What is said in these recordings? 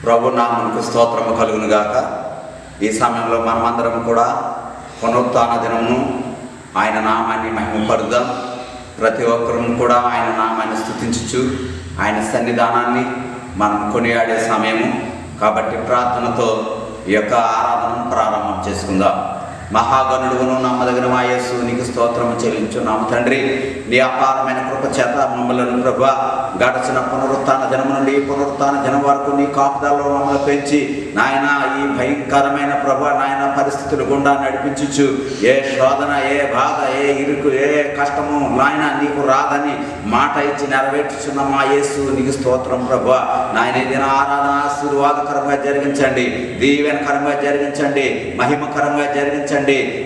ప్రభు నామమునకు స్తోత్రము కలుగును గాక. ఈ సమయంలో మనమందరం కూడా పునరుత్థాన దినమును ఆయన నామాన్ని మహిమపరుద్దాం. ప్రతి ఒక్కరూ కూడా ఆయన నామాన్ని స్తుతించుచు ఆయన సన్నిధానాన్ని మనం కొనియాడే సమయము కాబట్టి ప్రార్థనతో ఈ యొక్క ఆరాధనను ప్రారంభం చేసుకుందాం. మహాగణుడును నమ్మదగిన మా యేసు నీకు స్తోత్రము చెల్లించున్నాము తండ్రి. నీ అపారమైన కృప చేత మమ్మల్ని ప్రభువా గడచిన పునరుత్థాన దినము నుండి పునరుత్థాన దినం వరకు నీ కాపుదలలో మమ్మల్ని పెంచి నాయన ఈ భయంకరమైన ప్రభువా నాయన పరిస్థితులు గుండా నడిపించుచు ఏ శోధన, ఏ బాధ, ఏ ఇరుకు, ఏ కష్టము నాయన నీకు రాదని మాట ఇచ్చి నెరవేర్చుచున్న మా యేసు నీకు స్తోత్రం ప్రభువా. నాయన దిన ఆరాధన ఆశీర్వాదకరంగా జరిగించండి, దీవెనకరంగా జరిగించండి, మహిమకరంగా జరిగించండి.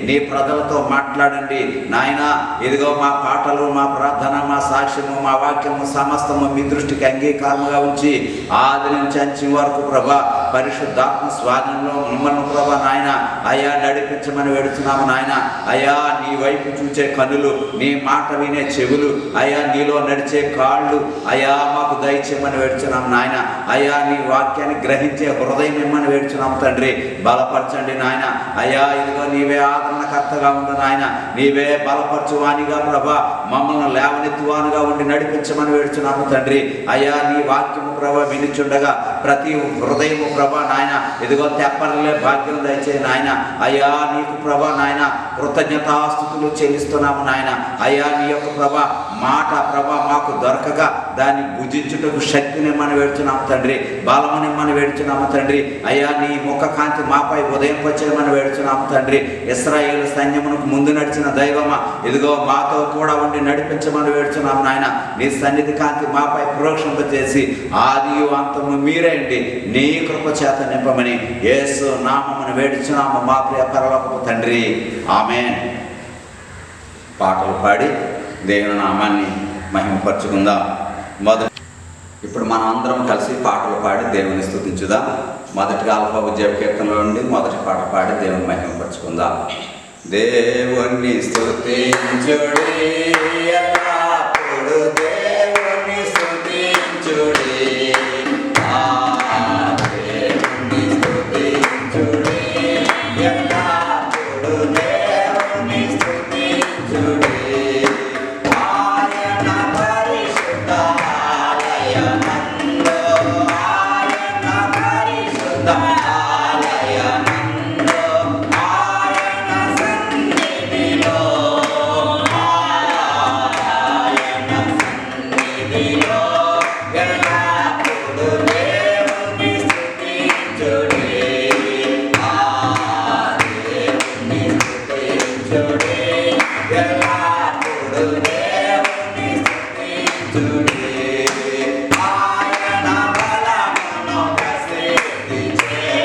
నీ ప్రజలతో మాట్లాడండి నాయన. ఇదిగో మా పాటలు, మా ప్రార్థన, మా సాక్ష్యము, మా వాక్యము సమస్తము మీ దృష్టికి అంగీకారముగా ఉంచి ఆది నుంచి అంచెం వరకు ప్రభా పరిశుద్ధాత్మ స్వాధీనంలో మమ్మల్ని ప్రభా నాయన అయ్యా నడిపించమని వేడుతున్నాము నాయన. అయ్యా నీ వైపు చూచే కనులు, నీ మాట వినే చెవులు, అయ్యా నీలో నడిచే కాళ్ళు అయ్యా మాకు దయచేయమని వేడుచున్నాము నాయన. అయ్యా నీ వాక్యాన్ని గ్రహించే హృదయం ఇమ్మని వేడుచున్నాము తండ్రి. బలపరచండి నాయన. అయ్యా ఇదిగో నీవే ఆదరణకర్తగా ఉండు నాయన. నీవే బలపరచువానిగా ప్రభా మమ్మల్ని లేవనెత్తువానుగా ఉండి నడిపించమని వేడుచున్నాము తండ్రి. అయ్యా నీ వాక్యము ప్రభా వినిచుండగా ప్రతి హృదయము ప్రభా నాయన ఇదిగో తెప్పలే భాగ్యం దయచేయి నాయన. అయ్యా నీకు ప్రభా నాయన కృతజ్ఞతాస్తుతులు చెల్లిస్తున్నాము నాయన. అయ్యా నీ యొక్క ప్రభా మాట ప్రభా మాకు దొరకగా దాన్ని భుజించుటకు శక్తినిమ్మని వేడుచున్నాము తండ్రి, బలమునిమ్మని వేడుచున్నాము తండ్రి. అయ్యా నీ ముఖ కాంతి మాపై ఉదయింపచేయమని వేడుచున్నాము తండ్రి. ఇశ్రాయేలు సైన్యమునకు ముందు నడిచిన దైవమా ఇదిగో మాతో కూడా ఉండి నడిపించమని వేడుచున్నాము నాయన. నీ సన్నిధి కాంతి మాపై ప్రోక్షింపచేసి ఆదియు అంతము మీరేంటి నీ కృప చేత నింపమని యేసు నామమును వేడుచున్నాము మా ప్రియ పరలోకపు తండ్రి, ఆమేన్. పాటలు పాడి దేవుని నామాన్ని మహిమపరచుకుందాం. ఇప్పుడు మనం అందరం కలిసి పాటలు పాడి దేవుని స్తుతించుదాం. మొదటిగా అల్ప ఉద్యోగ కీర్తనలో నుండి మొదటి పాట పాడి దేవుని మహిమపరచుకుందాం. దేవుని స్తుతించుడి ఎల్లప్పుడు, దేవుని స్తుతించుడి, దేవుని స్తుతించుడి ఎల్లప్పుడు, దేవుని స్తుతించుడి. ఆయన పరిశుద్ధ ఆలయమందు, ఆయన పరిశుద్ధ ఆలయమందు, ఆయన సన్నిధిలో, ఆయన సన్నిధిలో ఎల్లప్పుడు దేవుని స్తుతించుడి, దేవుని స్తుతించుడి ఎల్లప్పుడు, దేవుని స్తుతించుడి. ఆయన బలమును ప్రసిద్ధి చేయుడి,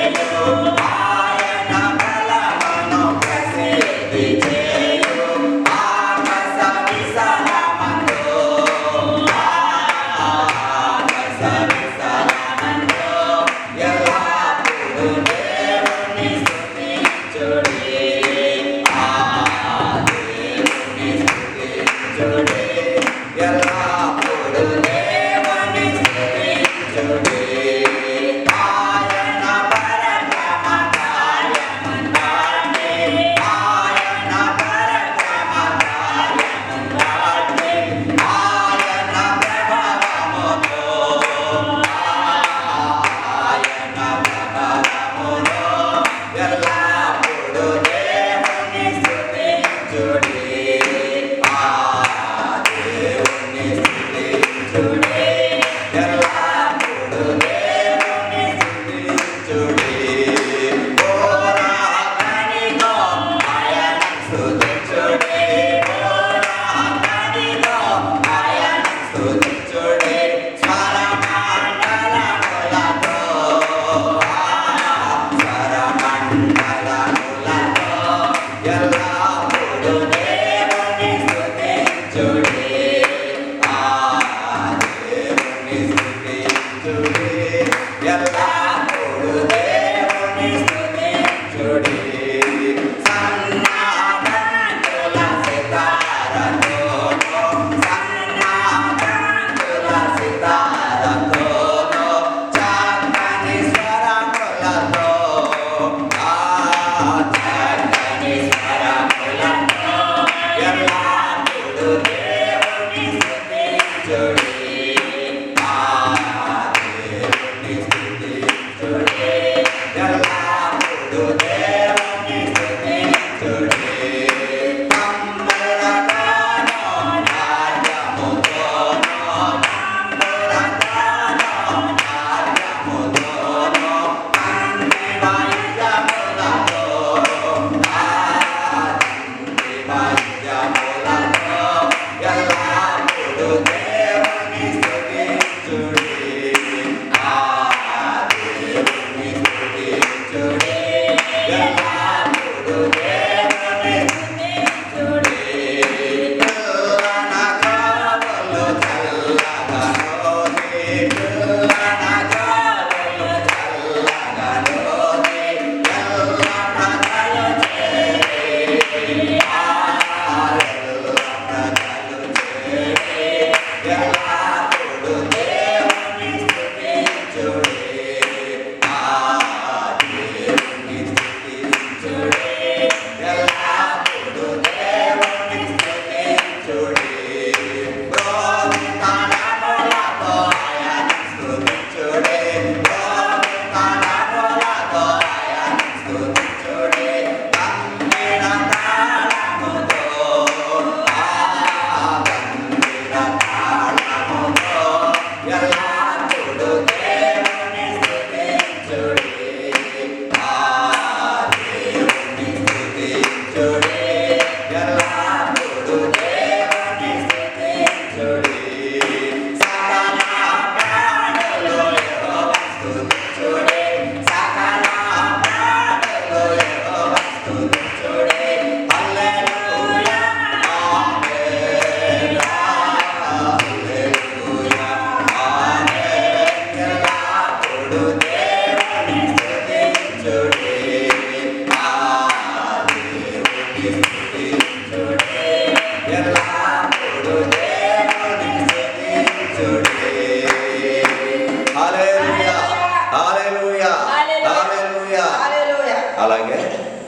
అలాగే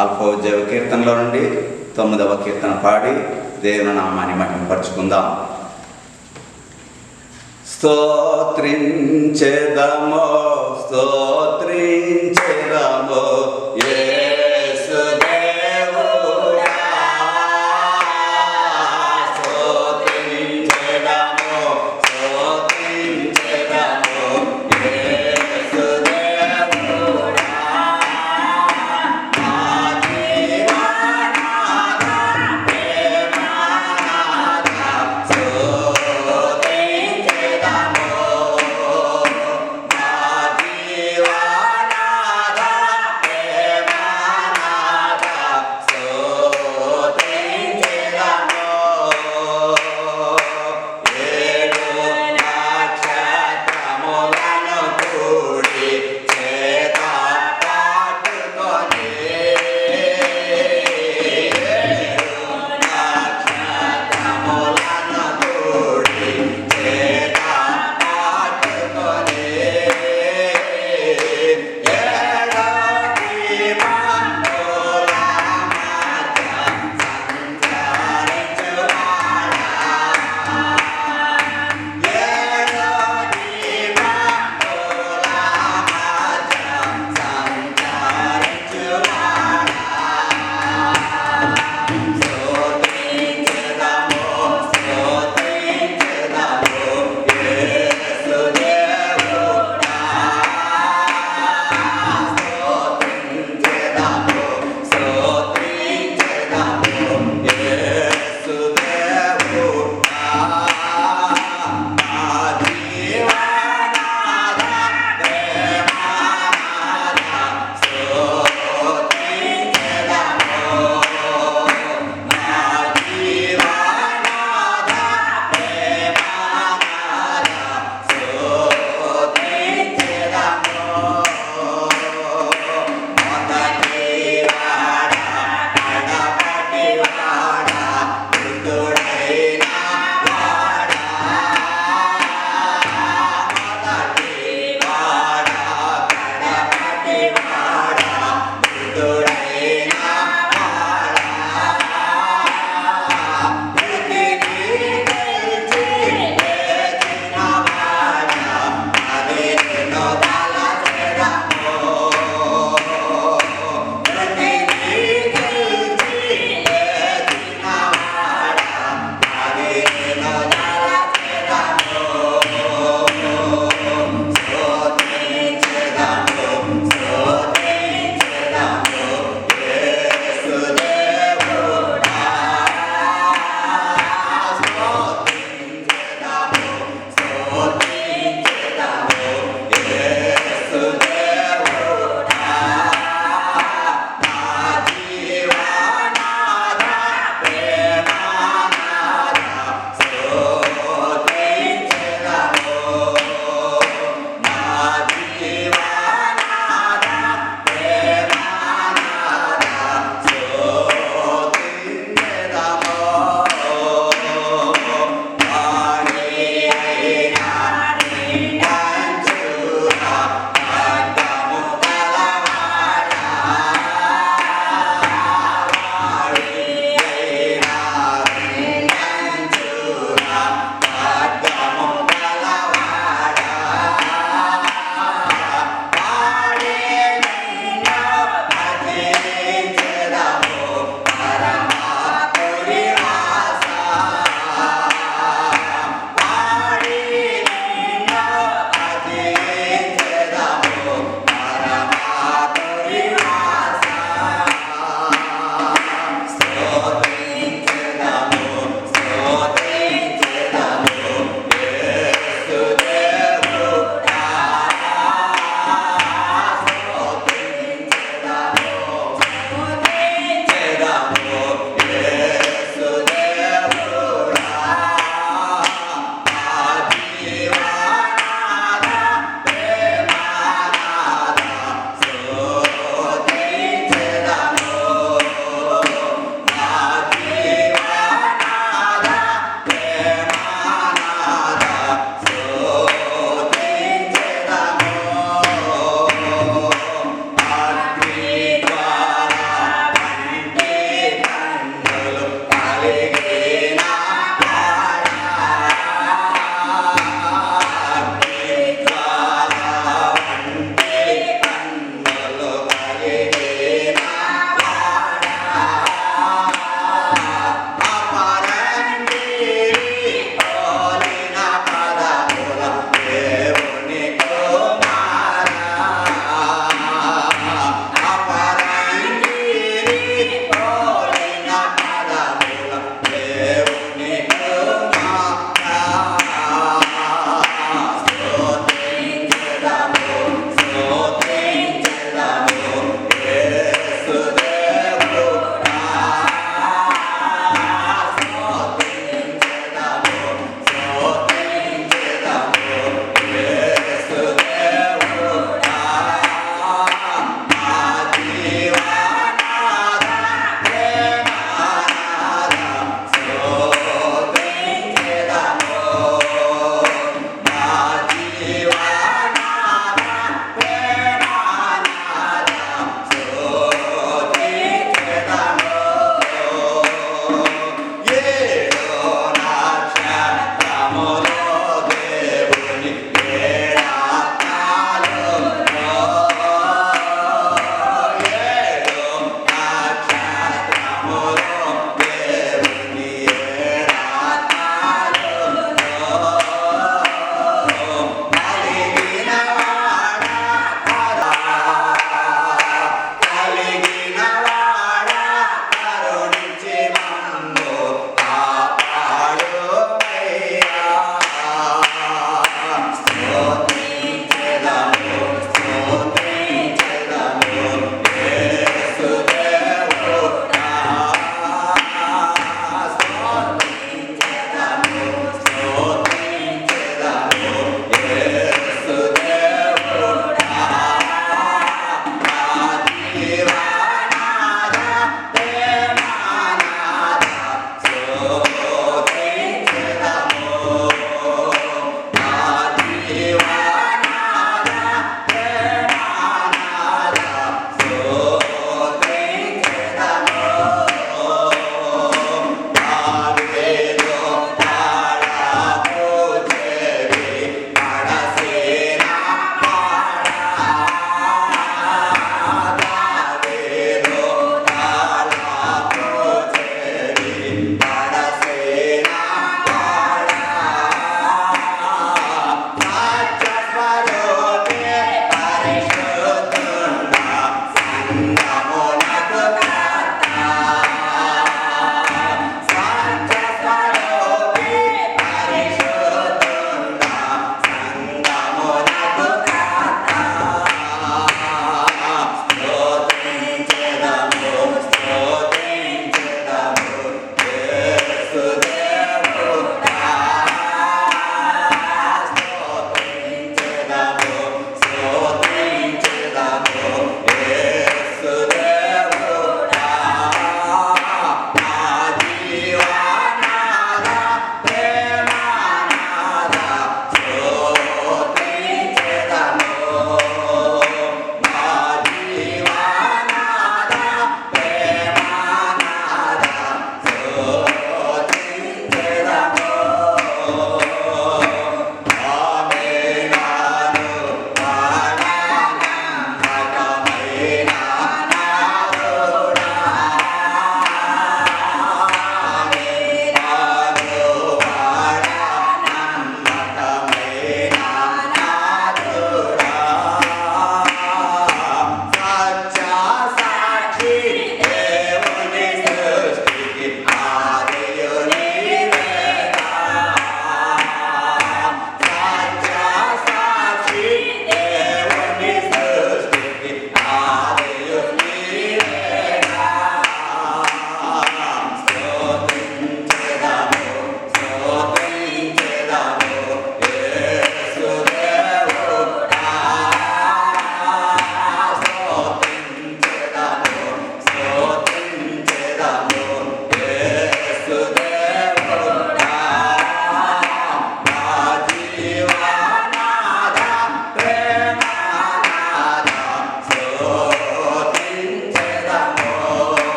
అల్పోద్యోగ కీర్తనలో నుండి 9వ కీర్తన పాడి దేవుని నామాన్ని మహిమపరుచుకుందాం. స్తోత్రించెదమో స్తోత్రించెదమో యేసు దేవుడా, స్తోత్రించెదమో స్తోత్రించెదమో యేసు దేవుడా, మా జీవనాధార ప్రేమాధార స్తోత్రించెదమో, మా జీవనాధార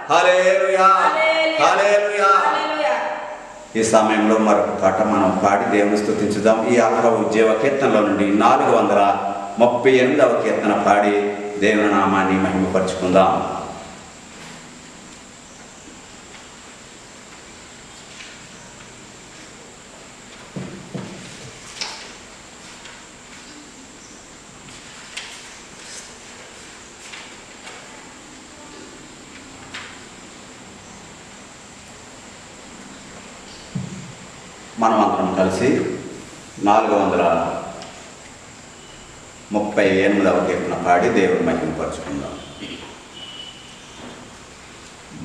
హల్లెలూయా హల్లెలూయా. ఈ సమయంలో మరొక పాట మనం పాడి దేవుని స్తుతించుదాం. ఈ ఆల్ఫా ఉజ్జీవ కీర్తనలో నుండి 438వ కీర్తన పాడి దేవుని నామాన్ని మహిమపరుచుకుందాం. మనం అందరం కలిసి 438వ కీర్తన పాడి దేవుని మహిమపరుచుకుందాం.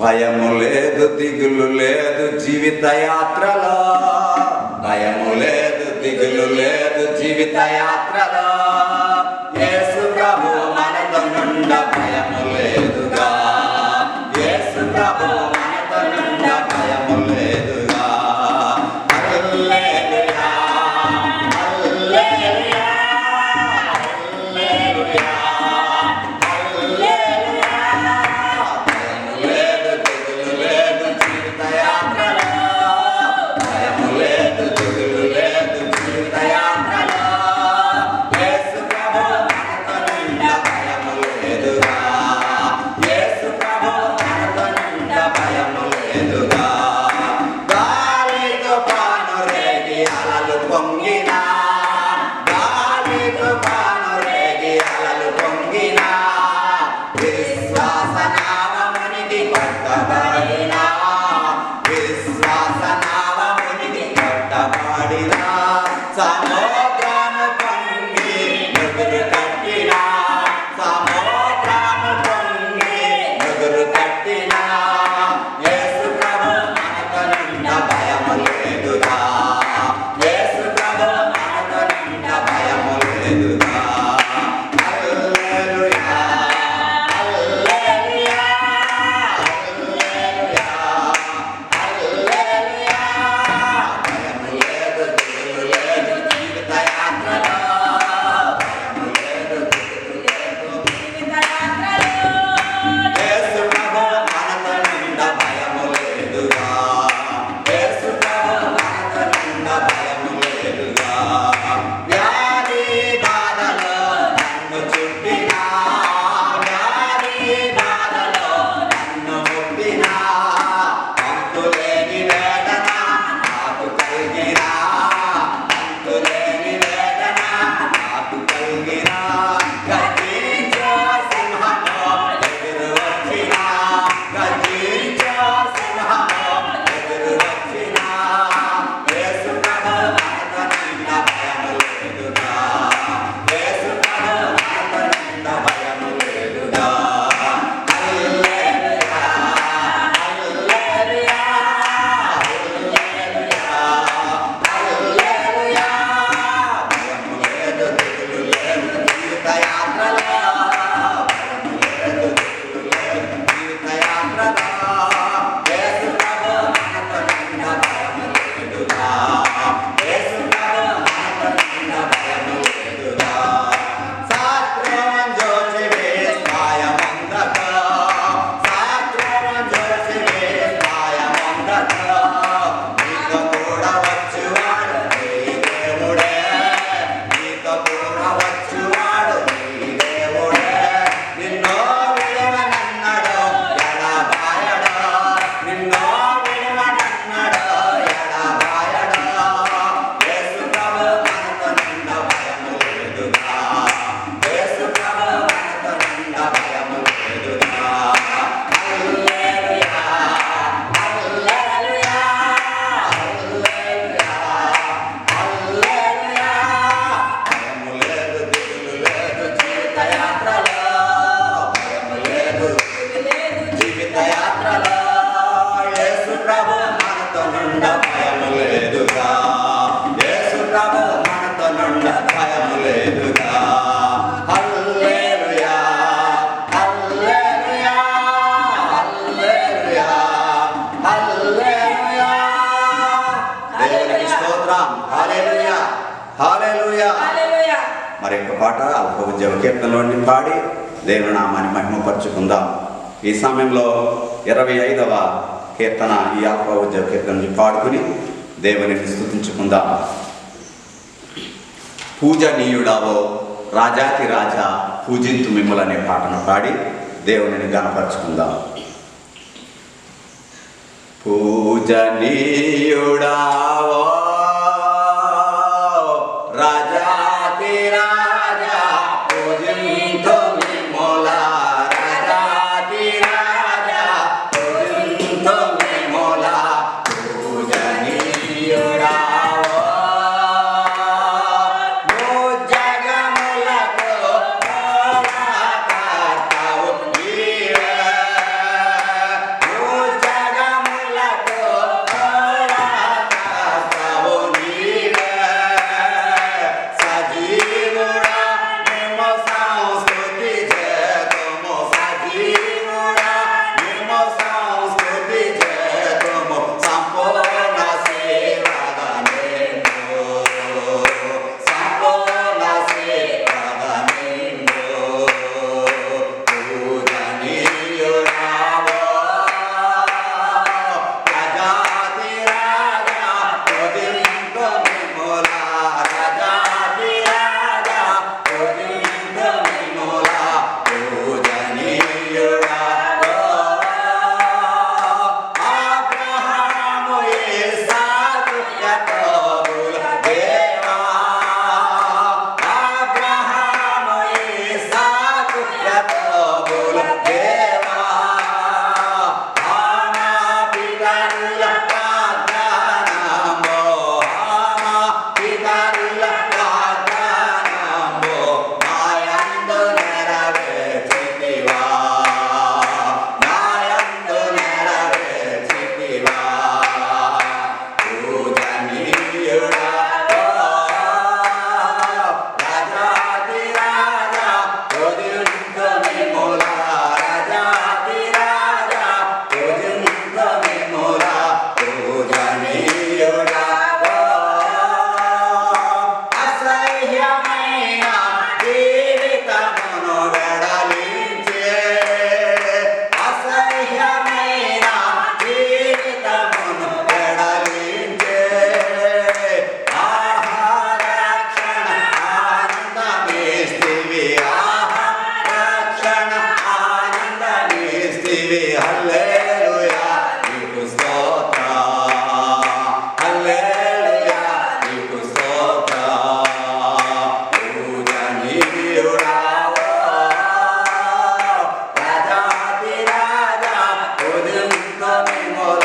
భయము లేదు దిగులు లేదు జీవిత యాత్రలో, భయము లేదు దిగులు లేదు జీవిత యాత్రలో, యేసు ప్రభు మనతో నుండ భయము లేదుగా, యేసు ప్రభు మనతో నుండ భయము లేదుగా. మరి యొక్క పాట అల్ప ఉద్యోగ కీర్తనలోని పాడి దేవుని నామాన్ని మహిమపరచుకుందాం. ఈ సమయంలో 25వ కీర్తన ఈ ఆత్మోద్యోగ కీర్తన నుంచి పాడుకుని దేవుని స్తుతించుకుందాం. పూజనీయుడావో రాజాతి రాజా పూజింతు మిమ్ములు అనే పాటను పాడి దేవునిని గణపరుచుకుందాం. పూజనీయుడావో రాజాతి రాజా పూజింతు మిమ్ముల రాజాతి రాజా పూజింతు మిమ్ముల పూజనీయుడావో భూజగములకు మూలకర్తవు నీవే భూజగములకు మూలకర్తవు నీవే సజీవుడా నిమ్ము సంస్తుతి చేతుము సజీవుడా నిమ్ము సంస్తుతి చేతుము సంపూర్ణ సేవగా నిన్ను సంపూర్ణ సేవగా నిన్ను పూజనీయుడావో రాజాతి రాజా పూజింతు మిమ్ముల రాజాతి రాజా పూజింతు మిమ్ముల పూజనీయుడావో అబ్రహాము ఇస్సాకు యాకోబుల దేవా అబ్రహాము ఇస్సాకు యాకోబుల దేవా ఆమా పితరుల వాగ్దానము ఆమా పితరుల వాగ్దానము నాయందు నెరవేర్చితివా నాయందు నెరవేర్చితివా పూజనీయుడావో రాజాతి రాజా పూజింతు మిమ్ముల రాజాతి రాజా పూజింతు మిమ్ముల పూజనీయుడావో అసహ్యమైన జీవితమును వెడలించే అసహ్యమైన జీవితమును వెడలించే ఆహారక్షణ ఆనందమిస్తివి ఆహారక్షణ ఆనందమిస్తివి హల్లెలూయా నీకు స్తోత్రం హల్లెలూయా నీకు స్తోత్రం పూజనీయుడావో రాజాతి రాజా పూజింతు మిమ్ముల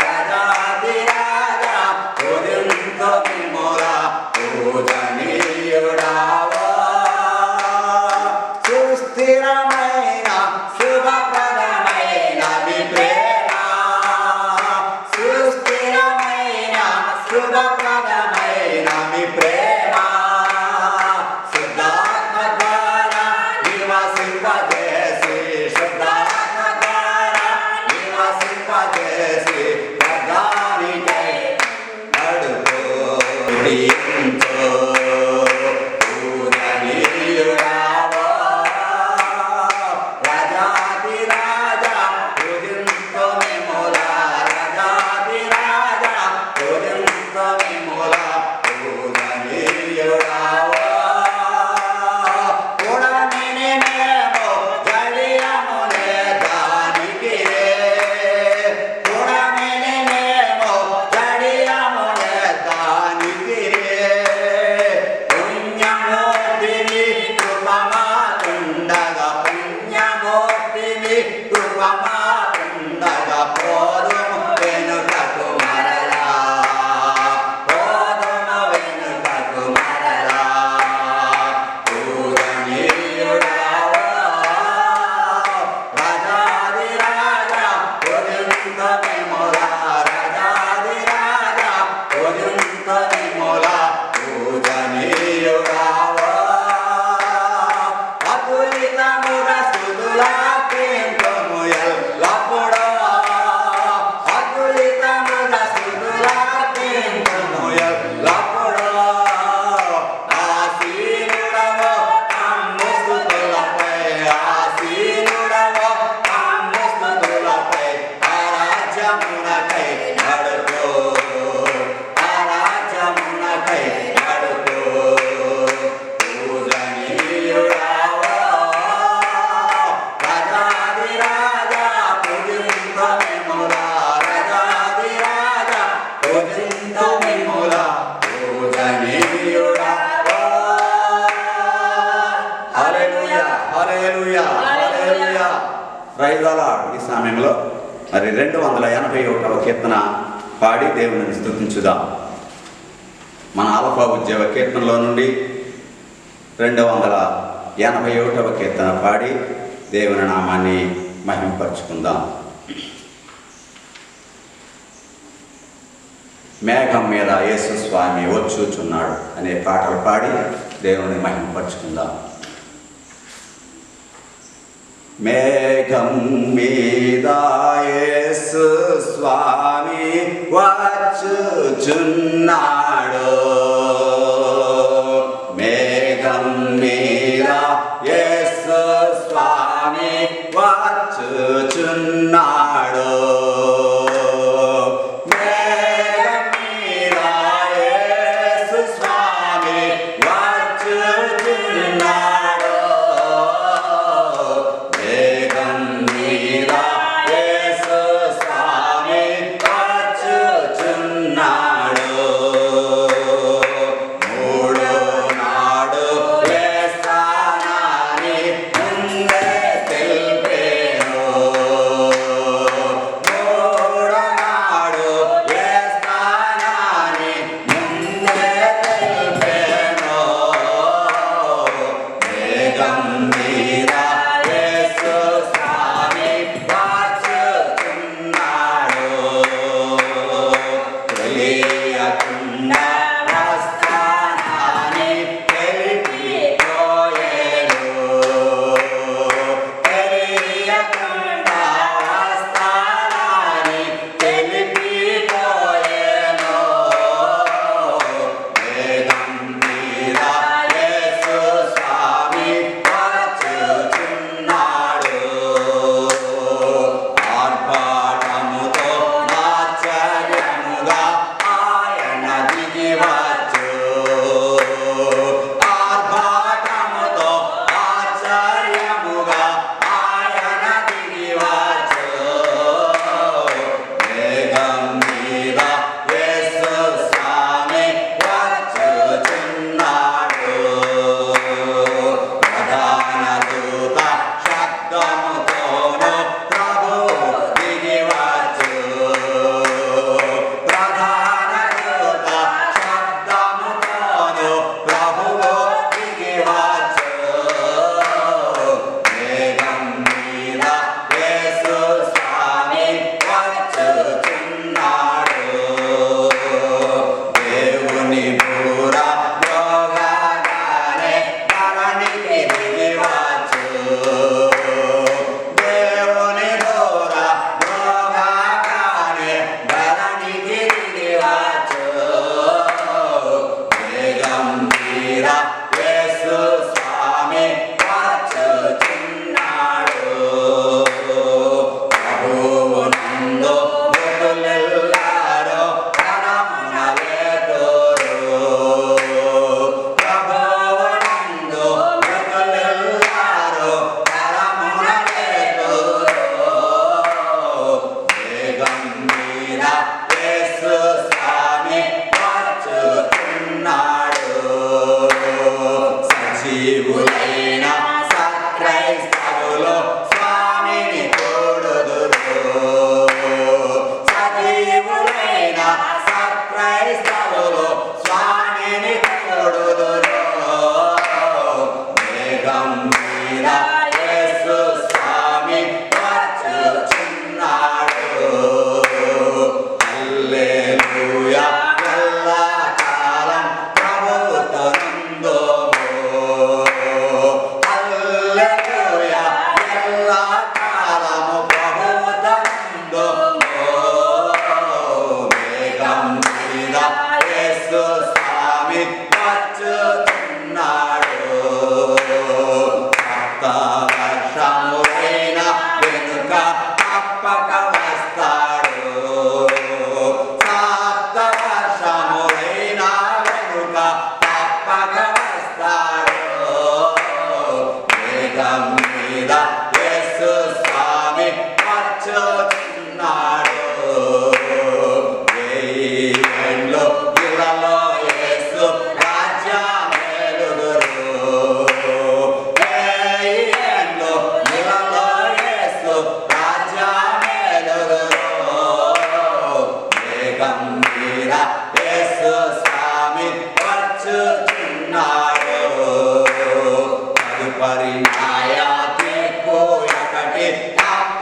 రాజాతి రాజా పూజింతు మిమ్ముల పూజనీయుడావో సుస్థిరమైన శుభప్రదమైన మీ ప్రేమ సుస్థిరమైన శుభప్రదమైన మీ ప్రేమ శుద్ధాత్మ ద్వారా నివసింపజేసి శుద్ధాత్మ ద్వారా నివసింపజేసి ప్రధానికై నడుపు నడిపించు పూజనీయుడావో రాజాతి రాజా పూజింతు మిమ్ముల రాజాతి రాజా పూజింతు మిమ్ముల పూజనీయుడావో ఉడమినేమో జడియమునే దానికి ఉడమినేమో జడియమునే దానికి పుణ్యమూర్తిని కృపమాతుండగా పుణ్యమూర్తిని కృపమాతుండగా పోదుము వెనుకకు మరలా పోదుము వెనుకకు మరలా పూజనీయుడావో రాజాది రాజా పూజింతు మిమ్ముల రాజాది రాజా పూజింతు మిమ్ముల పూజనీయుడావో అతులితముగా స్తుతుల కింతుము రైజలాడ్ ఈ సమయంలో మరి 281వ కీర్తన పాడి దేవుని స్తుతించుదాం. మన ఆల్ఫా ఉద్యోగ కీర్తనలో నుండి 281వ కీర్తన పాడి దేవుని నామాన్ని మహిమపరుచుకుందాం. మేఘం మీద యేసు స్వామి వచ్చుచున్నాడు అనే పాటలు పాడి దేవుని మహిమపరుచుకుందాం. మేఘం మీద యేసు స్వామి వచ్చుచున్నాడు, మేఘం మీద యేసు స్వామి వచ్చుచున్నాడు,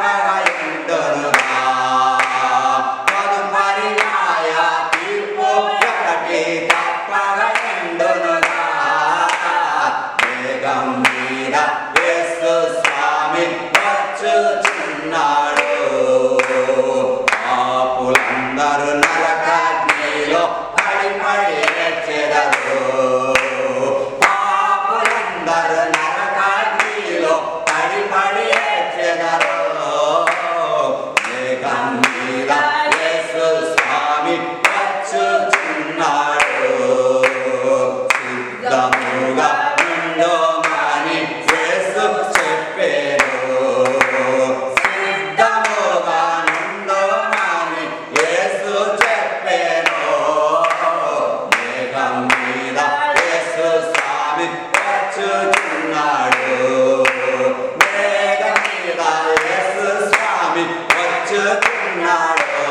తప్పగా ఎండునుగా. తదుపరి న్యాయ తీర్పు ఒకటి తప్పగా ఎండునుగా. మేఘం మీద యేసు స్వామి వచ్చుచున్నాడు. పాపులందరూ నరకాగ్నిలో పడి పడి ఏడ్చెదరు. పాపులందరూ నరకాగ్నిలో పడి పడి ఏడ్చెదరు. మేఘం మీద యేసు స్వామి వచ్చుచున్నాడు. సిద్ధముగా నుండోమని యేసు చెప్పెను. సిద్ధముగా నుండోమని యేసు చెప్పెను. మేఘం మీద యేసు స్వామి వచ్చుచున్నాడు. మేఘం మీద యేసు స్వామి వచ్చుచున్నాడు.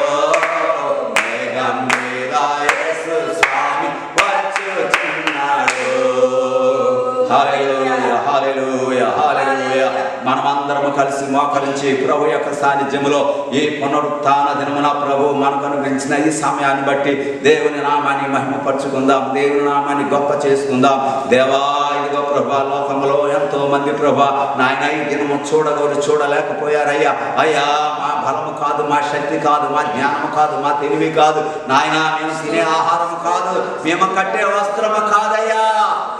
మేఘం మీద యేసు స్వామి వచ్చుచున్నాడు. హల్లెలూయా హల్లెలూయా హల్లెలూయా. మనమందరము కలిసి మోకరించి ప్రభు యొక్క సాన్నిధ్యములో ఈ పునరుత్థాన దినమున ప్రభు మనకు అనుగ్రహించిన ఈ సమయాన్ని బట్టి దేవుని నామాన్ని మహిమపరచుకుందాం. దేవుని నామాన్ని గొప్ప చేసుకుందాం. దేవా ఇదిగో ప్రభా, లోకంలో ఎంతో మంది ప్రభా నాయన ఈ దినము చూడలేకపోయారయ్యా. అయ్యా మా బలము కాదు, మా శక్తి కాదు, మా జ్ఞానము కాదు, మా తెలివి కాదు నాయన, మేము తినే ఆహారము కాదు, మేము కట్టే వస్త్రము కాదయ్యా.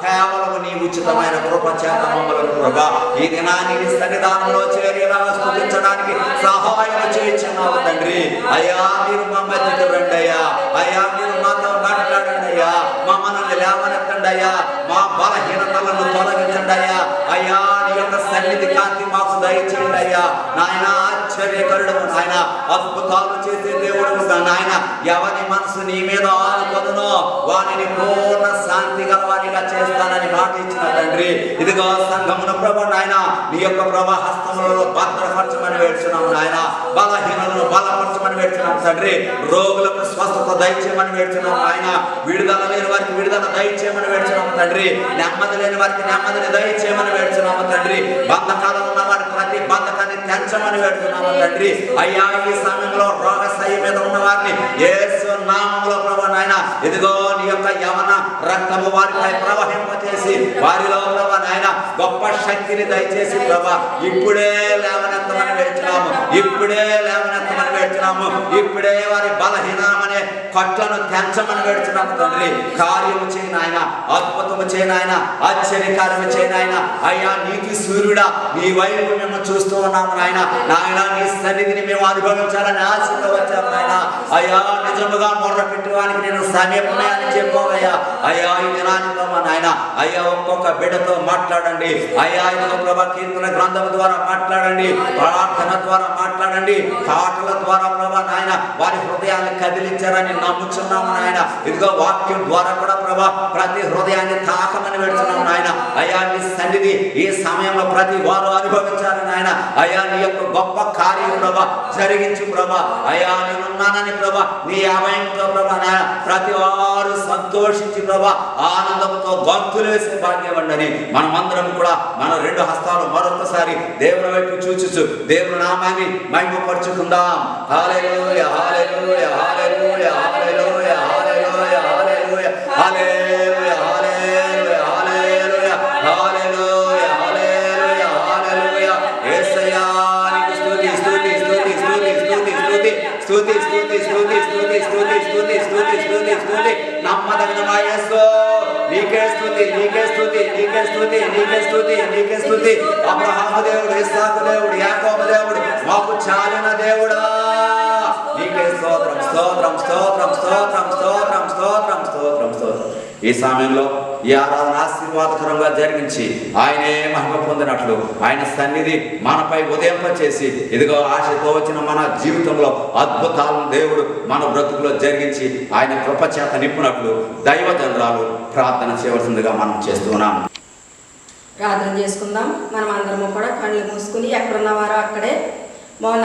కేవలం నీ ఉచితమైన కృప చేత మమ్మల్ని ప్రభా ఈ దినాన్ని నీ సన్నిధానంలో చేరి స్తుతించడానికి సహాయం చేయించున్నావు తండ్రి. అయ్యా మీరు మా మధ్యకి రండి అయ్యా. అయ్యా మీరు మాతో మాట్లాడండి అయ్యా. మమ్మల్ని లేవనెత్తండి అయ్యా. మా బలహీనతలను తొలగించండి అయ్యా. అయ్యా నీ యొక్క సన్నిధి కాంతి మాకు దయచేయండి అయ్యా. నాయన ఆశ్చర్యకరుడు నాయన, అద్భుతాలు చేసే దేవుడు నాయన. ఎవరి మనసు నీ మీద ఆనుకొనునో వారిని పూర్ణ శాంతి గలవారిగా చేస్తానని మాట ఇచ్చిన తండ్రి. ఇదిగో సంఘమును ప్రభు నాయన నీ యొక్క ప్రభా హస్తములలో భద్రపరచమని వేడుచున్నాము నాయన. బలహీనులను బలపరచమని వేడుచున్నాము తండ్రి. రోగులకు స్వస్థత దయచేయమని వేడుచున్నాము నాయన. విడుదల లేని వారికి విడుదల దయచేయమని వేడుచున్నాము తండ్రి. నెమ్మది లేని వారికి నెమ్మదిని దయచేయమని వేడుచున్నాము తండ్రి. బంధకాలు ఉన్న వారికి ప్రతి బంధకాన్ని తెంచమని వేడుచున్నాము తండ్రి. అయ్యా ఈ సమయంలో రోగశయ్య మీద ఉన్న వారిని యేసు నామములో ప్రభు నాయన ఇదిగో నీ యొక్క యవన రక్తము వారిపై ప్రవహింపచేసి వారిలో ప్రభు నాయన గొప్ప శక్తిని దయచేసి ప్రభు ఇప్పుడే లేవనెత్తమని వేడుచున్నాము. ఇప్పుడే లేవనెత్తమని వేడుచున్నాము. ఇప్పుడే వారి బలహీనమనే కట్లను తెంచమని వేడుచున్నాము తండ్రి. కార్యము చేయి నాయన, అద్భుతము చేయి నాయన, ఆశ్చర్యకార్యము చేయి నాయన. అయ్యా నీతి సూర్యుడా నీ వైపు మేము చూస్తూ ఉన్నాము నాయన. నాయన నీ సన్నిధిని మేము అనుభవించాలని ఆశతో వచ్చాము నాయన. అయ్యా నిజముగా మొర్ర పెట్టువానికి నేను సమీపమే అని చెప్పావయ్యా. అయ్యా ఈ దినాన్ని ప్రభా నాయన అయ్యా ఒక్కొక్క బిడ్డతో మాట్లాడండి అయ్యా. ఇదిగో ప్రభా కీర్తన గ్రంథం ద్వారా మాట్లాడండి, ప్రార్థన ద్వారా మాట్లాడండి, పాటల ద్వారా ప్రభా నాయన వారి హృదయాన్ని కదిలించారని నమ్ముచున్నాము నాయన. ఇదిగో వాక్యం ద్వారా కూడా ప్రభా ప్రతి హృదయాన్ని తాకమని పెడుతున్నాము నాయన. అయ్యా నీ సన్నిధి ఈ సమయంలో ప్రతి వారు అనుభవించాలి నాయన. అయ్యా నీ యొక్క గొప్ప కార్యం ప్రభా జరిగించు ప్రభా. అయ్యా నేనున్నానని ప్రభా నీ అభయంతో ప్రభా నాయన ప్రతి వారు సంతోషించి ప్రభా ఆనందంతో గంతులు వేసే భాగ్యం అండి. మనమందరం కూడా మన రెండు హస్తాలు మరొకసారి దేవుని వైపు చూచుచు దేవుని నామాన్ని మహిమపరచుకుందాం. హల్లెలూయా హల్లెలూయా హల్లెలూయా హల్లెలూయా హల్లెలూయా హల్లెలూయా హల్లెలూయా హల్లెలూయా హల్లెలూయా హల్లెలూయా హల్లెలూయా హల్లెలూయా. యేసయ్యా నీకు స్తుతి స్తుతి స్తుతి స్తుతి స్తుతి స్తుతి స్తుతి స్తుతి స్తుతి స్తుతి స్తుతి స్తుతి స్తుతి స్తుతి స్తుతి. నమ్మదగిన మా యేసు నీకే స్తుతి నీకే స్తుతి నీకే స్తుతి నీకే స్తుతి నీకే స్తుతి. అబ్రహాము దేవుడు, ఇస్సాకు దేవుడు, యాకోబు దేవుడు, మాకు చాలిన దేవుడా నీకే స్తోత్రం స్తోత్రం స్తోత్రం స్తోత్రం స్తోత్రం స్తోత్రం స్తోత్రం స్తోత్రం. ఈ సమయంలో ఈ ఆరాధన ఆశీర్వాదకరంగా జరిగించి ఆయనే మహిమ పొందినట్లు ఆయన సన్నిధి మనపై ఉదయింపచేసి ఇదిగో ఆశతో వచ్చిన మన జీవితంలో అద్భుతాలను దేవుడు మన బ్రతుకులో జరిగించి ఆయన కృప చేత నింపునట్లు దైవజనురాలు ప్రార్థన చేయవలసిందిగా మనం చేస్తున్నాం. ప్రార్థన చేసుకుందాం. మనం అందరము కూడా కళ్ళు మూసుకుని ఎక్కడున్నవారో అక్కడే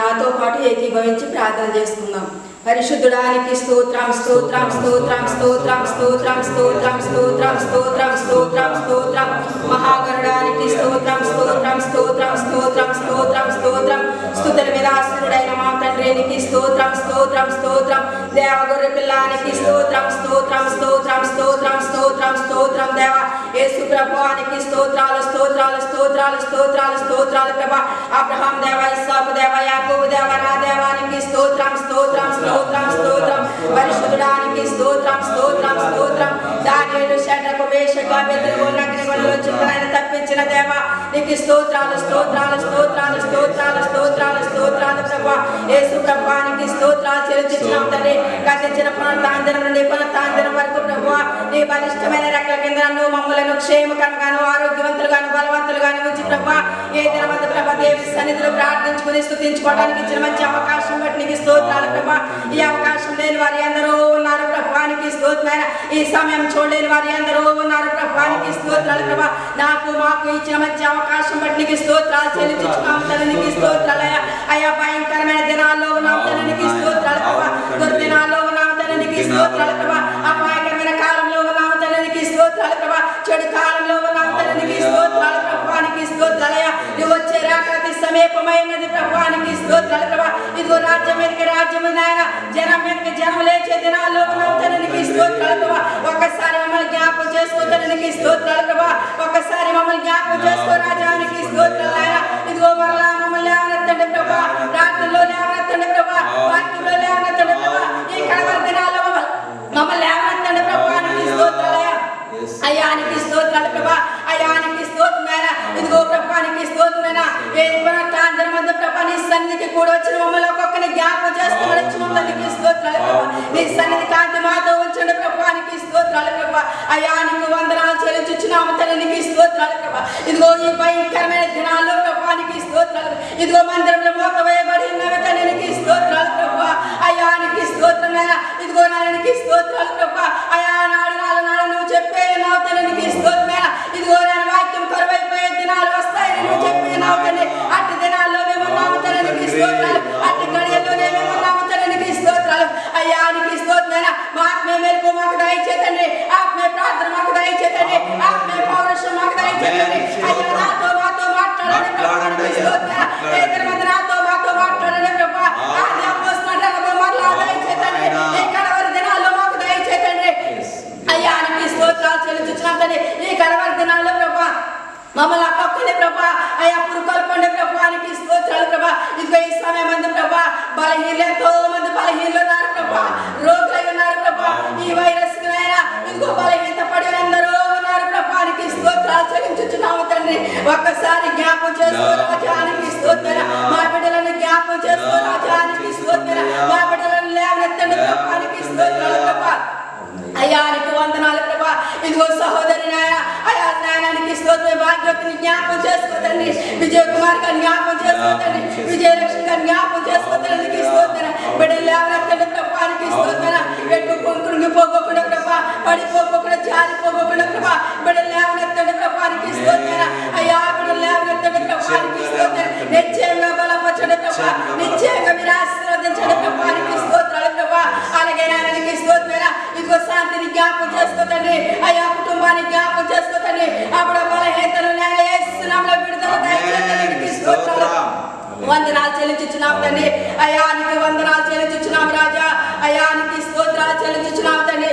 నాతో పాటు ఏకీభవించి ప్రార్థన చేసుకుందాం. పరిశుద్ధుడానికి స్తోత్రం స్తోత్రం స్తోత్రం స్తోత్రం స్తోత్రం స్తోత్రం స్తోత్రం స్తోత్రం స్తోత్రం స్తోత్రం మహాగరుడానికి స్తోత్రం స్తోత్రం స్తోత్రం స్తోత్రం స్తోత్రం స్తోత్రం స్తుతుల మీద ఆశ్రయుడైన మా తండ్రికి స్తోత్రం స్తోత్రం స్తోత్రం దేవగొర్రె పిల్లానికి స్తోత్రం స్తోత్రం స్తోత్రం స్తోత్రం స్తోత్రం స్తోత్రం దేవ యేసు ప్రభువానికి స్తోత్రాలు స్తోత్రాలు స్తోత్రాలు స్తోత్రాలు స్తోత్రాలు ప్రభా అబ్రహాం దేవ ఇస్సాకు దేవ యాకోబు దేవ నా దేవానికి స్తోత్రం స్తోత్రం స్తోత్రం స్తోత్రం పరిశుద్ధుడానికి స్తోత్రం స్తోత్రం స్తోత్రం దానియేలు షడ్రకు మేషకు అబేద్నెగోను అగ్నిగుండంలో ఆయన తప్పించిన దేవ నీకు స్తోత్రాలు స్తోత్రాలు స్తోత్రాలు స్తోత్రాలు స్తోత్రాలు స్తోత్రాలు ప్రభా యేసు ప్రభువానికి స్తోత్రాలు చెల్లించున్నాం తండ్రి గతించిన పునరుత్థానం నుండి పునరుత్థానం వరకు ప్రభువా నీ బలిష్టమైన రెక్కల కింద నువ్వు మమ్మలను క్షేమకరంగాను ఆరోగ్యవంతులుగాను బలవంతులుగాను ఉంచి ప్రభా ఏ దినమందు ప్రభా దేవుని సన్నిధిలో ప్రార్థించుకుని స్తుతించుకోవడానికి ఇచ్చిన మంచి అవకాశం బట్టి నీకు స్తోత్రాలు ప్రభా ఈ అవకాశం లేని వారి అందరూ ఉన్నారు ప్రభువానికి స్తోత్రమైన ఈ సమయం చూడలేని వారి అందరూ ఉన్నారు ప్రభువానికి స్తోత్రాలు ప్రభా నాకు మాకు ఇచ్చిన మంచి అవకాశం బట్టి నీకు స్తోత్రాలు చెల్లించున్నాం తండ్రి నీకు స్తోత్రాలు అయ్యా భయంకరమైన దినాల్లో ఉన్నాం తండ్రి నీకు స్తోత్రాలు ప్రభా దుర్దినాల్లో ఉన్నాం తండ్రి నీకు స్తోత్రాలు ప్రభా అపాయకరమైన కాలంలో ఉన్నాం తండ్రి నీకు స్తోత్రాలు ప్రభా చెడు కాలంలో ఉన్నాం తండ్రి నీకు స్తోత్రాలు ప్రభువానికి స్తోత్రాలయ్యా నువ్వు వచ్చే రాకతి సమీపమైనది ప్రభువానికి స్తోత్రాలు ప్రభా ఇదిగో రాజ్యం మీదకి రాజ్యము నాయన జనం మీదకి జనం లేచే దినాల్లో ఉన్నాం తండ్రి నీకు స్తోత్రాలు ప్రభా ఒక్కసారి మమ్మల్ని జ్ఞాపకం చేసుకో తండ్రి నీకు స్తోత్రాలు ప్రభా ఒక్కసారి మమ్మల్ని జ్ఞాపకం చేసుకో రాజానికి స్తోత్రాలు నాయన ఇదిగో మరలా మమ్మల్ని లేవనెత్తండి ప్రభా ప్రార్థనలో లేవనెత్తండి ప్రభా వాక్యంలో లేవనెత్తండి ప్రభా ఈ కడవరి దినాల్లో మమ్మల్ని లేవనెత్తండి ప్రభువానికి స్తోత్రాలయ్యా అయానికి స్తోత్రాలు ప్రభా అయానికి స్తోత్రమైన ఇదిగో ప్రభువానికి స్తోత్రమైన ఏ పునరుత్థానం మధ్య ప్రభా నీ సన్నిధికి కూడా వచ్చిన మమ్మల్ని ఒక్కొక్కరిని జ్ఞాపకం చేస్తూ నడుచుకున్నందుకు స్తోత్రాలు ప్రభా నీ సన్నిధి కాంతి మాతో ఉంచండి ప్రభువానికి స్తోత్రాలు ప్రభా అయానికి వందనాలు చెల్లించుచున్నాము తండ్రికి స్తోత్రాలు ప్రభా ఇదిగో ఈ భయంకరమైన దినాల్లో ప్రభువానికి స్తోత్రాలు ఇదిగో మందిరంలో మోత వేయబడి ఉన్నవి తండ్రికి స్తోత్రాలు ప్రభా అయానికి స్తోత్రమైన ఇదిగో నాయనకి స్తోత్రాలు ప్రభా అయా నాడు నాడు నువ్వు చెప్పే నావు తండ్రికి స్తోత్రమైన ఇదిగో నేను వాక్యం కరువైపోయే దినాలు వస్తాయని నువ్వు చెప్పే నావు తండ్రి అట్టి దినాల్లో మేము ఉన్నాము తండ్రికి స్తోత్రాలు అట్టి గడియల్లోనే మేము ఉన్నాము తండ్రికి స్తోత్రాలు అయ్యానికి స్తోత్రమైన మా ఆత్మీయ మెలకు మాకు దయచేతండి ఆత్మీయ ప్రార్థన మాకు దయచేతండి ఆత్మీయ పౌరుషం మాకు దయచేతండి అయ్యా నాతో మాతో మాట్లాడండి నాతో మాతో మాట్లాడండి ప్రభా ఆది అపోస్తలులకు మరలా దయచేతండి ఈ కడవరి దినాల్లో మాకు దయచేతండి అయ్యానికి స్తోత్రాలు చెల్లించుచున్నాం తండ్రి ఈ కడవరి దినాల్లో ప్రభా మమ్మల్ని అక్కడే ప్రభా అయ్యా పురుకొల్పండి ప్రభువానికి స్తోత్రాలు ప్రభా ఇదిగో ఈ సమయం మంది ప్రభా బలహీనలు ఎంతో మంది బలహీనలు ఉన్నారు ప్రభా రోగులై ఉన్నారు ప్రభా ఈ వైరస్ ఇదిగో బలహీనత పడి అందరూ ఉన్నారు ప్రభువానికి స్తోత్రాలు చెల్లించుచున్నాము తండ్రి ఒక్కసారి జ్ఞాపకం చేసుకో రాజానికి స్తోత్ర మా బిడ్డలను జ్ఞాపకం చేసుకో రాజానికి స్తోత్ర మా బిడ్డలను లేవనెత్తండి ప్రభువానికి స్తోత్రాలు ప్రభా అయ్యానికి వందనాలు ప్రభా ఇదిగో సహోదరి నాయన అయా నాయనానికి స్తోత్రం భాగ్యవతిని జ్ఞాపకం చేసుకోతండి విజయ్ కుమార్ గారిని జ్ఞాపకం చేసుకోతండి విజయలక్ష్మి గారిని జ్ఞాపకం చేసుకోతండి స్తోత్ర బిడ్డలు లేవనెత్తండి ప్రభానికి స్తోత్ర ఎటు పొంకుడికి పోగొకుండా ప్రభా పడిపోకుండా జారిపోకుండా ప్రభా బిడ్డలు లేవనెత్తండి ప్రభానికి స్తోత్ర అయ్యా బిడ్డలు లేవనెత్తండి ప్రభానికి స్తోత్ర నిశ్చయంగా బలపరచండి ప్రభా నిశ్చయంగా మీరు ఆశీర్వదించండి ప్రభానికి స్తోత్రాలు ప్రభా అలాగే నాయనానికి స్తోత్ర ఇదిగో శాంతిని జ్ఞాపకం చేసుకోతండి అయ్యా కుటుంబాన్ని జ్ఞాపకం చేసుకోతండి అప్పుడు బలహీనతలు యేసునామములో విడుదల దయచేయండి స్తోత్రాలు వందనాలు చెల్లించుచున్నాం తండ్రి అయానికి వందనాలు చెల్లించుచున్నాం రాజా అయానికి స్తోత్రాలు చెల్లించుచున్నాం తండ్రి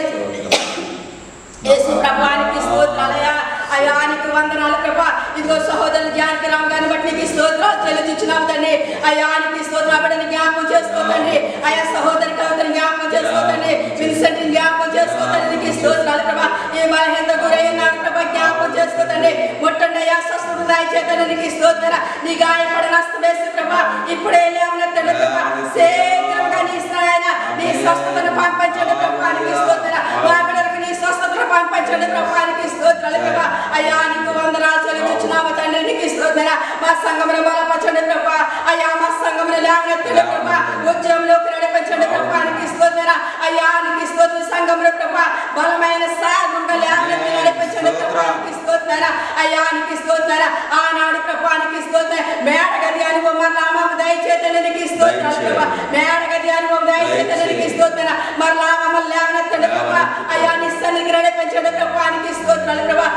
యేసు ప్రభువానికి స్తోత్రాలయ్యా అయానికి వందనాలు ప్రభా ఇదిగో సహోదరులు జానకి రామ్ గారిని బట్టి నీకు స్తోత్రాలు చెల్లించుచున్నాం తండ్రి అయానికి స్తోత్ర బిడ్డని జ్ఞాపకం చేసుకోతండి అయా సహోదరి కవితని జ్ఞాపకం చేసుకోతండి విన్సెంట్ని జ్ఞాపకం చేసుకోతండి నీకు స్తోత్రాలు ప్రభా ఏ బలహీనత గురైనాడు ప్రభా జ్ఞాపకం చేసుకోతండి ముట్టండి అయ్యా స్వస్థత దయచేతండి నీకు స్తోత్ర నీ గాయపడిన హస్తమేసి ప్రభా ఇప్పుడే లేవనెత్తండి ప్రభా శీఘ్రంగా నీ స్థాయిన నీ స్వస్థతను పంపించండి ప్రభానికి స్తోత్ర మా బిడ్డలకు నీ స్వస్థతను పంపించండి ప్రభానికి స్తోత్రాలు ప్రభా అయ్యా నీకు వందనాలు చెల్లించుచున్నాము తండ్రి నీకు స్తోత్ర మా సంఘమును బలపరచండి ప్రభా అయ్యా మా సంఘమును లేవనెత్తండి ప్రభా ఉద్యమంలోకి నడిపించండి ప్రభానికి స్తోత్ర అయ్యా నీకు స్తోత్ర సంఘమును ప్రభా బలమైన సాగుండా లేవనెత్తి నడిపించండి ప్రభానికి స్తోత్ర అయ్యా నీకు స్తోత్ర ఆనాడు ప్రభానికి స్తోత్ర మేడగది అనుభవం మరలా మాకు దయచేతండి నీకు స్తోత్రాలు ప్రభా మేడగది అనుభవం దయచేతనికి స్తోత్రం మరలా మమ్మల్ని లేవనెత్తండి ప్రభా అయ్యా నీ సన్నిధికి నడిపించండి ప్రభానికి స్తోత్రాలు ప్రభా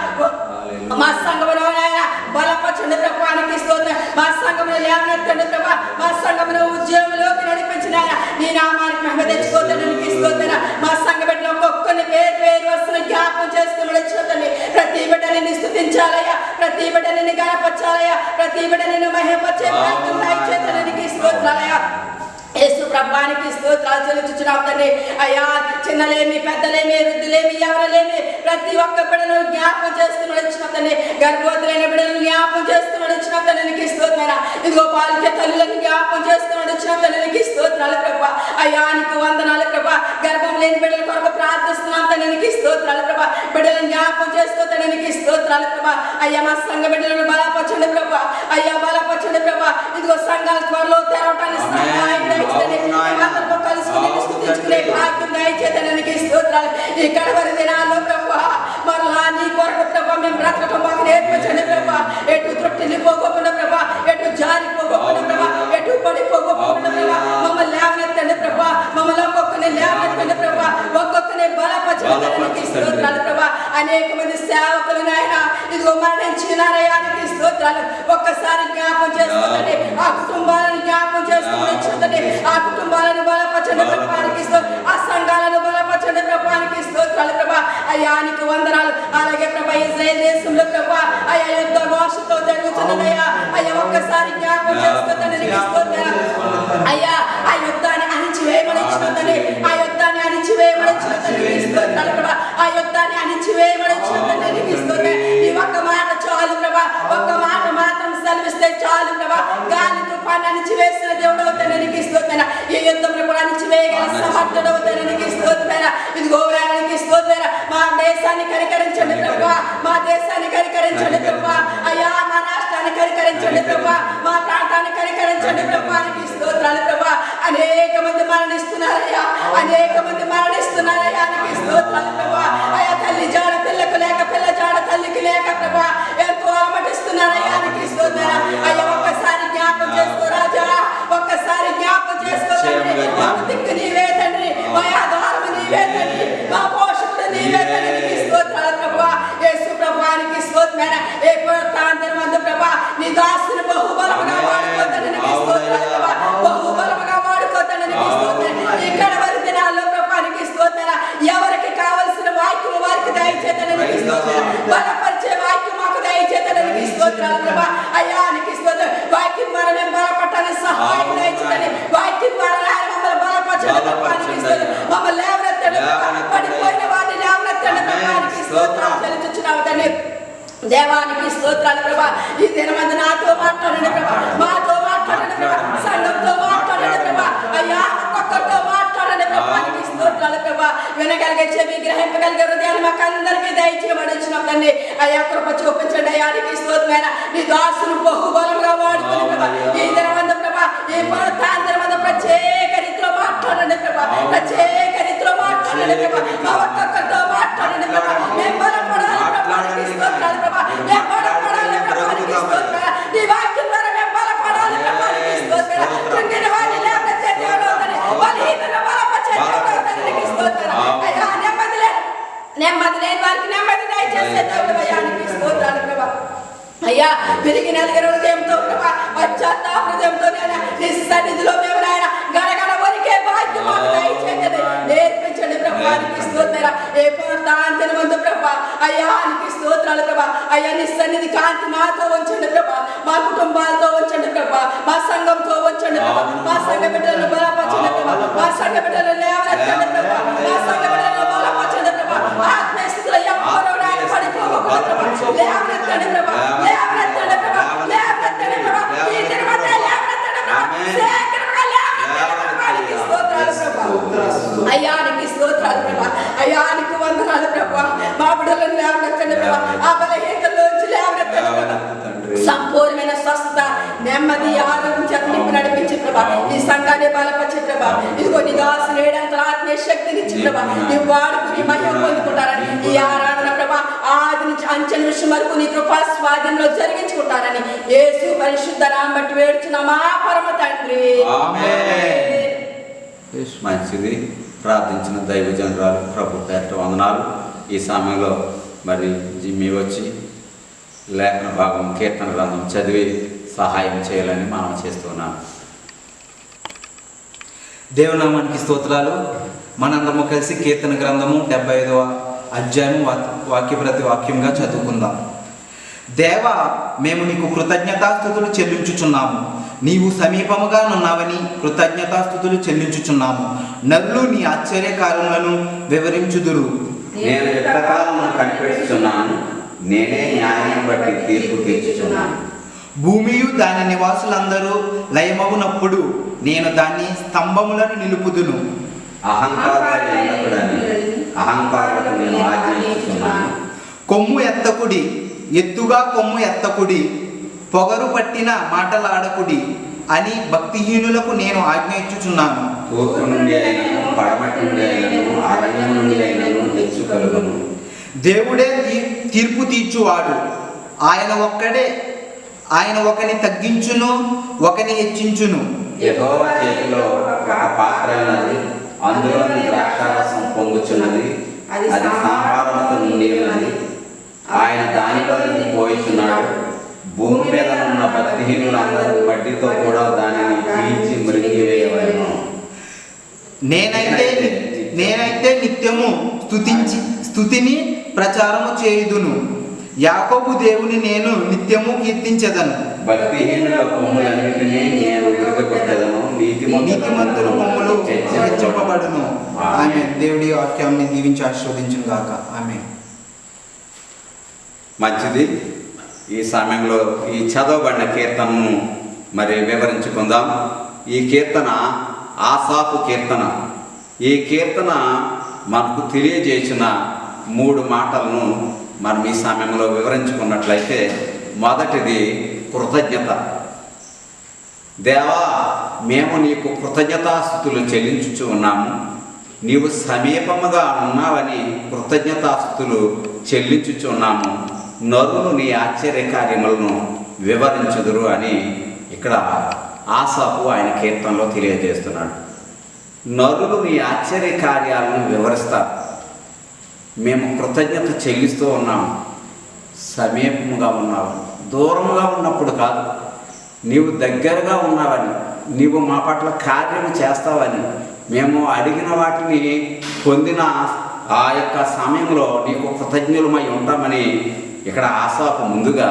మా సంఘములో బలపరచండి ప్రభానికి స్తోత్రం మా సంఘమును లేవనెత్తండి ప్రభా మా సంఘమును ఉద్యోగంలోకి నడిపించిన నీ నామానికి మహిమ తెచ్చుకోవడానికి స్తోత్రం మా సంఘ బిడ్డలో ఒక్కొక్కరిని పేరు పేరు వస్తున్న జ్ఞాపకం చేసుకుని నడిచిపోతుంది ప్రతి బిడ్డని స్తుతించాలయ్యా ప్రతి బిడ్డని గణపరచాలయ్యా ప్రతి బిడ్డని మహిమపరిచే భాగ్యం దయచేతనికి స్తోత్రాలయ్యా యేసు ప్రభువానికి స్తోత్రాలు చెల్లించుచున్నాం తండ్రి అయ్యా చిన్నలేమి పెద్దలేమి వృద్ధులేమి ఎవరలేమి ప్రతి ఒక్క బిడ్డను జ్ఞాపకం చేసుకుని వచ్చిన తండ్రి గర్భవతులైన బిడ్డలను జ్ఞాపకం చేసుకుని వచ్చిన తండ్రికి స్తోత్రాలు ఇదిగో పాలికే తల్లులను జ్ఞాపకం చేసుకుని వచ్చిన తండ్రికి స్తోత్రాలు ప్రభా అయ్యా నీకు వందనాలు ప్రభా గర్భం లేని బిడ్డల కొరకు ప్రార్థిస్తున్నాం తండ్రికి స్తోత్రాలు ప్రభా బిడ్డలను జ్ఞాపకం చేసుకో తండ్రికి స్తోత్రాలు ప్రభా అయ్యా మా సంఘ బిడ్డలను బలపరచండి ప్రభా అయ్యా బలపరచండి ప్రభా ఇదిగో సంఘాల త్వరలో తెరవటానికి సహాయం కలుసుకునే భాగ్యం దయచేతనికి స్తోత్రాలు ఈ కడవరి దినాల్లో ప్రభా మరలా నీ కొరకు ప్రభా మేము బ్రతకటం మాకు నేర్పించండి ప్రభా ఎటు త్రొట్టిల్లి పోగొకుండా ప్రభా ఎటు జారి పోగొకుండా ప్రభా ఎటు పడిపోగొకుండా ప్రభా మమ్మల్ని లేవనెత్తండి ప్రభా మమ్మల్ని ఒక్కొక్కరిని లేవనెత్తండి ప్రభా ఒక్కొక్కరిని బలపరచడానికి స్తోత్రాలు ప్రభా అనేక మంది సేవకులు నాయన ఇదిగో మరణించినారయానికి స్తోత్రాలు ఒక్కసారి జ్ఞాపం చేసుకోండి ఆ కుటుంబాలను జ్ఞాపం చేసుకుని ఆ కుటుంబాలను బలపరచండి ప్రభానికి ఆ సంఘాలను బలపరచండి ప్రభానికి స్తోత్రాలు ప్రభా అయ్యానికి వందనాలు అలాగే ప్రభా ఇజ్రాయేల్ దేశంలో ప్రభా అయ్యా యుద్ధ ఘోషతో జరుగుతున్నదయ్యా అయ్యా ఒక్కసారి జ్ఞాపం చేసుకోండి స్తోత్రాలు అయ్యా ఆ యుద్ధాన్ని అణిచివేయమని ఇచ్చినదని ఆ యుద్ధాన్ని అణిచివేయమని ఇచ్చినదని స్తోత్రాలు ప్రభా ఆ యుద్ధాన్ని అణిచివేయమని ఇచ్చినదని స్తోత్రం ఈ ఒక్క మాట చాలు ప్రభా ఒక్క మాట మాత్రం సెలవిస్తే చాలు ప్రభా గాలి తుఫాన్ని అణిచివేసిన దేవుడు అవుతానికి స్తోత్రం ఈ యుద్ధంలో కూడా అణిచివేయగల సమర్థుడు అవుతానికి స్తోత్రం ఇదిగో వేడానికి స్తోత్రం మా దేశాన్ని కనికరించండి ప్రభా మా దేశాన్ని కనికరించండి ప్రభా అయ్యా మా రాష్ట్రాన్ని కనికరించండి ప్రభా మా ప్రాంతాన్ని కనికరించండి ప్రభానికి స్తోత్రాలు ప్రభా అనేక మంది మరణిస్తున్నారయ్యా అనేక మంది మరణిస్తున్నారయ్యా నీకు స్తోత్రాలు ప్రభా అయ్యా తల్లి జాడ పిల్లకు లేక పిల్ల జాడ తల్లికి లేక ప్రభా ఎంతో అలమటిస్తున్నారయ్యా నీకు స్తోత్రం అయ్యా ఒక్కసారి జ్ఞాపకం చేసుకో రాజా ఒక్కసారి జ్ఞాపకం చేసుకో తండ్రి మా దిక్కు నీవే తండ్రి మా ఆధారము నీవే తండ్రి మా పోషకుడు నీవే తండ్రి నీకు స్తోత్రాలు ప్రభా యేసు ప్రభువానికి స్తోత్రం ఏ ప్రాంతం మందు ప్రభా నీ దాసుని బహుబలముగా వాడుకోతాను నీకు స్తోత్రాలు ప్రభా బహుబలముగా వాడుకోతాను నీకు స్తోత్రం ఇక్కడ వరి దినాల్లో ప్రభానికి స్తోత్రం ఎవరికి కావలసిన వాక్యము వారికి దయచేతను నీకు స్తోత్రం బలపరిచే వాక్యం మాకు దయచేతను నీకు స్తోత్రాలు ప్రభా అయ్యా నీకు స్తోత్రం వాక్యం ద్వారా మేము బలపడటానికి సహాయం దయచేతని వాక్యం ద్వారా మమ్మల్ని బలపరచండి ప్రభానికి స్తోత్రం మమ్మల్ని లేవనెత్తండి పడిపోయిన వారిని లేవనెత్తండి ప్రభానికి స్తోత్రాలు చెల్లించుచున్నాము తండ్రి దేవానికి స్తోత్రాలు ప్రభా ఈ దినమందు నాతో మాట్లాడండి ప్రభా మాతో మాట్లాడండి ప్రభా సంఘంతో మాట్లాడండి ప్రభా అయ్యా ఒక్కొక్కరితో మాట్లాడండి ప్రభానికి స్తోత్రాలు ప్రభా వినగలిగే చెవి గ్రహింపగలిగే హృదయాన్ని మాకు అందరికీ దయచేయమనిచ్చినాం తండ్రి అయ్యా కృప చూపించండి అయ్యానికి స్తోత్రమైన నీ దాసును బహుబలంగా వాడుకుని ప్రభా ఈ దినమందు ప్రభా ఈ ప్రాంతం ప్రత్యేక రీతిలో మాట్లాడండి ప్రభా ప్రత్యేక రీతిలో మాట్లాడండి ప్రభా మా ఒక్కొక్కరితో మాట్లాడండి ప్రభా మేము బలపడాలి ప్రభానికి స్తోత్రాలు ప్రభా మేము బలపడాలి ప్రభానికి స్తోత్రాలు నీ వాక్యం ద్వారా మేము బలపడాలి ప్రభానికి స్తోత్రాలు కృంగిన వారిని లేవనెత్తే దేవుడు అవుతాడు బలహీనులను బలపరిచే దేవుడు అవుతాడు నీకు స్తోత్రాలు అయ్యా నెమ్మది లేని వారికి నెమ్మది దయచేసే దేవుడు అయ్యా నీకు స్తోత్రాలు ప్రభా అయ్యా పెరిగి నలుగురు హృదయంతో ప్రభా పశ్చాత్త హృదయంతో నీ సన్నిధిలో మేము నాయన గడగడ వరికే భాగ్యం మాకు దయచేయండి నేర్పించండి ప్రభానికి స్తోత్రం ఏ ప్రాంతం మందు ప్రభా అయ్యా నీకు స్తోత్రాలు ప్రభా అయ్యా నీ సన్నిధి కాంతి మాతో ఉంచండి ప్రభా మా కుటుంబాలతో ఉంచండి ప్రభా మా సంఘంతో ఉంచండి ప్రభా మా సంఘ బిడ్డలను బలపరచండి ప్రభా మా సంఘ బిడ్డలను లేవనెత్తండి ప్రభా మా సంఘ బిడ్డలను బలపరచండి ప్రభా ఆత్మీయ స్థితిలో ఎవరు నాయన పడిపోకుండా ప్రభా లేవనెత్తండి ప్రభా లేవనెత్తండి ప్రభా లేవనెత్తండి ప్రభా ఈ దినమంతా లేవనెత్తండి ప్రభా శీఘ్రంగా లేవనెత్తండి ప్రభా నీకు స్తోత్రాలు ప్రభా అయ్యా నీకు స్తోత్రాలు ప్రభా అయ్యా నీకు వందనాలు ప్రభా మా బిడ్డలను లేవనెత్తండి ప్రభా ఆ బలహీనతల్లోంచి లేవనెత్తండి ప్రభా సంపూర్ణమైన స్వస్థత నెమ్మది ఆరోగ్యం చేత నింపి నడిపించి ప్రభా ఈ సంఘాన్ని బలపరిచి ప్రభా ఇదిగో నీ దాసుని వేడంత ఆత్మీయ శక్తిని ఇచ్చి ప్రభా నీవు వాడుకుని మహిమ పొందుకుంటారని ఈ ఆరాధన ప్రభా ఆది నుంచి అంచెల విషయం వరకు నీ కృపా స్వాధీనంలో జరిగించుకుంటారని యేసు పరిశుద్ధ నామం బట్టి వేడుచున్నాం మా పరమ తండ్రి ఆమేన్. మంచిది. ప్రార్థించిన దైవజనరాలు ప్రభు పేరిట వందనాలు. ఈ సమయంలో మరి జిమ్మి వచ్చి లేఖన భాగం కీర్తన గ్రంథం చదివి సహాయం చేయాలని మనం చేస్తున్నాం. దేవునామానికి స్తోత్రాలు. మనందరము కలిసి కీర్తన గ్రంథము 75వ అధ్యాయం వాక్య ప్రతి వాక్యంగా చదువుకుందాం. దేవా, మేము నీకు కృతజ్ఞతాస్తుతులు చెల్లించుచున్నాము. నీవు సమీపముగా నున్నావని కృతజ్ఞతాస్తుతులు చెల్లించుచున్నాము. నరులు నీ ఆశ్చర్యకార్యములను వివరించుదురు. నేను యుద్ధకాలమును కనిపెట్టుచున్నాను, నేనే న్యాయం బట్టి తీర్పు తీర్చుచున్నాను. భూమియు దాని నివాసులందరూ లయమగునప్పుడు నేను దాన్ని స్తంభములను నిలుపుదును. అహంకారులకు నేను ఆజ్ఞాపిస్తున్నాను. కొమ్ము ఎత్తకుడి, ఎత్తుగా కొమ్ము ఎత్తకుడి, పొగరు పట్టిన మాటలాడకుడి అని భక్తిహీనులకు నేను ఆజ్ఞ ఇచ్చుచున్నాను. తూర్పు నుండి అయినను, పడమటి నుండి అయినను, అరణ్యం నుండి అయినను హెచ్చు కలుగును. దేవుడే తీర్పు తీర్చువాడు. ఆయన ఒకని తగ్గించును, ఒకని హెచ్చించును. యెహోవా చేతిలో ఒక పాత్ర ఉన్నది, అందులోని ద్రాక్షారసం పొంగుచున్నది, అది సంహారముతో నిండి ఉన్నది. ఆయన దానిలో పోయిచున్నాడు. భూమి మీద ఉన్న భక్తిహీనులందరూ మట్టితో కూడా దానిని పీల్చి మృంగివేయవలెను. నేనైతే నిత్యము స్తుతిని ప్రచారము చేయుదును. యాకోబు దేవుని నేను నిత్యము కీర్తించెదను. భక్తిహీనుల కొమ్ములన్నిటినీ నేను విరగగొట్టెదను, నీతిమంతుల కొమ్ములు హెచ్చింపబడును. ఆమె దేవుడి వాక్యాన్ని దీవించి ఆశీర్వదించును గాక. ఆమె. మంచిది. ఈ సమయంలో ఈ చదవబడిన కీర్తనను మరి వివరించుకుందాం. ఈ కీర్తన ఆసాపు కీర్తన. ఈ కీర్తన మనకు తెలియజేసిన 3 మాటలను మనం ఈ సమయంలో వివరించుకున్నట్లయితే, మొదటిది కృతజ్ఞత. దేవా, మేము నీకు కృతజ్ఞతాస్తుతులు చెల్లించుచు ఉన్నాము. నీవు సమీపముగా ఉన్నావని కృతజ్ఞతాస్తుతులు చెల్లించుచు ఉన్నాము. నరులు నీ ఆశ్చర్యకార్యములను వివరించుదురు అని ఇక్కడ ఆసాపు ఆయన కీర్తనలో తెలియజేస్తున్నాడు. నరులు నీ ఆశ్చర్యకార్యాలను వివరిస్తారు. మేము కృతజ్ఞత చెల్లిస్తూ ఉన్నాము. సమీపముగా ఉన్నావు, దూరముగా ఉన్నప్పుడు కాదు, నీవు దగ్గరగా ఉన్నావని, నీవు మా పట్ల కార్యము చేస్తావని, మేము అడిగిన వాటిని పొందిన ఆ యొక్క సమయంలో నీకు కృతజ్ఞులమై ఉంటామని ఇక్కడ ఆసాపు ముందుగా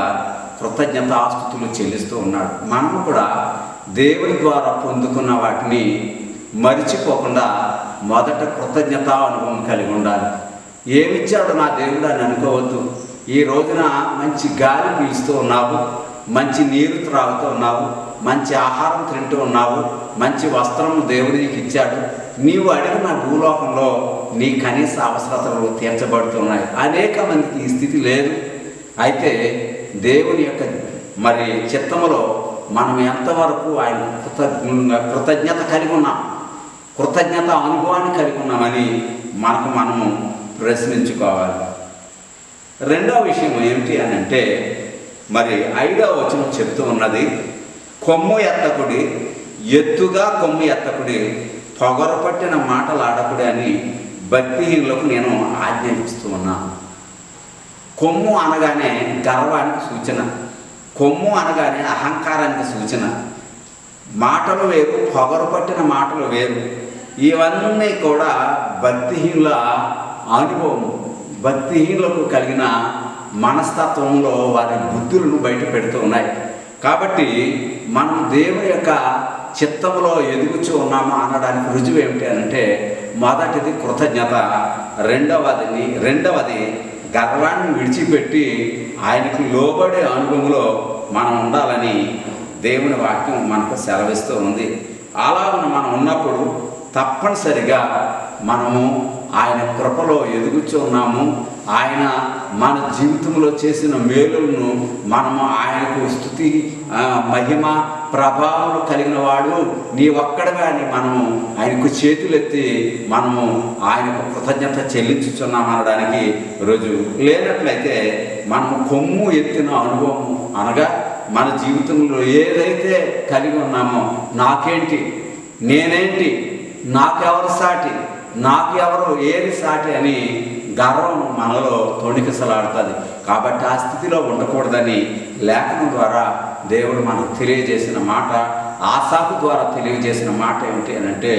కృతజ్ఞతాస్తుతులు చెల్లిస్తూ ఉన్నాడు. మనము కూడా దేవుని ద్వారా పొందుకున్న వాటిని మరిచిపోకుండా మొదట కృతజ్ఞత అనుభవం కలిగి ఉండాలి. ఏమిచ్చాడు నా దేవుడు అని అనుకోవద్దు. ఈ రోజున మంచి గాలి పీలుస్తూ ఉన్నావు, మంచి నీరు త్రాగుతూ ఉన్నావు, మంచి ఆహారం తింటూ ఉన్నావు, మంచి వస్త్రము దేవుడు నీకు ఇచ్చాడు. నీవు అడిగిన భూలోకంలో నీ కనీస అవసరతలు తీర్చబడుతున్నాయి. అనేక మందికి ఈ స్థితి లేదు. అయితే దేవుని యొక్క మరి చిత్తములో మనం ఎంతవరకు ఆయన కృతజ్ఞత కలిగి ఉన్నాం, కృతజ్ఞత అనుభవాన్ని కలిగి ఉన్నామని మనము ప్రశ్నించుకోవాలి. రెండవ విషయం ఏమిటి అని అంటే, మరి 5వ వచనం చెప్తూ ఉన్నది, కొమ్ము ఎత్తకుడి, ఎత్తుగా కొమ్ము ఎత్తకుడి, పొగరు పట్టిన మాటలు ఆడకుడి అని భక్తిహీనులకు నేను ఆజ్ఞాపిస్తూ ఉన్నాను. కొమ్ము అనగానే గర్వానికి సూచన, కొమ్ము అనగానే అహంకారానికి సూచన. మాటలు వేరు, పొగరు పట్టిన మాటలు వేరు. ఇవన్నీ కూడా భక్తిహీనుల అనుభవం, భక్తిహీనులకు కలిగిన మనస్తత్వంలో వారి బుద్ధులను బయట పెడుతూ ఉన్నాయి. కాబట్టి మనం దేవుని యొక్క చిత్తములో ఎదుగుచూ ఉన్నాము అనడానికి రుజువు ఏమిటి అంటే, మొదటిది కృతజ్ఞత, రెండవది గర్వాన్ని విడిచిపెట్టి ఆయనకు లోబడే అనుభవంలో మనం ఉండాలని దేవుని వాక్యం మనకు సెలవిస్తూ ఉంది. అలా మనం ఉన్నప్పుడు తప్పనిసరిగా మనము ఆయన కృపలో ఎదుగుచూ ఉన్నాము. ఆయన మన జీవితంలో చేసిన మేలులను మనము ఆయనకు స్తుతి, మహిమ, ప్రభావం కలిగిన వాడు నీ ఒక్కడగా అని మనము ఆయనకు చేతులెత్తి మనము ఆయనకు కృతజ్ఞత చెల్లించుచున్నాం అనడానికి రుజువు. లేనట్లయితే మనము కొమ్ము ఎత్తిన అనుభవం అనగా మన జీవితంలో ఏదైతే కలిగి ఉన్నామో, నాకేంటి, నేనేంటి, నాకెవరు సాటి, నాకు ఎవరు ఏది సాటి అని గర్వం మనలో తొణికిసలాడుతుంది. కాబట్టి ఆ స్థితిలో ఉండకూడదని లేఖనం ద్వారా దేవుడు మనకు తెలియజేసిన మాట, ఆసాపు ద్వారా తెలియజేసిన మాట ఏమిటి అని అంటే,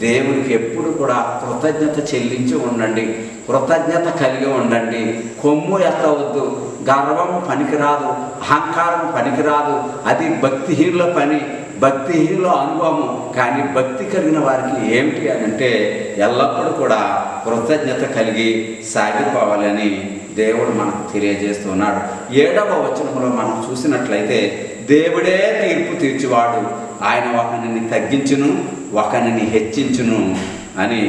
దేవునికి ఎప్పుడు కూడా కృతజ్ఞత చెల్లించి ఉండండి, కృతజ్ఞత కలిగి ఉండండి. కొమ్ము ఎత్తవద్దు, గర్వము పనికిరాదు, అహంకారం పనికిరాదు. అది భక్తిహీనుల పని, భక్తిహీనుల అనుభవము. కానీ భక్తి కలిగిన వారికి ఏమిటి అని అంటే, ఎల్లప్పుడూ కూడా కృతజ్ఞత కలిగి సాగిపోవాలని దేవుడు మనకు తెలియజేస్తున్నాడు. 7వ వచనంలో మనం చూసినట్లయితే, దేవుడే తీర్పు తీర్చివాడు, ఆయన ఒకరిని తగ్గించును ఒకరిని హెచ్చించును అని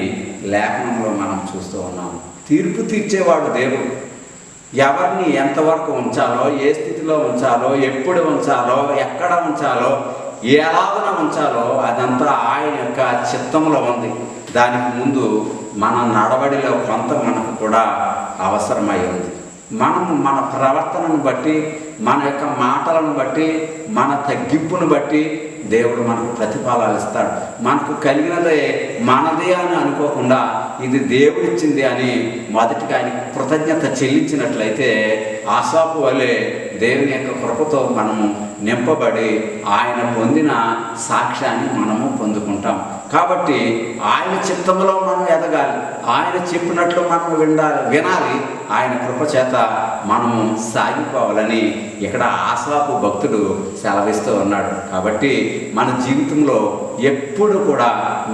లేఖనంలో మనం చూస్తూ ఉన్నాము. తీర్పు తీర్చేవాడు దేవుడు. ఎవరిని ఎంతవరకు ఉంచాలో, ఏ స్థితిలో ఉంచాలో, ఎప్పుడు ఉంచాలో, ఎక్కడ ఉంచాలో, ఎలాగున ఉంచాలో అదంతా ఆయన యొక్క చిత్తంలో ఉంది. దానికి ముందు మన నడవడిలో కొంత మనకు కూడా అవసరమై ఉంది. మనము మన ప్రవర్తనను బట్టి, మన యొక్క మాటలను బట్టి, మన తగ్గింపును బట్టి దేవుడు మనకు ప్రతిఫలాలు ఇస్తాడు. మనకు కలిగినదే మనదే అని అనుకోకుండా ఇది దేవుడిచ్చింది అని మొదటిగా ఆయన కృతజ్ఞత చెల్లించినట్లయితే, ఆసాపు వలె దేవుని యొక్క కృపతో మనము నింపబడి ఆయన పొందిన సాక్ష్యాన్ని మనము పొందుకుంటాం. కాబట్టి ఆయన చిత్తంలో మనం ఎదగాలి, ఆయన చెప్పినట్లు మనం వినాలి. ఆయన కృప చేత మనము సాగిపోవాలని ఇక్కడ ఆసాపు భక్తుడు సెలవిస్తూ ఉన్నాడు. కాబట్టి మన జీవితంలో ఎప్పుడు కూడా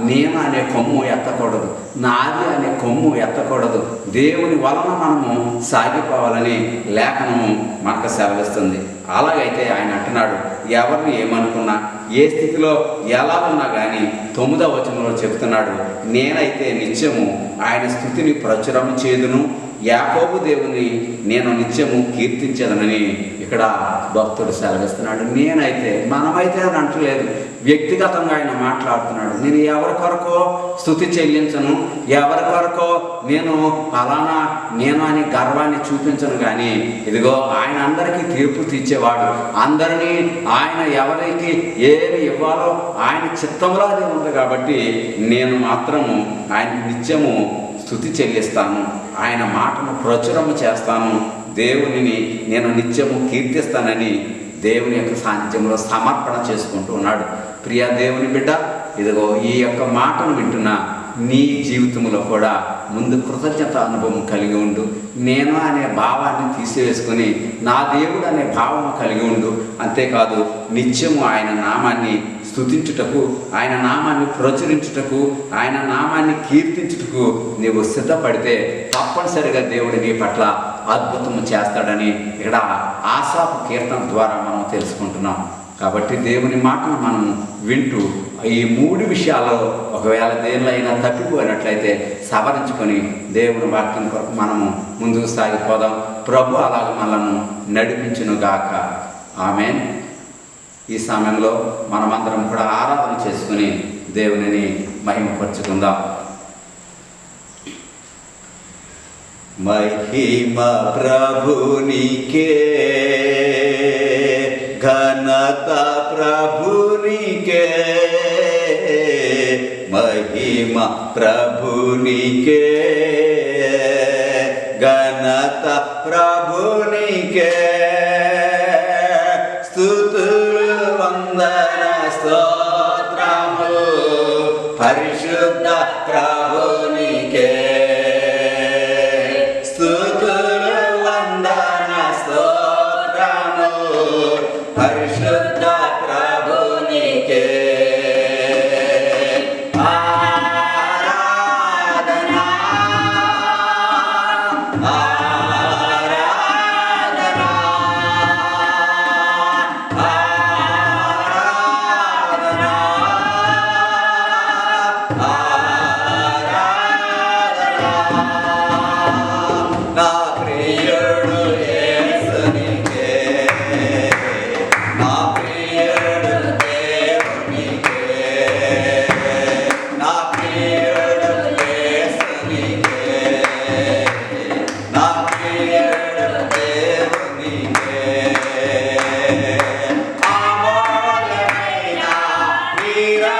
నేను అనే కొమ్ము ఎత్తకూడదు, నాది అనే కొమ్ము ఎత్తకూడదు. దేవుని వలన మనము సాగిపోవాలని లేఖనము మనకు సెలవిస్తుంది. అలాగైతే ఆయన అంటున్నాడు, ఎవరిని ఏమనుకున్నా, ఏ స్థితిలో ఎలా ఉన్నా కానీ 9వ వచనంలో చెప్తున్నాడు, నేనైతే నిత్యము ఆయన స్తుతిని ప్రచురము చేదును, యాకోబు దేవుని నేను నిత్యము కీర్తించదనని ఇక్కడ భక్తుడు సెలవిస్తున్నాడు. నేనైతే, మనమైతే అని అంటలేదు, వ్యక్తిగతంగా ఆయన మాట్లాడుతున్నాడు. నేను ఎవరి కొరకో స్తుతి చెల్లించను, ఎవరి కొరకో నేను అలానా నేను అని గర్వాన్ని చూపించను. కానీ ఇదిగో ఆయన అందరికీ తీర్పు తీర్చేవాడు. అందరినీ ఆయన ఎవరికి ఏమి ఇవ్వాలో ఆయన చిత్తంలో అది ఉంది. కాబట్టి నేను మాత్రము ఆయనకు నిత్యము స్తుతి చెల్లిస్తాను, ఆయన మాటను ప్రచురము చేస్తాను, దేవునిని నేను నిత్యము కీర్తిస్తానని దేవుని యొక్క సాన్నిధ్యంలో సమర్పణ చేసుకుంటూ ఉన్నాడు. ప్రియ దేవుని బిడ్డ, ఇదిగో ఈ యొక్క మాటను వింటున్న నీ జీవితంలో కూడా ముందు కృతజ్ఞత అనుభవం కలిగి ఉండు. నేను అనే భావాన్ని తీసివేసుకొని నా దేవుడు అనే భావం కలిగి ఉండు. అంతేకాదు నిత్యము ఆయన నామాన్ని స్తుతించుటకు, ఆయన నామాన్ని ప్రచురించుటకు, ఆయన నామాన్ని కీర్తించుటకు నీవు సిద్ధపడితే తప్పనిసరిగా దేవుడు నీ పట్ల అద్భుతము చేస్తాడని ఇక్కడ ఆసాపు కీర్తన ద్వారా మనం తెలుసుకుంటున్నాం. కాబట్టి దేవుని మాటను మనం వింటూ ఈ 3 విషయాల్లో ఒకవేళ దేనిలో అయినా తప్పిపోయినట్లయితే సవరించుకొని దేవుని వాక్యం కొరకు మనము ముందుకు సాగిపోదాం. ప్రభు అలాగ మనలను నడిపించునుగాక. ఆమేన్. ఈ సమయంలో మనమందరం కూడా ఆరాధన చేసుకుని దేవునిని మహిమపరుచుకుందాం. మహిమ ప్రభునికే, ఘనత ప్రభునికే, మహిమ ప్రభునికే, ఘనత ప్రభునికే, స్తుతులు వందన స్తోత్రములు పరిశుద్ధ ప్రభునికే, స్తుతులు వందన స్తోత్రములు పరిశుద్ధ ప్రభునికే. Mira,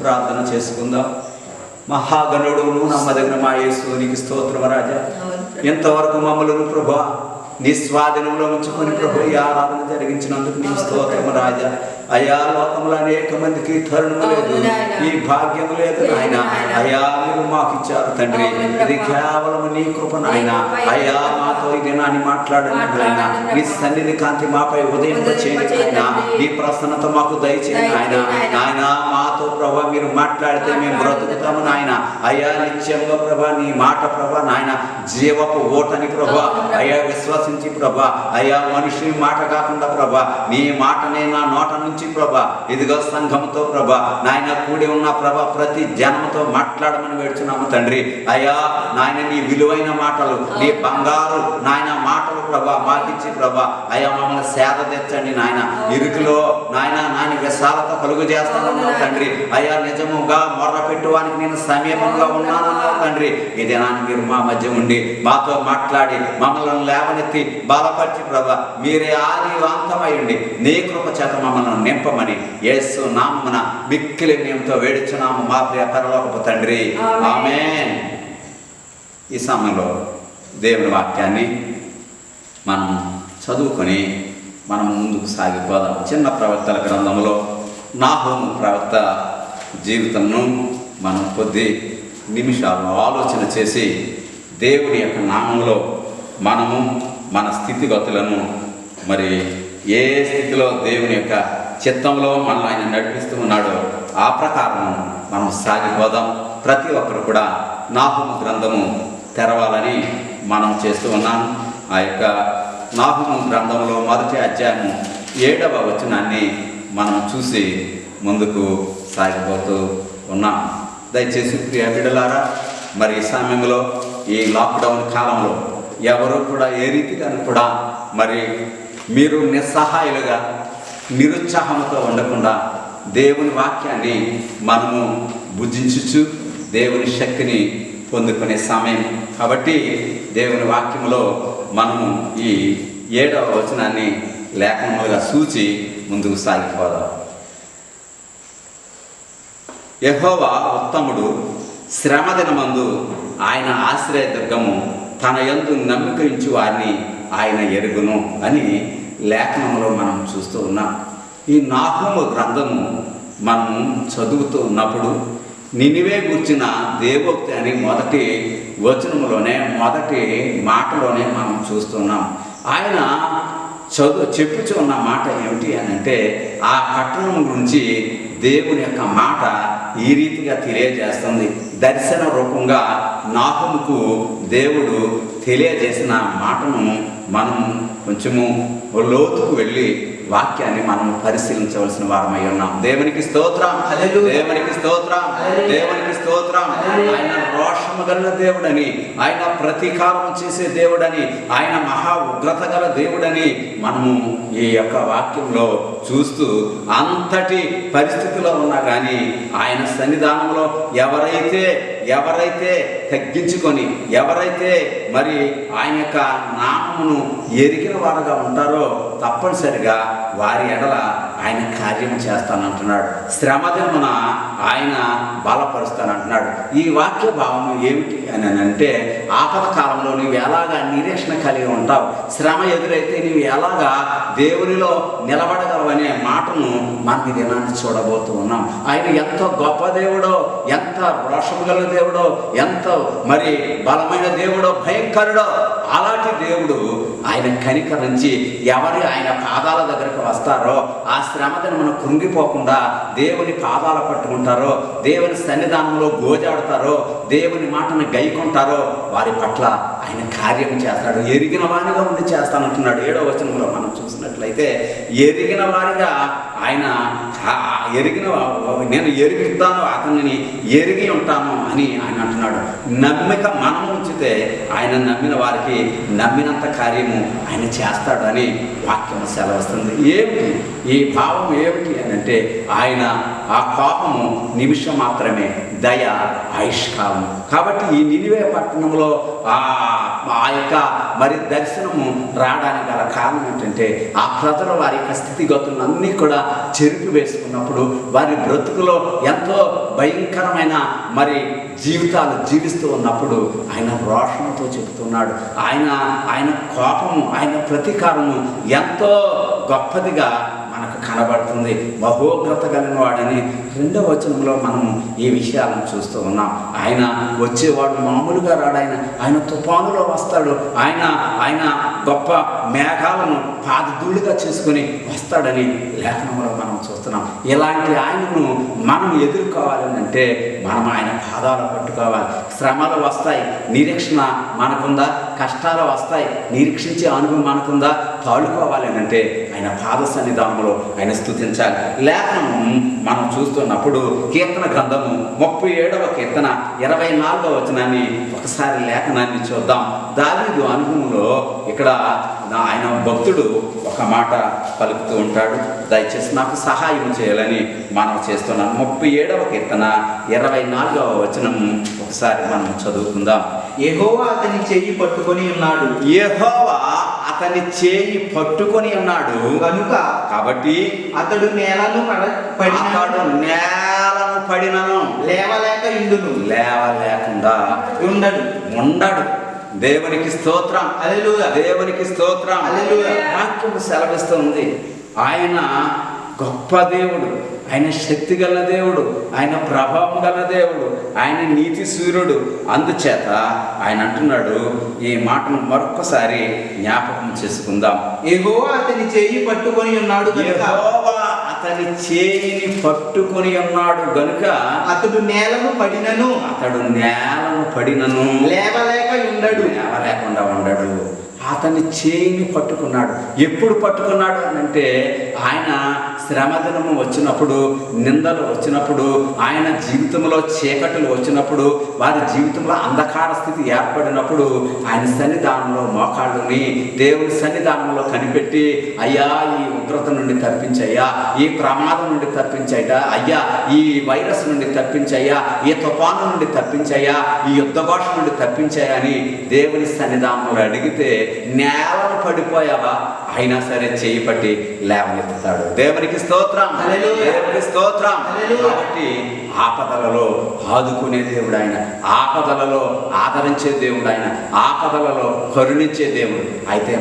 ప్రార్థన చేసుకుందాం. మహాగణుడును నమ్మదగిన మా యేసు నీకు స్తోత్రం రాజా. ఎంతవరకు మమ్మలను ప్రభా నీ స్వాధీనంలో ఉంచుకొని ప్రభు ఈ ఆరాధన జరిగించినందుకు నీకు స్తోత్రం రాజా. అయా లోకంలో అనేక మందికి తరుణము లేదు, ఈ భాగ్యం లేదు నాయన. అయా మీరు మాకు ఇచ్చారు తండ్రి, ఇది కేవలం నీ కృప నాయన. అయా మాతో ఈ దినాన్ని మాట్లాడండి నాయన. నీ సన్నిధి కాంతి మాపై ఉదయం చేయండి నాయన. నీ ప్రసన్నత మాకు దయచేయండి నాయన. నాయన మాతో ప్రభా మీరు మాట్లాడితే మేము బ్రతుకుతాము నాయన. అయా నిత్యంగా ప్రభా నీ మాట ప్రభా నాయన జీవపు ఓటని ప్రభా అయా విశ్వసించి ప్రభా అయా మనిషి మాట కాకుండా ప్రభా నీ మాటనే నా నోట నుంచి ప్రభా ఇదిగో సంఘంతో ప్రభా నాయన కూడి ఉన్న ప్రభా ప్రతి జన్మతో మాట్లాడమని వేడుచున్నాము తండ్రి. అయా నాయన నీ విలువైన మాటలు, నీ బంగారు నాయన మాటలు ప్రభా మాకిచ్చి ప్రభా అయా మమ్మల్ని సేద తెచ్చండి నాయన. ఇరుకులో నాయన నాయన విశాలత కలుగు చేస్తానన్నావు తండ్రి. అయా నిజముగా మొర్ర పెట్టువానికి నేను సమీపంగా ఉన్నానన్నావు తండ్రి. ఈ దినాన్ని మీరు మా మధ్య ఉండి మాతో మాట్లాడి మమ్మల్ని లేవనెత్తి బలపరిచి ప్రభా మీరే ఆది అంతమయ్యండి. నీ కృప చేత మమ్మల్ని నింపమని యేసు నామమున మిక్కిలి మేముతో వేడుచున్నాము మా ప్రియ పరలోకపు తండ్రి, ఆమేన్. ఈ సమయంలో దేవుని వాక్యాన్ని మనం చదువుకొని మనం ముందుకు సాగిపోదాం. చిన్న ప్రవక్తల గ్రంథంలో నాహూము ప్రవక్త జీవితంను మనం కొద్ది నిమిషాలు ఆలోచన చేసి దేవుని యొక్క నామంలో మనము మన స్థితిగతులను మరి ఏ స్థితిలో దేవుని యొక్క చిత్తంలో మనల్ని ఆయన నడిపిస్తూ ఉన్నాడో ఆ ప్రకారం మనం సాగిపోదాం. ప్రతి ఒక్కరు కూడా నాహూము గ్రంథము తెరవాలని మనం చేస్తూ ఉన్నాం. ఆ యొక్క నాహూము గ్రంథంలో మొదటి అధ్యాయము 7వ వచనాన్ని మనం చూసి ముందుకు సాగిపోతూ ఉన్నాం. దయచేసి ప్రియ బిడ్డలారా, మరి ఈ సమయంలో ఈ లాక్డౌన్ కాలంలో ఎవరు కూడా ఏ రీతిగా కూడా మరి మీరు నిస్సహాయులుగా నిరుత్సాహంతో ఉండకుండా దేవుని వాక్యాన్ని మనము భుజించుచు దేవుని శక్తిని పొందుకునే సమయం. కాబట్టి దేవుని వాక్యములో మనము ఈ 7వ వచనాన్ని లేఖనములుగా సూచి ముందుకు సాగిపోదాం. యెహోవా ఉత్తముడు, శ్రమదినమందు ఆయన ఆశ్రయదుర్గము, తన యందు నమ్మిక ఉంచు వారిని ఆయన ఎరుగును అని లేఖనంలో మనం చూస్తూ ఉన్నాం. ఈ నాహూము గ్రంథము మనం చదువుతూ ఉన్నప్పుడు నినివే గూర్చిన దేవోక్తి అని మొదటి వచనములోనే మొదటి మాటలోనే మనం చూస్తున్నాం. ఆయన చెప్పుచూ ఉన్న మాట ఏమిటి అని అంటే, ఆ పట్టణం గురించి దేవుని యొక్క మాట ఈ రీతిగా తెలియజేస్తుంది. దర్శన రూపంగా నాహూముకు దేవుడు తెలియజేసిన మాటను మనం కొంచెము లోతుకు వెళ్ళి వాక్యాన్ని మనం పరిశీలించవలసిన వారమై ఉన్నాం. దేవునికి స్తోత్రం, దేవునికి స్తోత్రం, దేవునికి స్తోత్రం. ఆయన రోషము గల దేవుడని, ఆయన ప్రతీకారం చేసే దేవుడని, ఆయన మహా ఉగ్రత గల దేవుడని మనము ఈ యొక్క వాక్యంలో చూస్తూ అంతటి పరిస్థితిలో ఉన్నా కానీ ఆయన సన్నిధానంలో ఎవరైతే తగ్గించుకొని ఎవరైతే మరి ఆయన యొక్క నామమును ఎరిగిన వారుగా ఉంటారో తప్పనిసరిగా వారి ఎడల ఆయన కార్యం చేస్తానంటున్నాడు. శ్రమదినమున ఆయన బలపరుస్తానంటున్నాడు. ఈ వాక్య భావం ఏమిటి అని అంటే, ఆపద కాలంలో నీవు ఎలాగా నిరీక్షణ కలిగి ఉంటావు, శ్రమ ఎదురైతే నీవు ఎలాగా దేవునిలో నిలబడగలవనే మాటను మనం ఈ దినాన్ని చూడబోతూ ఉన్నాం. ఆయన ఎంత గొప్ప దేవుడో, ఎంత రోషము గల దేవుడో, ఎంత మరి బలమైన దేవుడో, భయంకరుడో, అలాంటి దేవుడు ఆయన కనికరించి ఎవరి ఆయన పాదాల దగ్గరకు వస్తారో ఆ శ్రమదినమున కృంగిపోకుండా దేవుని పాదాల పట్టుకుంటారో, దేవుని సన్నిధానంలో గోజాడతారో, దేవుని మాటను గైకొంటారో వారి పట్ల ఆయన కార్యం చేస్తాడు. ఎరిగిన వారిగా ఉండి చేస్తానంటున్నాడు. 7వ వచనంలో మనం చూసినట్లయితే ఎరిగిన వారిగా ఆయన నేను ఎరిగిస్తాను, అతనిని ఎరిగి ఉంటాను అని ఆయన అంటున్నాడు. నమ్మిక మనం ఉంచితే ఆయన నమ్మిన వారికి నమ్మినంత కార్యము ఆయన చేస్తాడు అని వాక్యం సెలవుస్తుంది. ఏమిటి ఈ భావం ఏమిటి అని అంటే, ఆయన ఆ కోపము నిమిషం మాత్రమే, దయ ఆయుష్కాలం. కాబట్టి ఈ నినివే పట్టణంలో ఆ యొక్క మరి దర్శనము రావడానికి గల కారణం ఏంటంటే, ఆ ప్రజలు వారి యొక్క స్థితిగతులన్నీ కూడా చెరుపు వేసుకున్నప్పుడు, వారి బ్రతుకులో ఎంతో భయంకరమైన మరి జీవితాలు జీవిస్తూ ఉన్నప్పుడు ఆయన రోషంతో చెబుతున్నాడు. ఆయన కోపము, ఆయన ప్రతీకారము ఎంతో గొప్పదిగా మనకు కనబడుతుంది. మహోగ్రత కలిగిన వాడని 2వ వచనంలో మనము ఈ విషయాలను చూస్తూ ఉన్నాం. ఆయన వచ్చేవాడు మామూలుగా రాడు, ఆయన తుఫానులో వస్తాడు. ఆయన గొప్ప మేఘాలను పాదధూళిగా చేసుకుని వస్తాడని లేఖనంలో మనం చూస్తున్నాం. ఇలాంటి ఆయనను మనం ఎదుర్కోవాలని అంటే మనం ఆయన పాదాలు పట్టుకోవాలి. శ్రమలు వస్తాయి, నిరీక్షణ మనకుందా? కష్టాలు వస్తాయి, నిరీక్షించే అనుభవం మనకుందా? తాళుకోవాలి అని అంటే ఆయన పాద సన్నిధానంలో ఆయన స్తుతించాలి. లేఖనం మనం చూస్తున్నప్పుడు కీర్తన గ్రంథము 37వ కీర్తన 24వ వచనాన్ని ఒకసారి లేఖనాన్ని చూద్దాం. దావీదు అనుభవంలో ఇక్కడ ఆయన భక్తుడు ఒక మాట పలుకుతూ ఉంటాడు. దయచేసి నాకు సహాయం చేయాలని మనం చేస్తున్నాం. 37వ కీర్తన 24వ వచనం ఒకసారి మనం చదువుకుందాం. యెహోవా అతని చెయ్యి పట్టుకొని ఉన్నాడు, యెహోవా అతని చేయి పట్టుకొని ఉన్నాడు కనుక కాబట్టి అతడు నేలను పడినను లేవలేక ఇండును, లేవలేకుండా ఉండడు. దేవునికి స్తోత్రం, హల్లెలూయా, దేవునికి స్తోత్రం, హల్లెలూయా. వాక్యం సెలవిస్తుంది. ఆయన గొప్ప దేవుడు, ఆయన శక్తి గల దేవుడు, ఆయన ప్రభావం గల దేవుడు, ఆయన నీతి సూర్యుడు. అందుచేత ఆయన అంటున్నాడు, ఈ మాటను మరొక్కసారి జ్ఞాపకం చేసుకుందాం. యెహోవా అతని చేయి పట్టుకొని ఉన్నాడు, యెహోవా అతని చేయిని పట్టుకొని ఉన్నాడు గనుక అతడు నేలను పడినను లేవలేకుండా ఉండడు. అతని చేయిని పట్టుకున్నాడు. ఎప్పుడు పట్టుకున్నాడు అని అంటే, ఆయన శ్రమదినము వచ్చినప్పుడు, నిందలు వచ్చినప్పుడు, ఆయన జీవితంలో చీకటులు వచ్చినప్పుడు, వారి జీవితంలో అంధకార స్థితి ఏర్పడినప్పుడు ఆయన సన్నిధానంలో మోకాళ్ళుని దేవుని సన్నిధానంలో కనిపెట్టి, అయ్యా ఈ ఉగ్రత నుండి తప్పించయ్యా, ఈ ప్రమాదం నుండి తప్పించయ్యా, అయ్యా ఈ వైరస్ నుండి తప్పించయ్యా, ఈ తుఫాను నుండి తప్పించయ్యా, ఈ యుద్ధఘోష నుండి తప్పించయ్యా అని దేవుని సన్నిధానంలో అడిగితే నేలను పడిపోయావా అయినా సరే చేయి పట్టి లేవనెత్తుతాడు. దేవునికి స్తోత్రం, దేవునికి స్తోత్రం. కాబట్టి ఆపదలలో ఆదుకునే దేవుడు ఆయన, ఆపదలలో ఆదరించే దేవుడు ఆయన, ఆపదలలో కరుణించే దేవుడు. అయితే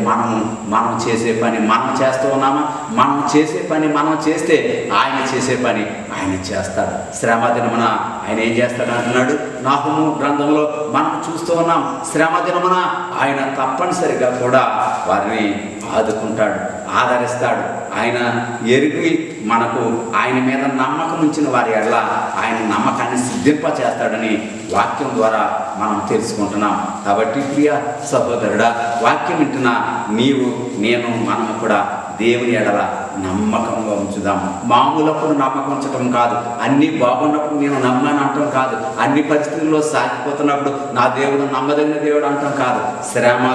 మనం చేసే పని మనం చేస్తూ ఉన్నామా? మనం చేసే పని మనం చేస్తే ఆయన చేసే పని ఆయన చేస్తాడు. శ్రమ దినమున ఆయన ఏం చేస్తాడు అంటున్నాడు నాహుము గ్రంథంలో మనం చూస్తూ ఉన్నాం. శ్రమ దినమున ఆయన తప్పనిసరిగా కూడా వారిని ఆదుకుంటాడు, ఆదరిస్తాడు. ఆయన ఎరిగి మనకు ఆయన మీద నమ్మకం ఉంచిన వారి ఎడల ఆయన నమ్మకాన్ని సిద్ధింప చేస్తాడని వాక్యం ద్వారా మనం తెలుసుకుంటున్నాం. కాబట్టి ప్రియ సహోదరుడా, వాక్యం వింటున్న నీవు, నేను, మనము కూడా దేవుని ఎడల నమ్మకంగా ఉంచుదాం. మామూలప్పుడు నమ్మకం ఉంచటం కాదు, అన్నీ బాగున్నప్పుడు నేను నమ్మాను అంటాం కాదు, అన్ని పరిస్థితుల్లో సాగిపోతున్నప్పుడు నా దేవుడు నమ్మదగిన దేవుడు అంటాం కాదు. శ్రమ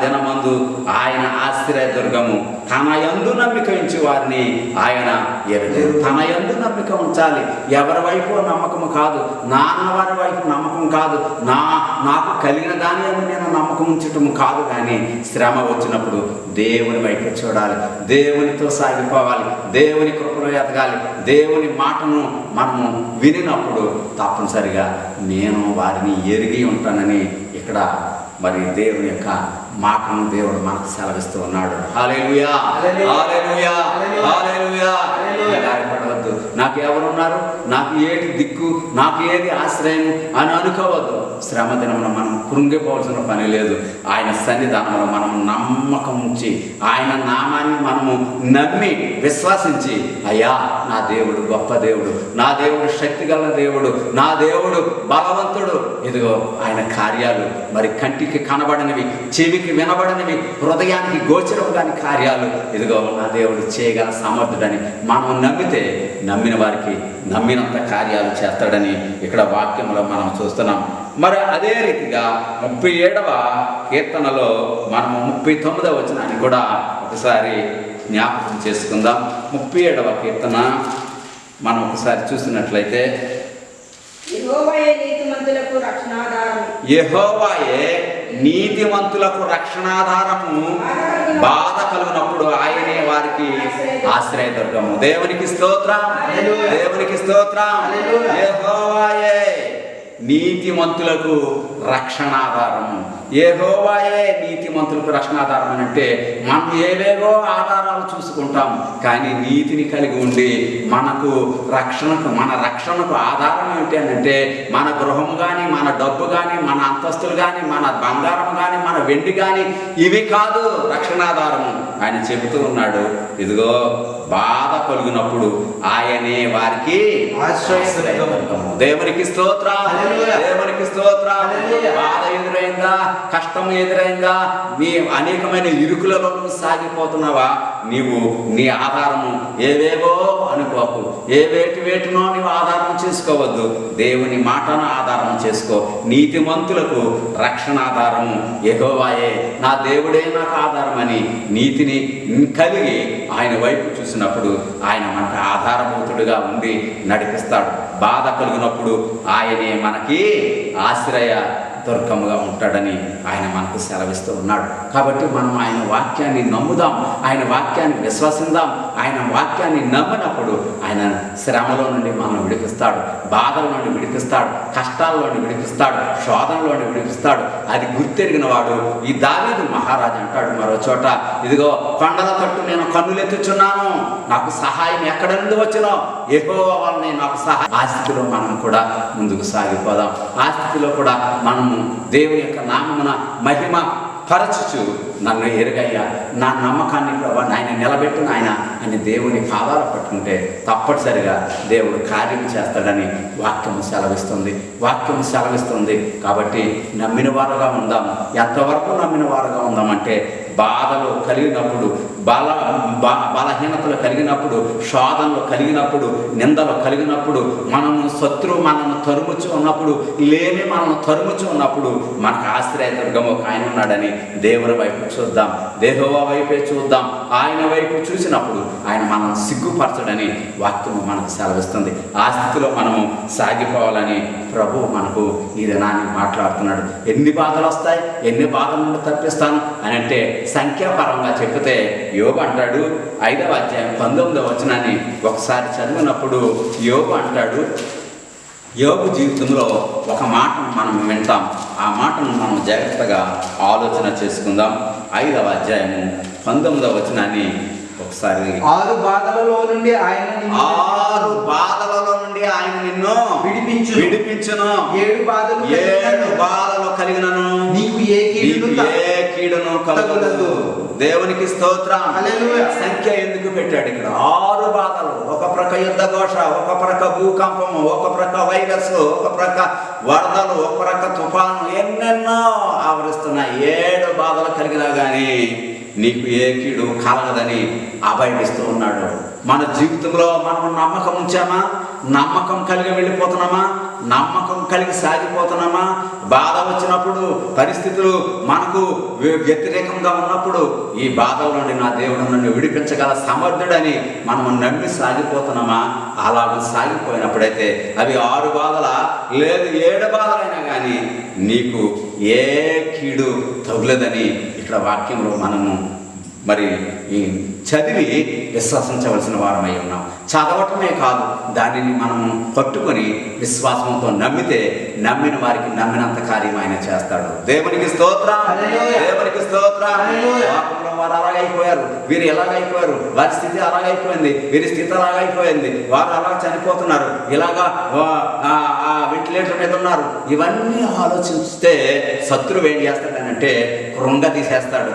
దినమందు ఆయన ఆశ్రయదుర్గము, తన యందు నమ్మిక ఉంచి వారిని ఆయన ఎరుగడు. తన యందు నమ్మిక ఉంచాలి. ఎవరి వైపు నమ్మకము కాదు, నాన్నవారి వైపు నమ్మకం కాదు, నాకు కలిగిన దాని యందు నేను నమ్మకం ఉంచటం కాదు. కానీ శ్రమ వచ్చినప్పుడు దేవుని వైపు చూడాలి, దేవునితో సాగిపోవాలి, దేవుని కృపలో ఎదగాలి. దేవుని మాటను మనము వినినప్పుడు తప్పనిసరిగా నేను వారిని ఎరిగి ఉంటానని ఇక్కడ మరి దేవుని యొక్క మాటను దేవుడు మనకు సెలవిస్తూ ఉన్నాడు. హల్లెలూయా, హల్లెలూయా, హల్లెలూయా. పడవద్దు, నాకు ఎవరున్నారు, నాకు ఏది దిక్కు, నాకు ఏది ఆశ్రయం అని అనుకోవద్దు. శ్రమ దినమున మనం కృంగిపోవాల్సిన పని లేదు. ఆయన సన్నిధానంలో మనం నమ్మకం ఉంచి, ఆయన నామాన్ని మనము నమ్మి విశ్వసించి, అయ్యా నా దేవుడు గొప్ప దేవుడు, నా దేవుడు శక్తిగల దేవుడు, నా దేవుడు బలవంతుడు, ఇదిగో ఆయన కార్యాలు మరి కంటికి కనబడనివి, చెవికి వినబడనివి, హృదయానికి గోచరం కాని కార్యాలు ఇదిగో నా దేవుడు చేయగల సమర్థుడని మనం నమ్మితే, నమ్మిన వారికి నమ్మినంత కార్యాలు చేస్తాడని ఇక్కడ వాక్యంలో మనం చూస్తున్నాం. మరి అదే రీతిగా 37వ కీర్తనలో మనము 39వ వచనాన్ని కూడా ఒకసారి జ్ఞాపకం చేసుకుందాం. 37వ కీర్తన మనం ఒకసారి చూసినట్లయితే, యెహోవాయే నీతిమంతులకు రక్షణాధారము, యెహోవాయే నీతిమంతులకు రక్షణాధారము, బాధ కలుగునప్పుడు ఆయనే వారికి ఆశ్రయదుర్గము. దేవునికి స్తోత్రం, దేవునికి స్తోత్రం. యెహోవాయే నీతిమంతులకు రక్షణాధారము, యెహోవాయే నీతిమంతులకు రక్షణాధారం అని అంటే మనం ఏవేవో ఆధారాలు చూసుకుంటాం, కానీ నీతిని కలిగి ఉండి మనకు మన రక్షణకు ఆధారం ఏంటి అని అంటే మన గృహము కానీ, మన డబ్బు కానీ, మన అంతస్తులు కానీ, మన బంగారం కానీ, మన వెండి కానీ ఇవి కాదు రక్షణాధారము. ఆయన చెబుతూ ఉన్నాడు, ఇదిగో బాధ కలిగినప్పుడు ఆయనే వారికి ఆశ్రయదుర్గము. దేవునికి స్తోత్రం, దేవునికి స్తోత్రం. బాధ ఎదురైందా, కష్టం ఎదురైందా, నీ అనేకమైన ఇరుకులలో సాగిపోతున్నావా, నీవు నీ ఆధారము ఏవేవో అనుకోకు, వేటినో నీవు ఆధారం చేసుకోవద్దు. దేవుని మాటను ఆధారం చేసుకో. నీతిమంతులకు రక్షణాధారము యెహోవాయే, నా దేవుడే నాకు ఆధారమని నీతిని కలిగి ఆయన వైపు చూసినప్పుడు ఆయన మనకు ఆధారభూతుడుగా ఉండి నడిపిస్తాడు. బాధ కలిగినప్పుడు ఆయనే మనకి ఆశ్రయ దుర్గముగా ఉంటాడని ఆయన మనకు సెలవిస్తూ ఉన్నాడు. కాబట్టి మనం ఆయన వాక్యాన్ని నమ్ముదాం, ఆయన వాక్యాన్ని విశ్వసిద్దాం. ఆయన వాక్యాన్ని నమ్మినప్పుడు ఆయన శ్రమలో నుండి మనం విడిపిస్తాడు, బాధల నుండి విడిపిస్తాడు, కష్టాల నుండి విడిపిస్తాడు, శోధనలో నుండి విడిపిస్తాడు. అది గుర్తెరిగిన వాడు ఈ దావీదు మహారాజు అంటాడు మరో చోట, ఇదిగో కొండల తట్టు నేను కన్నులెత్తుచున్నాను, నాకు సహాయం ఎక్కడ నుండి వచ్చినో యెహోవా వలనే నాకు సహాయం. ఆ స్థితిలో మనం కూడా ముందుకు సాగిపోదాం. ఆ స్థితిలో కూడా మనము దేవుని యొక్క నామమున మహిమ పరచుచు, నన్ను ఎరుగయ్యా, నా నమ్మకాన్ని ఆయన నిలబెట్టిన ఆయన అని దేవుని పాదాలు పట్టుకుంటే తప్పనిసరిగా దేవుడు కార్యం చేస్తాడని వాక్యము సెలవిస్తుంది. కాబట్టి నమ్మిన వారుగా ఉందాం. ఎంతవరకు నమ్మిన వారుగా ఉందామంటే బాధలు కలిగినప్పుడు, బలహీనతలు కలిగినప్పుడు, శోధనలు కలిగినప్పుడు, నిందలు కలిగినప్పుడు, శత్రువు మనల్ని తరుముచ్చు ఉన్నప్పుడు, లేని మనల్ని తరుముచ్చు ఉన్నప్పుడు మనకు ఆశ్రయదుర్గం ఒక ఆయన ఉన్నాడని దేవుని వైపు చూద్దాం, యెహోవా వైపే చూద్దాం. ఆయన వైపు చూసినప్పుడు ఆయన మనల్ని సిగ్గుపరచడని వాక్యము మనకు సెలవిస్తుంది. ఆ స్థితిలో మనము సాగిపోవాలని ప్రభు మనకు ఈ దినాన్ని మాట్లాడుతున్నాడు. ఎన్ని బాధలు వస్తాయి, ఎన్ని బాధల నుండి తప్పిస్తాను అని అంటే సంఖ్యాపరంగా చెప్తే యోబు అంటాడు, 5వ అధ్యాయం 19వ వచనాన్ని ఒకసారి చదివినప్పుడు యోబు అంటాడు, యోబు జీవితంలో ఒక మాటను మనం వింటాం. ఆ మాటను మనం జాగ్రత్తగా ఆలోచన చేసుకుందాం. 5వ అధ్యాయము 19వ వచనాన్ని ఒకసారి. 6 బాధలలో నుండి ఆయన నిన్ను విడిపించును. 7 బాధలు కలిగినను నీకు ఏ కీడును కలుగదు. దేవునికి స్తోత్రం. హల్లెలూయా. సంఖ్య ఎందుకు పెట్టాడు ఇక్కడ? 6 బాధలు. ఒక ప్రక్క యుద్ధ ఘోష, ఒక ప్రక్క భూకంపము, ఒక ప్రక్క వైరస్, ఒక ప్రక్క వరదలు, ఒక ప్రక్క తుఫాను, ఎన్నెన్నో ఆవరిస్తున్నాయి. 7 బాధలు కలిగినా కానీ నీకు ఏ కీడు కలగదని అభయమిస్తూ ఉన్నాడు. మన జీవితంలో మనం నమ్మకం ఉంచామా? నమ్మకం కలిగి వెళ్ళిపోతున్నామా? నమ్మకం కలిగి సాగిపోతున్నామా? బాధ వచ్చినప్పుడు, పరిస్థితులు మనకు వ్యతిరేకంగా ఉన్నప్పుడు ఈ బాధల నుండి నా దేవుడు నన్ను విడిపించగల సమర్థుడని మనం నమ్మి సాగిపోతున్నామా? అలాగ సాగిపోయినప్పుడైతే అవి 6 బాధలా లేదు 7 బాధలైనా కానీ నీకు ఏ కీడు తగులదని ఇక్కడ వాక్యంలో మనము మరి ఈ చదివి విశ్వసించవలసిన వారమై ఉన్నాం. చదవటమే కాదు, దానిని మనము పట్టుకొని విశ్వాసంతో నమ్మితే నమ్మిన వారికి నమ్మినంత కార్యం ఆయన చేస్తాడు. దేవునికి స్తోత్రం. దేవునికి స్తోత్రం. లోకంలో వారు అలాగైపోయారు, వీరు ఎలాగైపోయారు, వారి స్థితి అలాగైపోయింది, వీరి స్థితి అలాగైపోయింది, వారు అలా చనిపోతున్నారు, ఇలాగా వెంటిలేటర్ మీద ఉన్నారు. ఇవన్నీ ఆలోచిస్తే శత్రువు ఏం చేస్తాడనంటే కృంగ తీసేస్తాడు.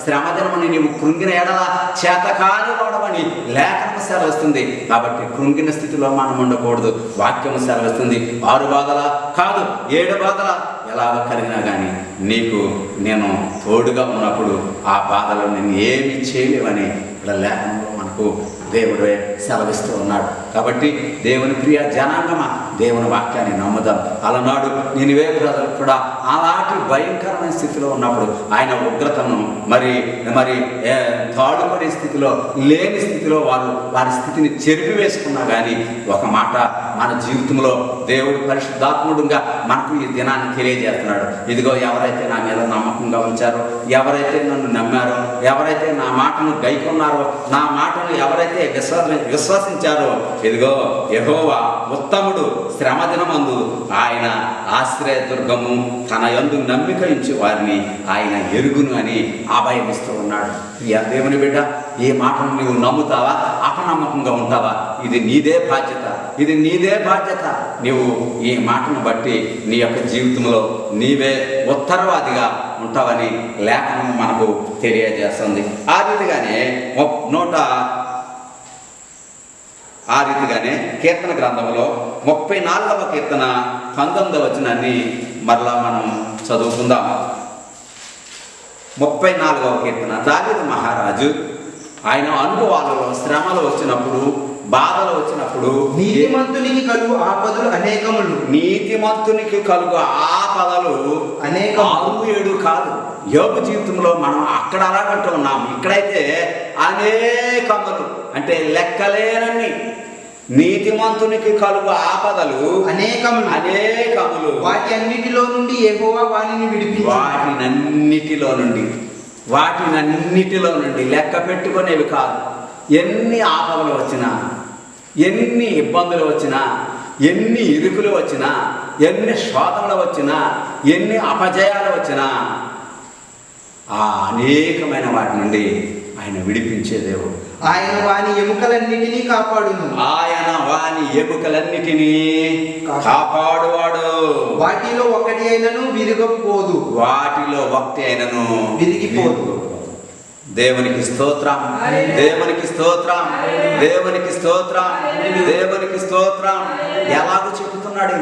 శ్రమదినమని నీవు కృంగిన ఎడల చేతకాని వాడవని లేఖనం సెలవిస్తుంది. కాబట్టి కృంగిన స్థితిలో మనం ఉండకూడదు. వాక్యము సెలవిస్తుంది 6 బాధల కాదు 7 బాధల ఎలాగ కలిగినా కానీ నీకు నేను తోడుగా ఉన్నప్పుడు ఆ బాధలు నేను ఏమి చేయలేవని ఇక్కడ లేఖనంలో మనకు దేవుడే సెలవిస్తూ ఉన్నాడు. కాబట్టి దేవుని ప్రియ జనాంగమా, దేవుని వాక్యాన్ని నమ్ముదాం. అలనాడు నినివే ప్రజలు కూడా అలాంటి భయంకరమైన స్థితిలో ఉన్నప్పుడు ఆయన ఉగ్రతను మరి తాడుకునే స్థితిలో లేని స్థితిలో వారి స్థితిని చెరిపివేసుకున్నా కానీ ఒక మాట మన జీవితంలో దేవుడు పరిశుద్ధాత్ముడుగా మనకు ఈ దినాన్ని తెలియజేస్తున్నాడు. ఇదిగో ఎవరైతే నా మీద నమ్మకంగా ఉంచారో, ఎవరైతే నన్ను నమ్మారో, ఎవరైతే నా మాటను గైకొన్నారో, నా మాటను ఎవరైతే విశ్వసించారో, ఇదిగో యెహోవా ఉత్తముడు, శ్రమ దినమందు ఆయన ఆశ్రయదుర్గము, తన యందు నమ్మిక ఉంచి వారిని ఆయన ఎరుగును అని అభయమిస్తూ ఉన్నాడు. దేవుని బిడ్డ, ఈ మాటను నువ్వు నమ్ముతావా? అపనమ్మకంగా ఉంటావా? ఇది నీదే బాధ్యత. నీవు ఈ మాటను బట్టి నీ యొక్క జీవితంలో నీవే ఉత్తరవాదిగా ఉంటావని లేఖనం మనకు తెలియజేస్తుంది. ఆ రీతిగానే కీర్తన గ్రంథంలో 34వ కీర్తన 19వ వచనాన్ని మరలా మనం చదువుకుందాం. 34వ కీర్తన. దావీదు మహారాజు ఆయన అనుభవాలలో శ్రమలు వచ్చినప్పుడు, బాధలు వచ్చినప్పుడు, నీతిమంతునికి కలుగు ఆపదలు అనేకములు. నీతిమంతునికి కలుగు ఆపదలు 6-7 కాదు. యోబు జీవితంలో మనం అక్కడ అలాగంటూ ఉన్నాం. ఇక్కడైతే అనేకములు అంటే లెక్కలేనన్ని. నీతిమంతునికి కలుగు ఆపదలు అనేకములు. వాటి అన్నిటిలో నుండి యెహోవా వానిని విడిపించును. వాటినన్నిటిలో నుండి లెక్క పెట్టుకునేవి కాదు. ఎన్ని ఆపదలు వచ్చినా, ఎన్ని ఇబ్బందులు వచ్చినా, ఎన్ని ఇరుకులు వచ్చినా, ఎన్ని శోధనలు వచ్చినా, ఎన్ని అపజయాలు వచ్చినా ఆ అనేకమైన వాటి నుండి ఆయన విడిపించే దేవుడు. ఆయన వాని ఎముకలన్నిటినీ కాపాడువాడు. వాటిలో ఒకటి అయినను విరిగిపోదు. దేవునికి స్తోత్రం. ఎలాగో చెబుతున్నాడు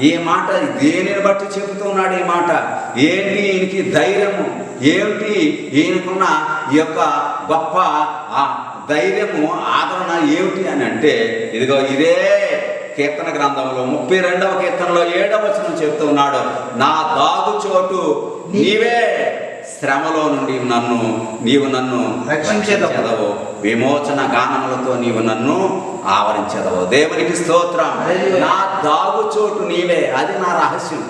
ఈ మాట దేనిని బట్టి చెబుతున్నాడు ఈ మాట? ఏంటి ఈయనకి ధైర్యము? ఏమిటి ఈయనకున్న ఈ యొక్క గొప్ప ధైర్యము, ఆదరణ ఏమిటి అని అంటే, ఇదిగో ఇదే కీర్తన గ్రంథంలో 32వ కీర్తనలో 7వ వచనం చెప్తూ ఉన్నాడు, నా దాగు చోటు నీవే, శ్రమలో నుండి నీవు నన్ను రక్షించేదవు, విమోచన గానములతో నీవు నన్ను ఆవరించేదవు. దేవునికి స్తోత్రం. నా దాగు చోటు నీవే, అది నా రహస్యం.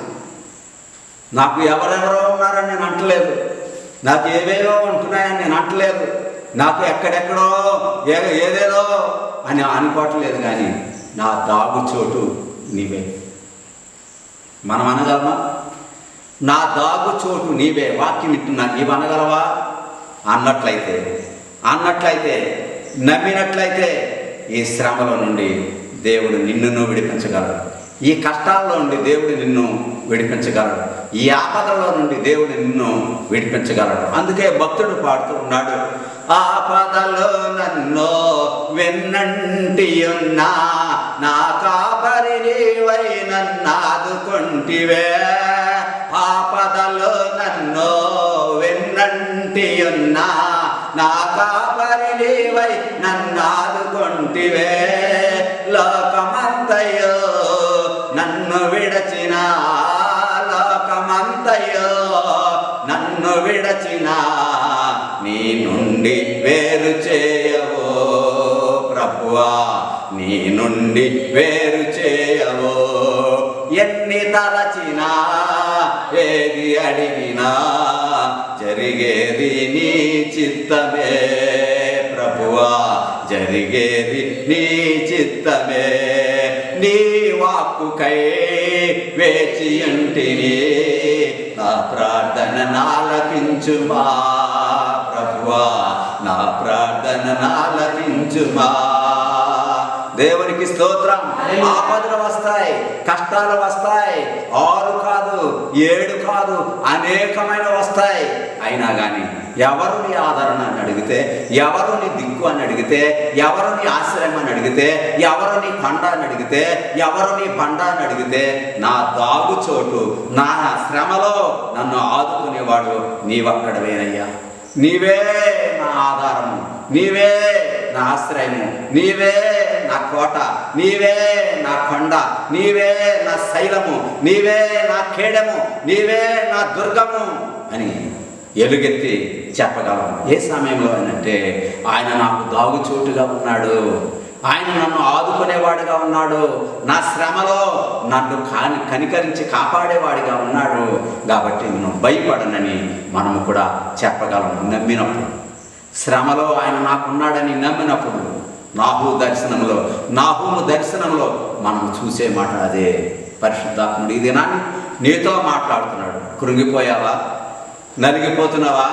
నాకు ఎవరెవరో ఉన్నారని నేను అంటలేదు, నాకు ఏవేవో ఉంటున్నాయని నేను అంటలేదు, నాకు ఎక్కడెక్కడో ఏదేదో అని అనుకోవట్లేదు, కానీ నా దాగు చోటు నీవే. మనం అనగలమా? నా దాగు చోటు నీవే. వాక్యం వింటున్నా, నీవు అనగలవా? అన్నట్లయితే నమ్మినట్లయితే ఈ శ్రమలో నుండి దేవుడు నిన్ను విడిపించగలడు. ఈ కష్టాల్లో నుండి దేవుడు నిన్ను విడిపించగలడు. ఈ ఆపదలో నుండి దేవుడు నిన్ను విడిపించగలడు. అందుకే భక్తుడు పాడుతూ ఉన్నాడు, ఆపదలో నన్ను వెన్నంటి ఉన్నా నా కాపరి నీవై నన్నాదుకొంటివే. ఆపదలో నన్ను వెన్నంటి ఉన్నా నా కాపరి నీవై నన్నాదుకొంటివే. లోకమంతయో నన్ను విడచిన, లోకమంతయో నన్ను విడచిన, నీ నుండి వేరు చేయవో ప్రభువా, నీ నుండి వేరు చేయవో. ఎన్ని తలచినా ఏది అడిగినా జరిగేది నీ చిత్తమే ప్రభువా, జరిగేది నీ చిత్తమే. నీ వాక్కుకై వేచి ఉంటిని, నా ప్రార్థన నాలకించుమా ప్రభువా, నా ప్రార్థన నాలకించుమా. దేవునికి స్తోత్రం. ఆపదలు వస్తాయి, కష్టాలు వస్తాయి, 6 కాదు 7 కాదు అనేకమైన వస్తాయి. అయినా కానీ ఎవరు నీ ఆదరణ అని అడిగితే, ఎవరు నీ దిక్కు అని అడిగితే, ఎవరు నీ ఆశ్రయం అని అడిగితే, ఎవరు నీ కొండ అని అడిగితే, ఎవరు నీ బండ అని అడిగితే, నా దాగు చోటు, నా శ్రమలో నన్ను ఆదుకునేవాడు నీవక్కడవేనయ్యా. నీవే నా ఆధారము, నీవే నా ఆశ్రయము, నీవే నా కోట, నీవే నా కొండ, నీవే నా శైలము, నీవే నా కేడము, నీవే నా దుర్గము అని ఎలుగెత్తి చెప్పగలం. ఏ సమయంలో అంటే ఆయన నాకు దాగుచోటుగా ఉన్నాడు, ఆయన నన్ను ఆదుకునేవాడుగా ఉన్నాడు, నా శ్రమలో నన్ను కనికరించి కాపాడేవాడిగా ఉన్నాడు. కాబట్టి నేను భయపడనని మనము కూడా చెప్పగలం. నమ్మినప్పుడు, శ్రమలో ఆయన నాకున్నాడని నమ్మినప్పుడు, నాహూము దర్శనంలో మనం చూసే మాట అదే. పరిశుద్ధాత్ముడు ఈ దినాన్ని నీతో మాట్లాడుతున్నాడు. కృంగిపోయావా? నలిగిపోతున్నావా?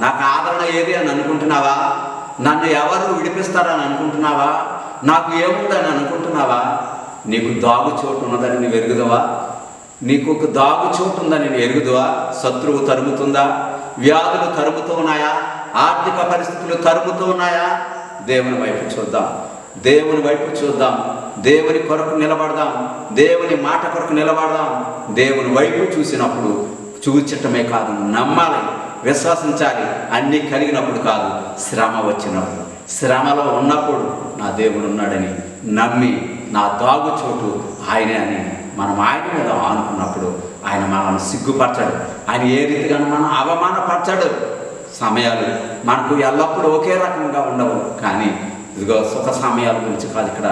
నాకు ఆదరణ ఏది అని అనుకుంటున్నావా? నన్ను ఎవరు విడిపిస్తారని అనుకుంటున్నావా? నాకు ఏముందని అనుకుంటున్నావా? నీకు దాగు చోటు ఉన్నదని నువ్వు ఎరుగుదవా? నీకు ఒక దాగు చోటు ఉందని నువ్వు ఎరుగుదవా? శత్రువు తరుముతుందా? వ్యాధులు తరుముతూ ఉన్నాయా? ఆర్థిక పరిస్థితులు తరుముతూ ఉన్నాయా? దేవుని వైపు చూద్దాం, దేవుని వైపు చూద్దాం, దేవుని కొరకు నిలబడదాం, దేవుని మాట కొరకు నిలబడదాం. దేవుని వైపు చూసినప్పుడు చూచటమే కాదు, నమ్మాలి, విశ్వసించాలి. అన్నీ కలిగినప్పుడు కాదు, శ్రమ వచ్చినప్పుడు, శ్రమలో ఉన్నప్పుడు నా దేవుడు ఉన్నాడని నమ్మి నా దాగు చోటు ఆయనే అని మనం ఆయన మీద ఆనుకున్నప్పుడు ఆయన మనల్ని సిగ్గుపరచాడు. ఆయన ఏ రీతిగా మనం అవమానపరచాడు. సమయాలు మనకు ఎల్లప్పుడూ ఒకే రకంగా ఉండవు, కానీ ఇదిగో సుఖ సమయాల గురించి కాదు ఇక్కడ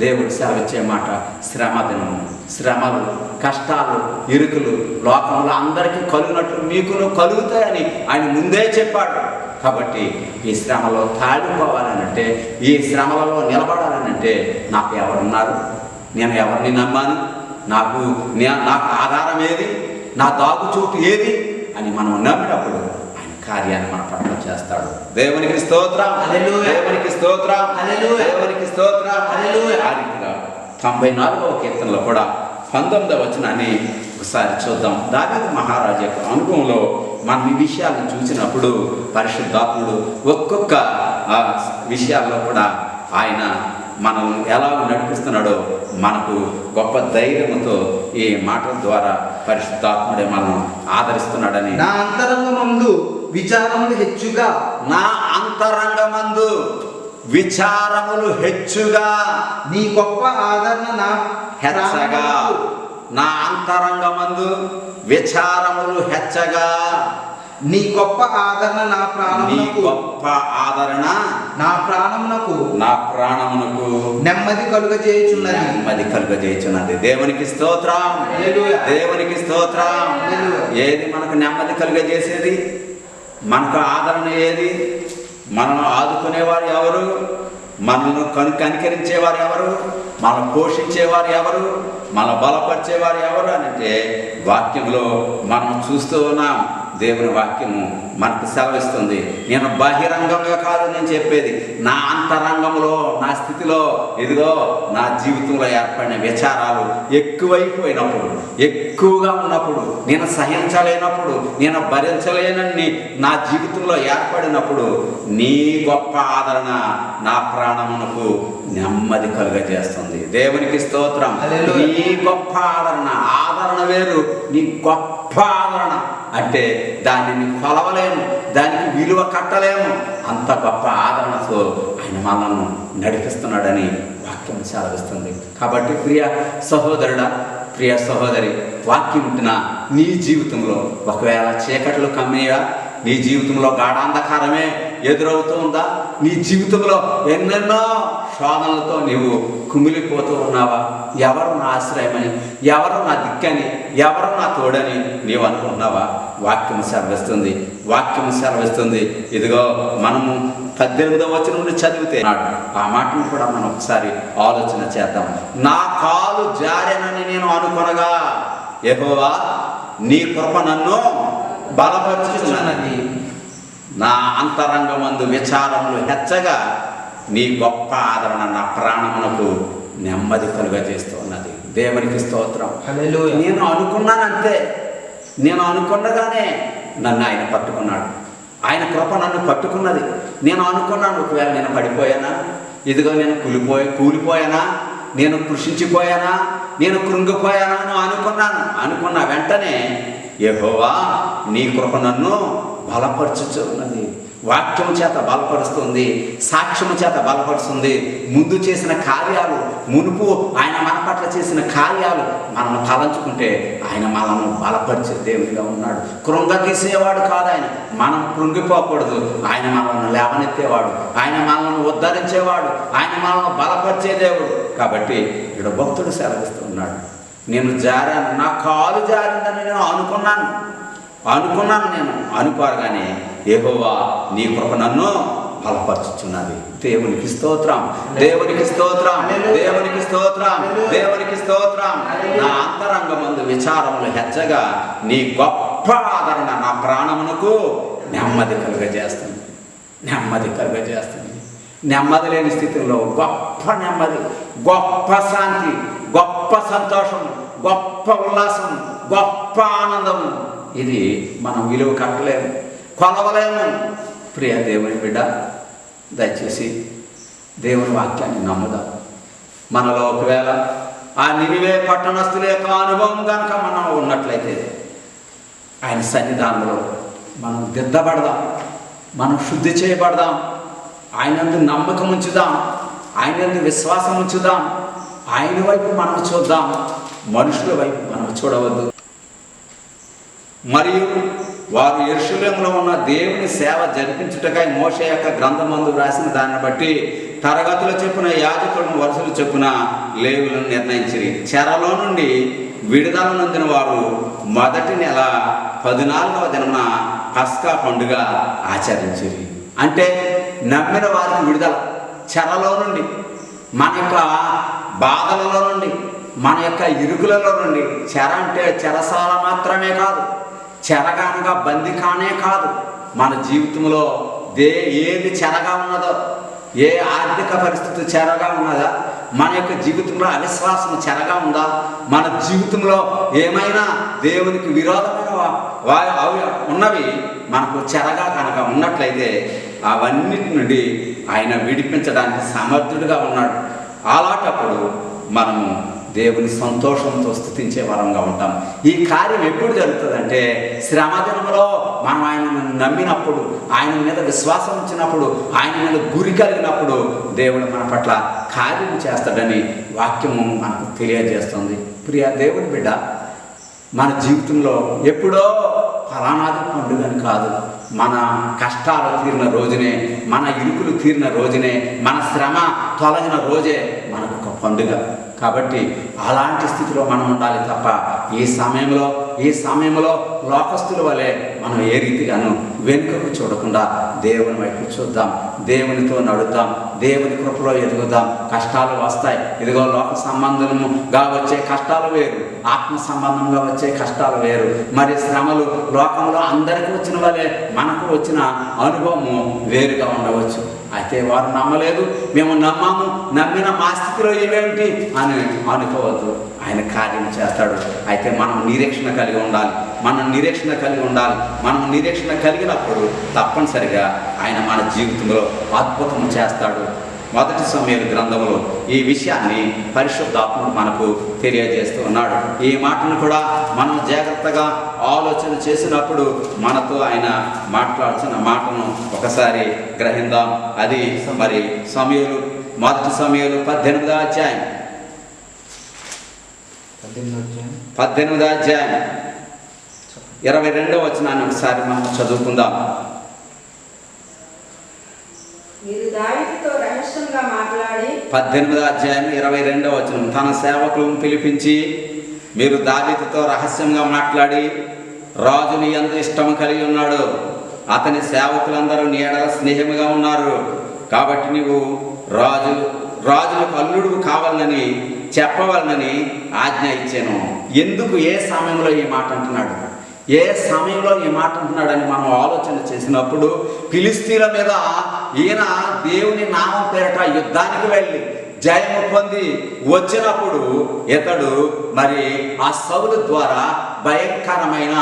దేవుడు సెలవిచ్చే మాట. శ్రమ దినము, శ్రమలు, కష్టాలు, ఇరుకులు లోకంలో అందరికీ కలుగునట్లు మీకును కలుగుతాయని ఆయన ముందే చెప్పాడు. కాబట్టి ఈ శ్రమలో తాడిపోవాలనంటే, ఈ శ్రమలలో నిలబడాలనంటే నాకు ఎవరున్నారు? నేను ఎవరిని నమ్మాను? నాకు ఆధారం ఏది? నా దాగుచోటు ఏది అని మనం నమ్మినప్పుడు కార్యాన్ని మన పట్ల చేస్తాడు. దేవునికి స్తోత్రం, దేవునికి స్తోత్రం, దేవునికి స్తోత్రం. ఆ రీతిగా 94వ కీర్తనలో కూడా 19వ వచనాన్ని ఒకసారి చూద్దాం. దావీదు మహారాజు యొక్క అనుభవంలో మనం ఈ విషయాలను చూసినప్పుడు పరిశుద్ధాత్ముడు ఒక్కొక్క విషయాల్లో కూడా ఆయన మనల్ని ఎలా నడిపిస్తున్నాడో మనకు గొప్ప ధైర్యంతో ఈ మాటల ద్వారా పరిశుద్ధాత్ముడే మనం ఆదరిస్తున్నాడని. నా అంతరంగమందు విచారములు హెచ్చుగా, నా అంతరంగమందు విచారములు హెచ్చుగా, నీ గొప్ప ఆదరణ నా హెచ్చగా. నా అంతరంగమందు విచారములు హెచ్చగా, నీ గొప్ప ఆదరణ నా నీ ప్రాణమునకు, గొప్ప ఆదరణ నా ప్రాణమునకు నా ప్రాణమునకు నెమ్మది కలుగజేయుచున్నది. నెమ్మది కలుగజేయుచున్నది. దేవునికి స్తోత్రం, హల్లెలూయా. దేవునికి స్తోత్రం. హల్లెలూయా. ఏది మనకు నెమ్మది కలుగజేసేది? మనకు ఆదరణ ఏది? మనల్ని ఆదుకునేవారు ఎవరు? మనల్ని కనికరించేవారు ఎవరు? మనం పోషించేవారు ఎవరు? మన బలపరిచేవారు ఎవరు అని అంటే వాక్యంలో మనం చూస్తూ ఉన్నాం. దేవుని వాక్యము మనకు సెలవిస్తుంది. నేను బహిరంగంగా కాదు నేను చెప్పేది, నా అంతరంగంలో, నా స్థితిలో, ఇదిగో నా జీవితంలో ఏర్పడిన విచారాలు ఎక్కువైపోయినప్పుడు, ఎక్కువగా ఉన్నప్పుడు, నేను సహించలేనప్పుడు, నేను భరించలేనని నా జీవితంలో ఏర్పడినప్పుడు నీ గొప్ప ఆదరణ నా ప్రాణమునకు నెమ్మది కలుగజేస్తుంది. దేవునికి స్తోత్రం. హల్లెలూయా. నీ గొప్ప ఆదరణ, ఆదరణ వేరు, నీ గొప్ప ఆదరణ అంటే దానిని కొలవలేము, దానికి విలువ కట్టలేము. అంత గొప్ప ఆదరణతో ఆయన మనల్ని నడిపిస్తున్నాడని వాక్యం సెలవిస్తుంది. కాబట్టి ప్రియ సహోదరుడా, ప్రియ సహోదరి, వాక్యం ఉంటున్న నీ జీవితంలో ఒకవేళ చీకట్లు కమ్మేయా, నీ జీవితంలో గాఢాంధకారమే ఎదురవుతూ ఉందా, నీ జీవితంలో ఎన్నెన్నో శోధనలతో నీవు కుమిలిపోతూ ఉన్నావా? ఎవరు నా ఆశ్రయమని, ఎవరు నా దిక్కని, ఎవరు నా తోడని నీవు అనుకుంటున్నావా? వాక్యం సెలవిస్తుంది, వాక్యం సెలవిస్తుంది. ఇదిగో మనము 18వ వచనం నుండి చదివితే ఆ మాటను కూడా మనం ఒకసారి ఆలోచన చేద్దాం. నా కాలు జారెనని నేను అనుకొనగా యెహోవా నీ కృప నన్ను బలపరుచుచున్నది. నా అంతరంగమందు విచారములు హెచ్చగా నీ గొప్ప ఆదరణ నా ప్రాణమునకు నెమ్మది కలుగజేస్తూ ఉన్నది. దేవునికి స్తోత్రం. హల్లెలూయా. నేను అనుకున్నానంతే, నేను అనుకున్నగానే నన్ను ఆయన పట్టుకున్నాడు. ఆయన కృప నన్ను పట్టుకున్నది. నేను అనుకున్నాను, ఒకవేళ నేను పడిపోయానా, ఇదిగో నేను కూలిపోయానా, నేను కృషించిపోయానా, నేను కృంగిపోయానా అని అనుకున్న వెంటనే యెహోవా నీ కృప నన్ను బలపరచుచు ఉన్నది. వాక్యము చేత బలపరుస్తుంది, సాక్ష్యము చేత బలపరుస్తుంది. ముందు చేసిన కార్యాలు, మునుపు ఆయన మన పట్ల చేసిన కార్యాలు మనం తలంచుకుంటే ఆయన మనల్ని బలపరిచే దేవుడిగా ఉన్నాడు. కృంగతీసేవాడు కాదు ఆయన, మనం కృంగిపోకూడదు. ఆయన మనల్ని లేవనెత్తేవాడు, ఆయన మనల్ని ఉద్ధరించేవాడు, ఆయన మనల్ని బలపరిచే దేవుడు. కాబట్టి ఇక్కడ భక్తుడు సెలవిస్తూ ఉన్నాడు, నేను జారాను, నా కాలు జారిందని నేను అనుకున్నాను, నేను అనుకోరుగానే యెహోవా నీ కృప నన్ను బలపరుచుచున్నది. దేవునికి స్తోత్రం, దేవునికి స్తోత్రం, దేవునికి స్తోత్రం, దేవునికి స్తోత్రం. నా అంతరంగమందు విచారములు హెచ్చగా నీ గొప్ప ఆదరణ నా ప్రాణమునకు నెమ్మది కలుగజేస్తుంది, నెమ్మది కలుగజేస్తుంది. నెమ్మది లేని స్థితిలో గొప్ప నెమ్మది, గొప్ప శాంతి, గొప్ప సంతోషం, గొప్ప ఉల్లాసం, గొప్ప ఆనందము, ఇది మనం విలువ కట్టలేము, కొలవలేము. ప్రియ దేవుని బిడ్డ, దయచేసి దేవుని వాక్యాన్ని నమ్ముదాం. మనలో ఒకవేళ ఆ నినివే పట్టణస్థుల యొక్క అనుభవం కనుక మనం ఉన్నట్లయితే ఆయన సన్నిధానంలో మనం దిద్దబడదాం, మనం శుద్ధి చేయబడదాం, ఆయనందు నమ్మకం ఉంచుదాం, ఆయనందు విశ్వాసం ఉంచుదాం. ఆయన వైపు మనం చూద్దాం, మనుషుల వైపు మనం చూడవద్దు. మరియు వారు యెరూషలేములో ఉన్న దేవుని సేవ జరిపించుటకై మోషే యొక్క గ్రంథమందు రాసిన దాన్ని బట్టి తరగతుల చొప్పున యాజకులను వరుసలు చొప్పున లేవులను నిర్ణయించిరి. చెరలో నుండి విడుదల నొందిన వారు మొదటి నెల 14వ దినమున పస్కా పండుగ ఆచరించిరి. అంటే నమ్మిన వారికి విడుదల, చెరలో నుండి, మన యొక్క బాధలలో నుండి, మన యొక్క ఇరుకులలో నుండి. చెర అంటే చెరసాల మాత్రమే కాదు, చెరగానగా బందికానే కాదు. మన జీవితంలో ఏది చెరగా ఉన్నదో, ఏ ఆర్థిక పరిస్థితి చెరగా ఉన్నదా, మన యొక్క జీవితంలో అవిశ్వాసం చెరగా ఉందా, మన జీవితంలో ఏమైనా దేవునికి విరోధమైన ఉన్నవి మనకు చెరగా కనుక ఉన్నట్లయితే అవన్నిటి నుండి ఆయన విడిపించడానికి సమర్థుడిగా ఉన్నాడు. అలాంటప్పుడు మనము దేవుని సంతోషంతో స్తుతించే వరంగా ఉంటాం. ఈ కార్యం ఎప్పుడు జరుగుతుందంటే శ్రమ దినంలో మనం ఆయనను నమ్మినప్పుడు, ఆయన మీద విశ్వాసం ఉంచినప్పుడు, ఆయన మీద గురి కలిగినప్పుడు దేవుడు మన పట్ల కార్యం చేస్తాడని వాక్యము మనకు తెలియజేస్తుంది. ప్రియ దేవుని బిడ్డ, మన జీవితంలో ఎప్పుడో ఫలానాది పండుగని కాదు, మన కష్టాలు తీరిన రోజునే, మన ఇరుకులు తీరిన రోజునే, మన శ్రమ తొలగిన రోజే మనకు ఒక పండుగ. కాబట్టి అలాంటి స్థితిలో మనం ఉండాలి తప్ప ఈ సమయంలో లోకస్తుల వలె మనం ఏ రీతిగాను వెనుకకు చూడకుండా దేవుని వైపు చూద్దాం, దేవునితో నడుద్దాం, దేవుని కృపలో ఎదుగుదాం. కష్టాలు వస్తాయి. ఇదిగో లోక సంబంధముగా వచ్చే కష్టాలు వేరు, ఆత్మ సంబంధంగా వచ్చే కష్టాలు వేరు. మరి శ్రమలు లోకంలో అందరికీ వచ్చిన వలె మనకు వచ్చిన అనుభవము వేరుగా ఉండవచ్చు. అయితే వారు నమ్మలేదు, మేము నమ్మాము, నమ్మిన మా స్థితిలో ఇవేమిటి అని అనుకోవద్దు. ఆయన కార్యం చేస్తాడు. అయితే మనం నిరీక్షణ కలిగి ఉండాలి. మనం నిరీక్షణ కలిగినప్పుడు తప్పనిసరిగా ఆయన మన జీవితంలో అద్భుతం చేస్తాడు. 1 సమూయేలు గ్రంథంలో ఈ విషయాన్ని పరిశుద్ధాత్ముడు మనకు తెలియజేస్తూ ఉన్నాడు. ఈ మాటను కూడా మనం జాగ్రత్తగా ఆలోచన చేసినప్పుడు మనతో ఆయన మాట్లాడుతున్న మాటను ఒకసారి గ్రహిందాం. అది మరి 1 సమూయేలు 18వ అధ్యాయం 22వ వచనాన్ని ఒకసారి మనం చదువుకుందాం. మీరు దావీదుతో రహస్యంగా మాట్లాడి 18వ అధ్యాయం 22వ వచనం. తన సేవకులను పిలిపించి, మీరు దావీదుతో రహస్యంగా మాట్లాడి, రాజుని ఎంత ఇష్టం కలిగి ఉన్నాడు, అతని సేవకులందరూ నీ ఎడల స్నేహముగా ఉన్నారు, కాబట్టి నీవు రాజులకు అల్లుడు కావాలని చెప్పవాలని ఆజ్ఞ ఇచ్చాను. ఎందుకు ఏ సమయంలో ఈ మాట అంటున్నాడు, అని మనం ఆలోచన చేసినప్పుడు, ఫిలిస్తీన్ల మీద ఈయన దేవుని నామం పేరట యుద్ధానికి వెళ్ళి జయము పొంది వచ్చినప్పుడు ఇతడు మరి ఆ సౌలు ద్వారా భయంకరమైన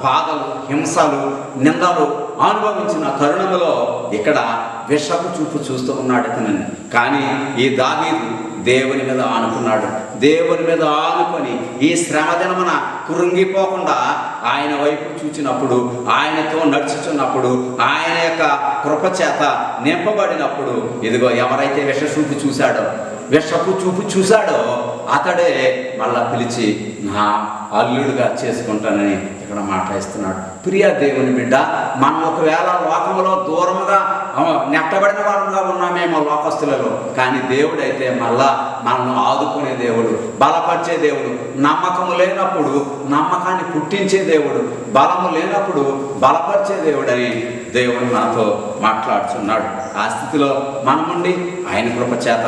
బాధలు, హింసలు, నిందలు అనుభవించిన తరుణంలో ఇక్కడ విషపు చూపు చూస్తూ ఉన్నాడు ఇతనని. కానీ ఈ దావీదు దేవుని మీద ఆనుకున్నాడు. దేవుని మీద ఆనుకొని ఈ శ్రమ దినమున కృంగిపోకుండా ఆయన వైపు చూచినప్పుడు, ఆయనతో నడుచుచున్నప్పుడు, ఆయన యొక్క కృపచేత నింపబడినప్పుడు, ఇదిగో ఎవరైతే విషపు చూపు చూశాడో అతడే మళ్ళా పిలిచి నా అల్లుడుగా చేసుకుంటానని ఇక్కడ మాట్లాడుతున్నాడు. ప్రియ దేవుని బిడ్డ, మనం ఒకవేళ లోకములో దూరముగా నెట్టబడిన వారంగా ఉన్నామేమో లోకస్తులలో, కానీ దేవుడైతే మళ్ళా మనల్ని ఆదుకునే దేవుడు, బలపరిచే దేవుడు, నమ్మకము లేనప్పుడు నమ్మకాన్ని పుట్టించే దేవుడు, బలము లేనప్పుడు బలపరిచే దేవుడని దేవుడు మనతో మాట్లాడుతున్నాడు. ఆ స్థితిలో మనముండి ఆయన కృప చేత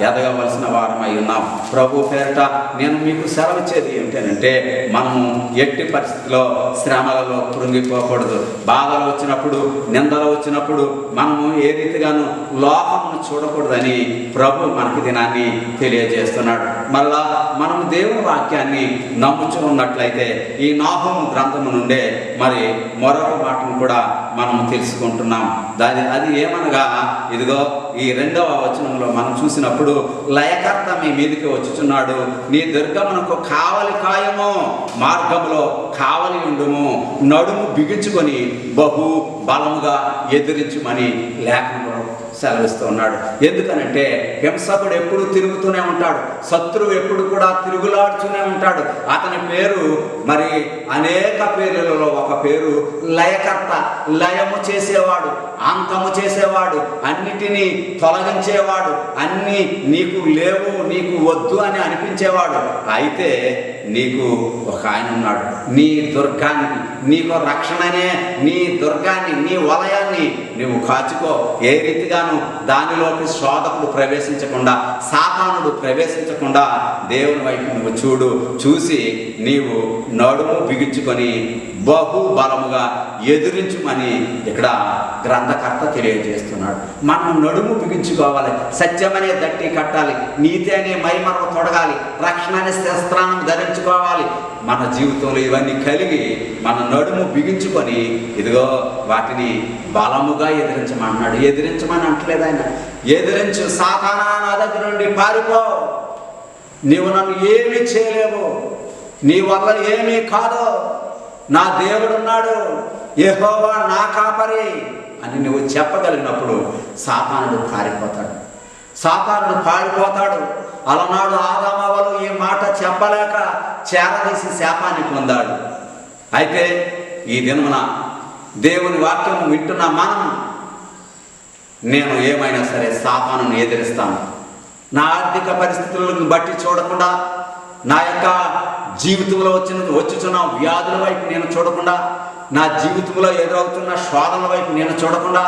ఎదగవలసిన వారమై ఉన్నాం. ప్రభు పేరిట నేను మీకు సెలవిచ్చేది ఏమిటంటే, మనము ఎట్టి పరిస్థితిలో శ్రమలలో కృంగిపోకూడదు. బాధలు వచ్చినప్పుడు, నిందలు వచ్చినప్పుడు మనము ఏ రీతిగాను లోకమును చూడకూడదని ప్రభు మనకి దినాన్ని తెలియజేస్తున్నాడు. మళ్ళా మనము దేవుని వాక్యాన్ని నమ్ముచూ ఉన్నట్లయితే ఈ నాహూము గ్రంథము నుండే మరి మరొక మాటను కూడా మనం తెలుసుకుంటున్నాం. అది ఏమనగా, ఇదిగో ఈ 2వ వచనంలో మనం చూసినప్పుడు, లయకర్త మీ మీదకి వచ్చుచున్నాడు, నీ దుర్గమునకు కావలి కాయము, మార్గములో కావలి ఉండుము, నడుము బిగించుకొని బహు బలముగా ఎదిరించుమని లేఖనంలో సెలవిస్తూ ఉన్నాడు. ఎందుకనంటే హింసకుడు ఎప్పుడు తిరుగుతూనే ఉంటాడు, శత్రువు ఎప్పుడు కూడా తిరుగులాడుతూనే ఉంటాడు. అతని పేరు మరి అనేక పేర్లలో ఒక పేరు లయకర్త, లయము చేసేవాడు, అంతము చేసేవాడు, అన్నిటినీ తొలగించేవాడు, అన్నీ నీకు లేవు, నీకు వద్దు అని అనిపించేవాడు. అయితే నీకు ఒక ఆయన ఉన్నాడు, నీ దుర్గాన్ని, నీకు రక్షణనే, నీ దుర్గాన్ని, నీ వలయాన్ని నువ్వు కాచుకో. ఏ రీతిగాను దానిలోకి శోధకుడు ప్రవేశించకుండా, సాతానుడు ప్రవేశించకుండా దేవుని వైపు నువ్వు చూసి నీవు నడుము బిగించుకొని బహు బలముగా ఎదిరించుమని ఇక్కడ గ్రంథకర్త తెలియజేస్తున్నాడు. మనం నడుము బిగించుకోవాలి, సత్యమనే దట్టి కట్టాలి, నీతి అనే మైమరవ తొడగాలి, రక్షణ అనే శస్త్రాన్ని ధరించుకోవాలి. మన జీవితంలో ఇవన్నీ కలిగి మన నడుము బిగించుకొని ఇదిగో వాటిని బలముగా ఎదిరించమని అంటలేదు ఆయన. ఎదిరించు, సాతానా నా దగ్గర నుండి పారిపో. నీవు నన్ను ఏమీ చేయలేవు, నీ వల్ల ఏమీ కాదు, నా దేవుడున్నాడు, యెహోవా నా కాపరి అని నువ్వు చెప్పగలిగినప్పుడు సాతానుడు పారిపోతాడు, సాతానుడు పారిపోతాడు. అలనాడు ఆదామవ్వలు ఈ మాట చెప్పలేక చేరదీసి శాపాన్ని పొందాడు. అయితే ఈ దినమున దేవుని వాక్యం వింటున్న మనం, నేను ఏమైనా సరే సాతానుని ఎదిరిస్తాను. నా ఆర్థిక పరిస్థితులను బట్టి చూడకుండా, నా యొక్క జీవితంలో వచ్చుచున్న వ్యాధుల వైపు నేను చూడకుండా, నా జీవితంలో ఎదురవుతున్న శోధనల వైపు నేను చూడకుండా,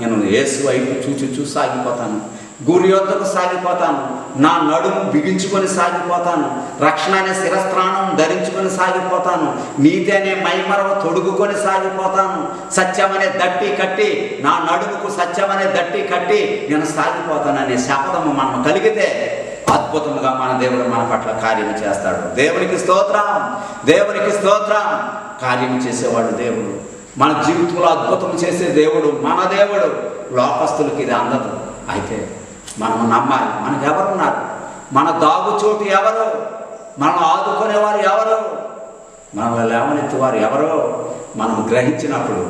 నేను యేసు వైపు చూసి సాగిపోతాను, గురి యొద్దకు సాగిపోతాను, నా నడుము బిగించుకొని సాగిపోతాను, రక్షణ అనే శిరస్త్రాణం ధరించుకొని సాగిపోతాను, నీతి అనే మైమరవ తొడుగుకొని సాగిపోతాను, సత్యం అనే దట్టి కట్టి, నా నడుముకు సత్యం అనే దట్టి కట్టి నేను సాగిపోతాననే శపథము మనం కలిగితే అద్భుతముగా మన దేవుడు మన పట్ల కార్యం చేస్తాడు. దేవునికి స్తోత్రం, దేవునికి స్తోత్రం. కార్యం చేసేవాడు దేవుడు, మన జీవితంలో అద్భుతం చేసే దేవుడు మన దేవుడు. లోకస్తులకి ఇది అందదు. అయితే మనం నమ్మాలి. మనకు ఎవరున్నారు? మన దాగుచోటు ఎవరు? మనం ఆదుకునేవారు ఎవరు? మనల్ని లేవనెత్తువారు ఎవరో మనం గ్రహించినప్పుడు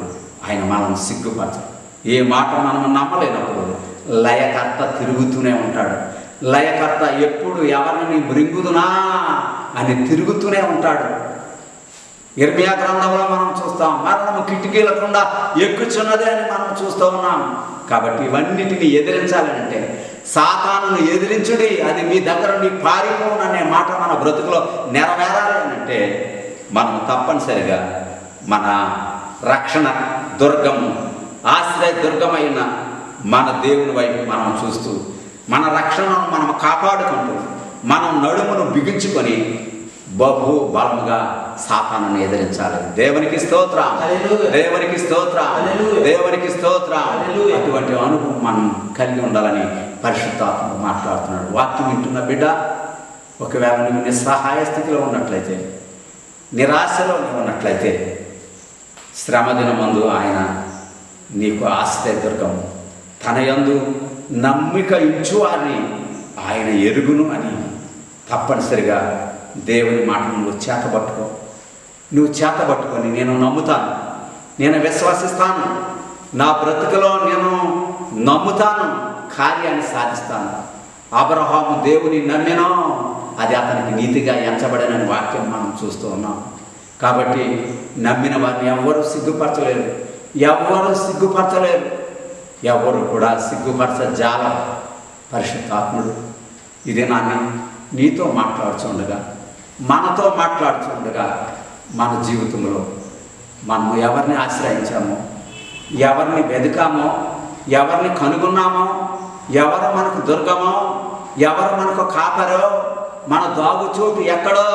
ఆయన మనం సిగ్గుపరచం. ఏ మాట మనం నమ్మలేనప్పుడు లయకర్త తిరుగుతూనే ఉంటాడు. లయకర్త ఎప్పుడు ఎవరిని మృంగుదునా అని తిరుగుతూనే ఉంటాడు. ఇర్మియా గ్రంథంలో మనం చూస్తాం, మరణము కిటికీల గుండా ఎక్కుచున్నదే అని మనం చూస్తూ ఉన్నాం. కాబట్టి ఇవన్నిటిని ఎదిరించాలంటే సాతానును ఎదిరించుడి, అది మీ దగ్గర నుండి పారిపోననే మాట మన బ్రతుకులో నెరవేరాలి అంటే మనం తప్పనిసరిగా మన రక్షణ దుర్గము, ఆశ్రయ దుర్గమైన మన దేవుని వైపు మనం చూస్తూ, మన రక్షణను మనం కాపాడుకుంటూ, మనం నడుమును బిగించుకొని బహు బలముగా సాతానుని ఎదిరించాలి. దేవునికి స్తోత్రం, దేవునికి స్తోత్రం, దేవునికి స్తోత్రం. అటువంటి అనుభవం మనం కలిగి ఉండాలని పరిశుద్ధాత్మ మాట్లాడుతున్నాడు. వాక్యం వింటున్న బిడ్డ, ఒకవేళ నువ్వు నిస్సహాయ స్థితిలో ఉన్నట్లయితే, నిరాశలో ఉన్నట్లయితే, శ్రమ దినమందు ఆయన నీకు ఆశ్రయ దుర్గం, తన యందు నమ్మిక ఇచ్చు అని ఆయన ఎరుగును అని తప్పనిసరిగా దేవుని మాటను నువ్వు చేతబట్టుకో. నువ్వు చేతబట్టుకొని నేను నమ్ముతాను, నేను విశ్వసిస్తాను, నా బ్రతుకులో నేను నమ్ముతాను, కార్యాన్ని సాధిస్తాను. అబ్రహాము దేవుని నమ్మినో అది అతనికి నీతిగా ఎంచబడనని వాక్యం మనం చూస్తూ ఉన్నాం. కాబట్టి నమ్మిన వారిని ఎవ్వరూ సిగ్గుపరచలేరు, ఎవ్వరూ సిగ్గుపరచలేరు, ఎవరు కూడా సిగ్గుపరచజాల. పరిశుద్ధాత్ముడు ఇదే నాన్ని నీతో మాట్లాడుతుండగా, మనతో మాట్లాడుతుండగా, మన జీవితంలో మనం ఎవరిని ఆశ్రయించామో, ఎవరిని వెతికామో, ఎవరిని కనుగొన్నామో, ఎవరు మనకు దుర్గమో, ఎవరు మనకు కాపరో, మన దాగుచోటు ఎక్కడో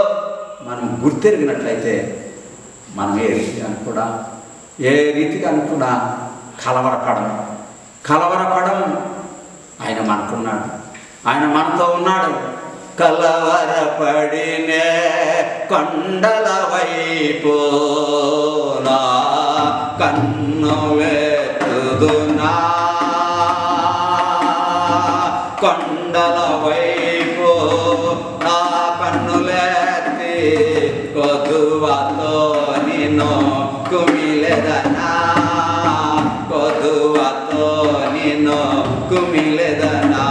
మనం గుర్తెరిగినట్లయితే మనం ఏ రీతిగా కూడా కలవరపడం. ఆయన మనకున్నాడు, ఆయన మనతో ఉన్నాడు. కలవరపడినే కొండల వైపు నా కన్ను వెతుదునా, కొండల వైపు నా కన్నులెత్తి కొదువతో నిన్ను కుమిలెదనా, కొదువతో నిన్ను కుమిలెదనా.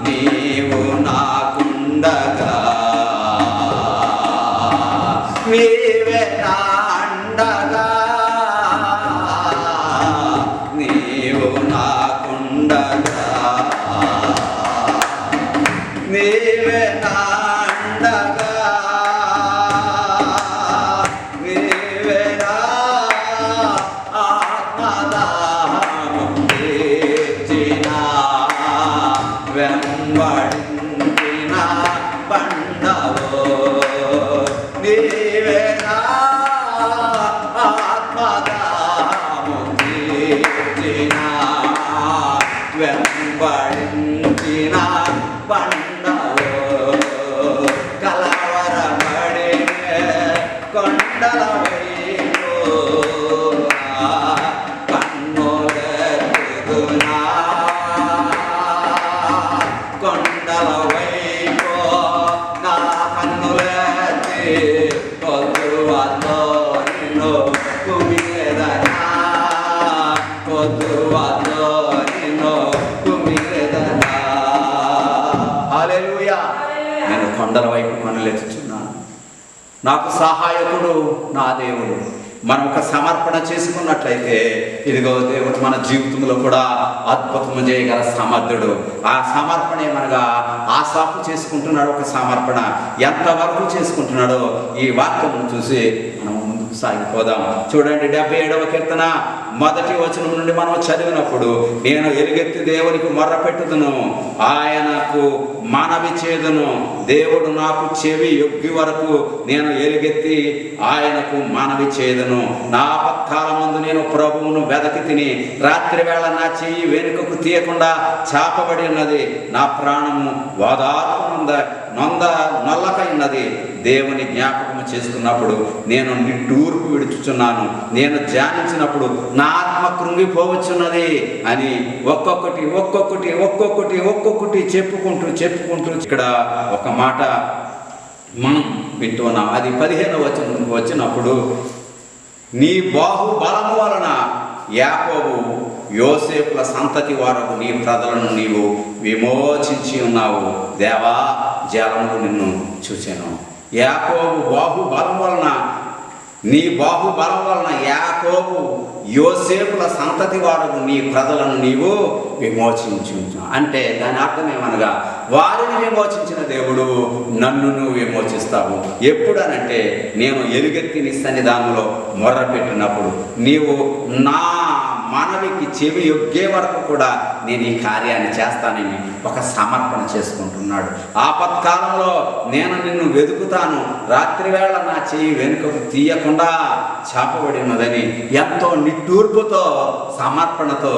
నీవు నాకుండగా నీవే నా అండగా, నీవు నాకుండగా నీవే నా అండగా, నీవే నా ఆత్మదాహము తీర్చిన వెంబడించిన బండవో, నీవే నా ఆత్మదాహము తీర్చిన వెంబడించిన బండవో. హల్లెలూయా. నేను కొండల వైపు కన్నులెత్తుచున్నాను, నాకు సహాయకుడు నా దేవుడు. మనం ఒక సమర్పణ చేసుకున్నట్లయితే ఇదిగో దేవుడు మన జీవితంలో కూడా అద్భుతం చేయగల సమర్థుడు. ఆ సమర్పణ ఏమనగా ఆసాపు చేసుకుంటున్నాడు. ఒక సమర్పణ ఎంతవరకు చేసుకుంటున్నాడో ఈ వాక్యం చూసి మనం ముందుకు సాగిపోదాం. చూడండి, 77వ కీర్తన 1వ వచనం నుండి మనం చదివినప్పుడు, నేను ఎలుగెత్తి దేవునికి మొర్ర పెట్టుదును, ఆయనకు మనవి చేదును. దేవుడు నాకు చెవి యొగ్గి వరకు నేను ఎలుగెత్తి ఆయనకు మనవి చేదును. నా ఆపత్కాలమందు నేను ప్రభువును వెదకి తిని, రాత్రి వేళ నా చెయ్యి వెనుకకు తీయకుండా చాపబడి ఉన్నది. నా ప్రాణము ఓదార్పు నొల్లకైనది. దేవుని జ్ఞాపకము చేసుకున్నప్పుడు నేను నిట్టూర్పు విడుచుచున్నాను. నేను ధ్యానించినప్పుడు నా ఆత్మ కృంగిపోవచ్చున్నది అని ఒక్కొక్కటి చెప్పుకుంటూ ఇక్కడ ఒక మాట మనం వింటున్నాం. అది 15వ వచనం వచ్చినప్పుడు, నీ బాహుబలము వలన యాకోబు యోసేపుల సంతతి వారకు నీ ప్రజలను నీవు విమోచించి ఉన్నావు. దేవా, జలములు నిన్ను చూచెను. యాకోబు బాహుబలం వలన, నీ బాహుబలం వలన యాకోబు యోసేపుల సంతతి వారకు నీ ప్రజలను నీవు విమోచించు. అంటే దాని అర్థం ఏమనగా, వారిని విమోచించిన దేవుడు నన్ను నువ్వు విమోచిస్తావు. ఎప్పుడనంటే నేను ఎలుగెత్తి నీ సన్నిధానంలో మొర్ర పెట్టినప్పుడు, నీవు నా మనవికి చెవి యొగ్గే వరకు కూడా నేను ఈ కార్యాన్ని చేస్తానని ఒక సమర్పణ చేసుకుంటున్నాడు. ఆపత్కాలంలో నేను నిన్ను వెతుకుతాను, రాత్రి వేళ నా చెయ్యి వెనుకకు తీయకుండా చాపబడి ఉన్నదని ఎంతో నిట్టూర్పుతో సమర్పణతో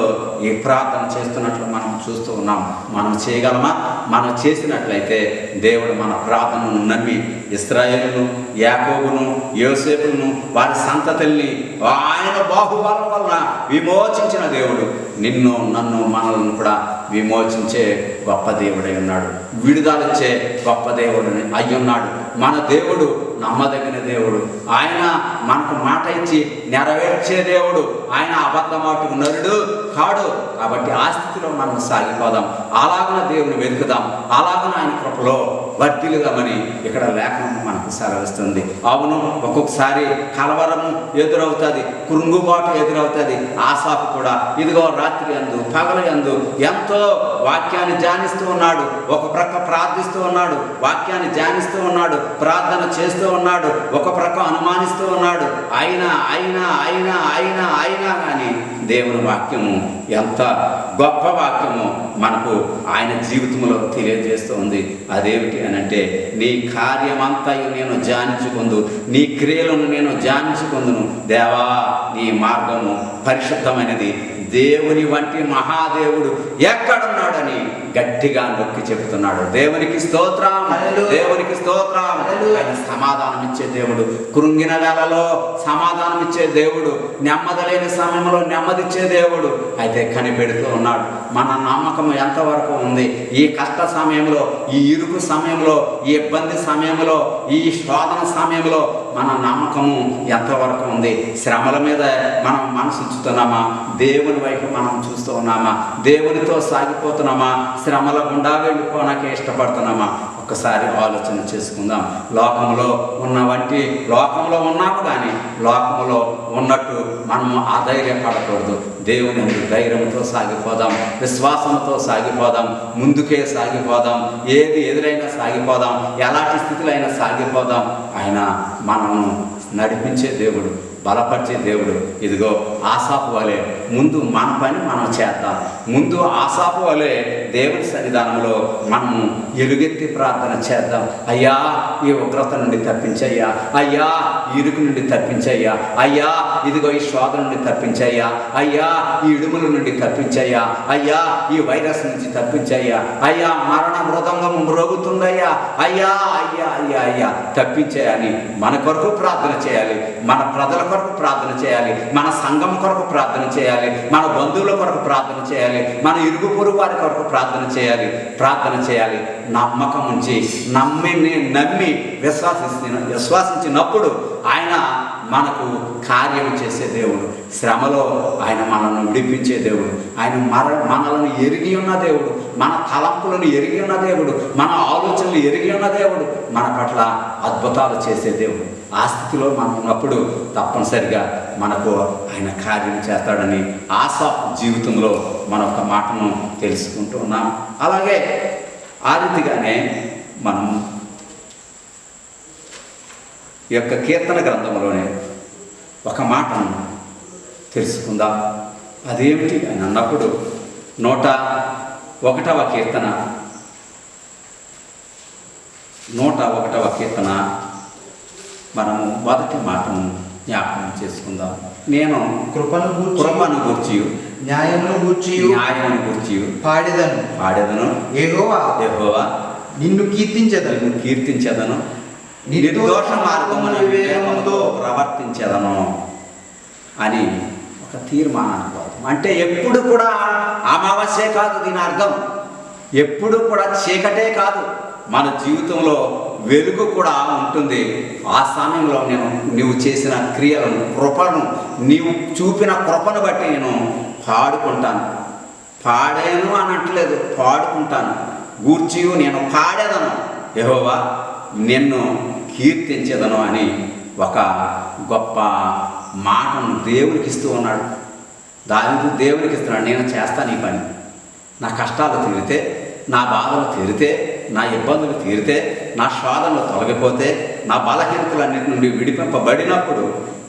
ఈ ప్రార్థన చేస్తున్నట్లు మనం చూస్తూ ఉన్నాం. మనం చేయగలమా? మనం చేసినట్లయితే దేవుడు మన ప్రార్థనను నమ్మి ఇశ్రాయేలును, యాకోబును, యోసేపును, వారి సంతతుల్ని ఆయన బాహుబలం వలన విమోచించిన దేవుడు నిన్ను, నన్ను, మనల్ని కూడా విమోచించే గొప్ప దేవుడై ఉన్నాడు. విడుదలచ్చే గొప్ప దేవుడు అయి ఉన్నాడు. మన దేవుడు నమ్మదగిన దేవుడు. ఆయన మనకు మాట ఇచ్చి నెరవేర్చే దేవుడు. ఆయన అబద్ధమాటుకు నరుడు కాడు. కాబట్టి ఆ స్థితిలో మనం సాగిపోదాం. అలాగన దేవుని వెతుకుదాం. అలాగన ఆయన కృపలో వర్ధిల్లుదామని ఇక్కడ లేఖనం మనకు సెలవిస్తుంది. అవును, ఒక్కొక్కసారి కలవరము ఎదురవుతుంది, కృంగుబాటు ఎదురవుతుంది. ఆసాపు కూడా ఇదిగో రాత్రి యందు పగల యందు ఎంతో వాక్యాన్ని ధ్యానిస్తూ ఉన్నాడు. ఒక ప్రక్క ప్రార్థిస్తూ ఉన్నాడు, వాక్యాన్ని ధ్యానిస్తూ ఉన్నాడు, ప్రార్థన చేస్తూ ఉన్నాడు, ఒక ప్రక్క అనుమానిస్తూ ఉన్నాడు. అయినా కానీ దేవుని వాక్యము ఎంత గొప్ప వాక్యము మనకు ఆయన జీవితంలో తెలియజేస్తూ ఉంది. అదేమిటి అని అంటే, నీ కార్యమంతా నేను ధ్యానించుకుందు, నీ క్రియలను నేను ధ్యానించుకుందును. దేవా, నీ మార్గము పరిశుద్ధమైనది, దేవుని వంటి మహాదేవుడు ఎక్కడున్నాడని గట్టిగా నొక్కి చెబుతున్నాడు. దేవునికి స్తోత్రం, దేవునికి స్తోత్రం. ఆయన సమాధానం ఇచ్చే దేవుడు, కృంగిన వేళలో సమాధానం ఇచ్చే దేవుడు, నెమ్మదలేని సమయంలో నెమ్మదిచ్చే దేవుడు అయితే కనిపెడుతూ ఉన్నాడు. మన నమ్మకం ఎంతవరకు ఉంది? ఈ కష్ట సమయంలో, ఈ ఇరుకు సమయంలో, ఈ ఇబ్బంది సమయంలో, ఈ శోధన సమయంలో మన నమ్మకము ఎంతవరకు ఉంది? శ్రమల మీద మనం మనసు ఉంచుతున్నామా? దేవుని వైపు మనం చూస్తూ ఉన్నామా? దేవునితో సాగిపోతున్నామా? శ్రమల గుండా వెళ్ళిపోనాకే ఇష్టపడుతున్నామా? ఒక్కసారి ఆలోచన చేసుకుందాం. లోకంలో ఉన్నాము కానీ లోకంలో ఉన్నట్టు మనము అధైర్యపడకూడదు. దేవుని ధైర్యంతో సాగిపోదాం, విశ్వాసంతో సాగిపోదాం, ముందుకే సాగిపోదాం. ఏది ఎదురైనా సాగిపోదాం, ఎలాంటి స్థితిలో అయినా సాగిపోదాం. ఆయన మనము నడిపించే దేవుడు, బలపరిచే దేవుడు. ఇదిగో ఆసాపు వలె ముందు మన పని మనం చేద్దాం. ముందు ఆసాపు వలె దేవుని సన్నిధానంలో మనము ఎలుగెత్తి ప్రార్థన చేద్దాం. అయ్యా, ఈ ఉగ్రత నుండి తప్పించయ్యా, అయ్యా ఈ ఇరుకు నుండి తప్పించయ్యా, అయ్యా ఇదిగో ఈ శోధన నుండి తప్పించయ్యా, అయ్యా ఈ ఇడుముల నుండి తప్పించయ్యా, అయ్యా ఈ వైరస్ నుంచి తప్పించయ్యా, అయ్యా మరణ మృదంగం మ్రోగుతుందయ్యా, అయ్యా అయ్యా అయ్యా అయ్యా తప్పించేయాలి. మన కొరకు ప్రార్థన చేయాలి, మన ప్రజల కొరకు ప్రార్థన చేయాలి, మన సంఘం కొరకు ప్రార్థన చేయాలి. చేయాలి, మన బంధువుల కొరకు ప్రార్థన చేయాలి, మన ఇరుగు పొరుగు వారి కొరకు ప్రార్థన చేయాలి. నమ్మకం ఉంచి నమ్మి విశ్వాసించినప్పుడు ఆయన మనకు కార్యం చేసే దేవుడు, శ్రమలో ఆయన మనల్ని విడిపించే దేవుడు, ఆయన మనలను ఎరిగి ఉన్న దేవుడు, మన తలంపులను ఎరిగి ఉన్న దేవుడు, మన ఆలోచనలు ఎరిగి ఉన్న దేవుడు, మన పట్ల అద్భుతాలు చేసే దేవుడు. ఆ స్థితిలో మనం ఉన్నప్పుడు తప్పనిసరిగా మనకు ఆయన కార్యం చేస్తాడని ఆసాపు జీవితంలో మన ఒక మాటను తెలుసుకుంటూ ఉన్నాం. అలాగే ఆ రీతిగానే మనం ఈ యొక్క కీర్తన గ్రంథంలోనే ఒక మాటను తెలుసుకుందాం. అదేమిటి అని అన్నప్పుడు 101వ కీర్తన 101వ కీర్తన మనము మొదటి మాటను జ్ఞాపకం చేసుకుందాం. నేను కృపను గూర్చి న్యాయమును గూర్చి పాడెదను. యెహోవా నిన్ను కీర్తించెదను. నిర్దోష మార్గమున వివేకముతో ప్రవర్తించెదను అని ఒక తీర్మానానికి వస్తాం. అంటే ఎప్పుడు కూడా అమావాస్య కాదు దీని అర్థం, ఎప్పుడు కూడా చీకటే కాదు, మన జీవితంలో వెలుగు కూడా ఉంటుంది. ఆ సమయంలో నీవు చేసిన క్రియలను, కృపను, నీవు చూపిన కృపను బట్టి నేను పాడుకుంటాను. పాడాను అనట్లేదు, పాడుకుంటాను. గూర్చి నేను పాడేదను, యెహోవా నిన్ను కీర్తించేదను అని ఒక గొప్ప మాటను దేవునికి ఇస్తూ ఉన్నాడు. దావీదు దేవునికి ఇస్తున్నాడు, నేను చేస్తాను ఈ పని. నా కష్టాలు తీరితే, నా బాధలు తీరితే, నా ఇబ్బందులు తీరితే, నా శోధనలు తొలగిపోతే, నా బలహీనతలన్నిటి నుండి విడిపింపబడినప్పుడు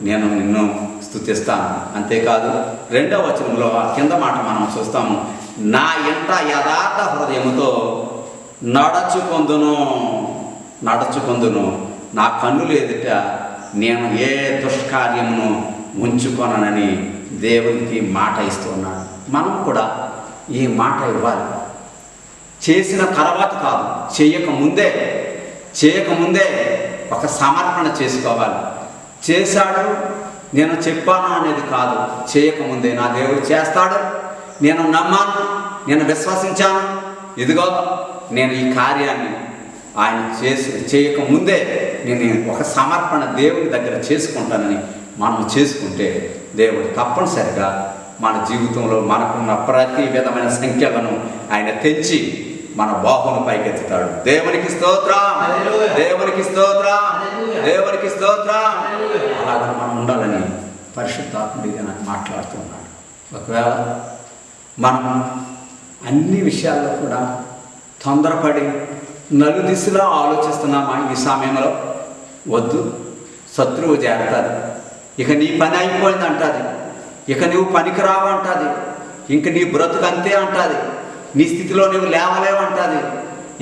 నేను నిన్ను స్తుతిస్తాను. అంతేకాదు 2వ వచనంలో ఆ కింద మాట మనం చూస్తాము, నా ఇంట యథార్థ హృదయముతో నడచుకొందును, నా కన్నులు ఎదుట నేను ఏ దుష్కార్యమును ఉంచుకొననని దేవునికి మాట ఇస్తూ ఉన్నాడు. మనం కూడా ఈ మాట ఇవ్వాలి. చేసిన తర్వాత కాదు, చేయకముందే ఒక సమర్పణ చేసుకోవాలి. చేశాడు, నేను చెప్పాను అనేది కాదు. చేయకముందే నా దేవుడు చేస్తాడు, నేను నమ్మాను, నేను విశ్వసించాను, ఇదిగో నేను ఈ కార్యాన్ని ఆయన చేయకముందే నేను ఒక సమర్పణ దేవుని దగ్గర చేసుకుంటానని మనం చేసుకుంటే దేవుడు తప్పనిసరిగా మన జీవితంలో మనకున్న ప్రతి విధమైన సంఖ్యలను ఆయన తెంచి మన బాహును పైకెత్తుతాడు. దేవునికి స్తోత్రం, దేవునికి స్తోత్రం, దేవునికి స్తోత్రం. అలాగా మనం ఉండాలని పరిశుద్ధాత్ముడిగా నాకు మాట్లాడుతున్నాడు. ఒకవేళ మనం అన్ని విషయాల్లో కూడా తొందరపడి నలుదిశలా ఆలోచిస్తున్నామా ఈ సమయంలో? వద్దు, శత్రువు చేరుతుంది. ఇక నీ పని అయిపోయింది అంటుంది, ఇక నువ్వు పనికి రావు అంటుంది, ఇంక నీ బ్రతుకు అంతే అంటుంది, నీ స్థితిలో నువ్వు లేవలేవు అంటుంది,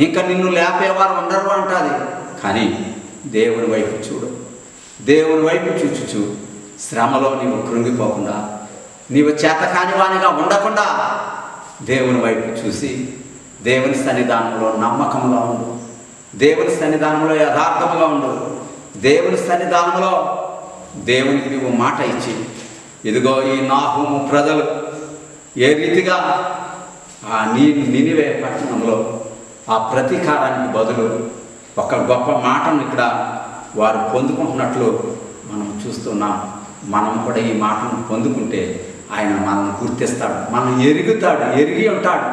ఇంకా నిన్ను లేపేవారు ఉండరు అంటుంది. కానీ దేవుని వైపు చూడు, దేవుని వైపు చూచుచు శ్రమలో నీవు కృంగిపోకుండా, నీవు చేతకానివానిగా ఉండకుండా దేవుని వైపు చూసి దేవుని సన్నిధానంలో నమ్మకంగా ఉండు, దేవుని సన్నిధానంలో యథార్థముగా ఉండు, దేవుని సన్నిధానంలో దేవునికి నువ్వు మాట ఇచ్చి, ఇదిగో ఈ నాహూము ప్రజలు ఏ రీతిగా ఆ నినివే పట్టణంలో ఆ ప్రతీకారానికి బదులు ఒక గొప్ప మాటను ఇక్కడ వారు పొందుకుంటున్నట్లు మనం చూస్తున్నాం. మనం కూడా ఈ మాటను పొందుకుంటే ఆయన మనల్ని గుర్తిస్తాడు, మనం ఎరిగి ఉంటాడు,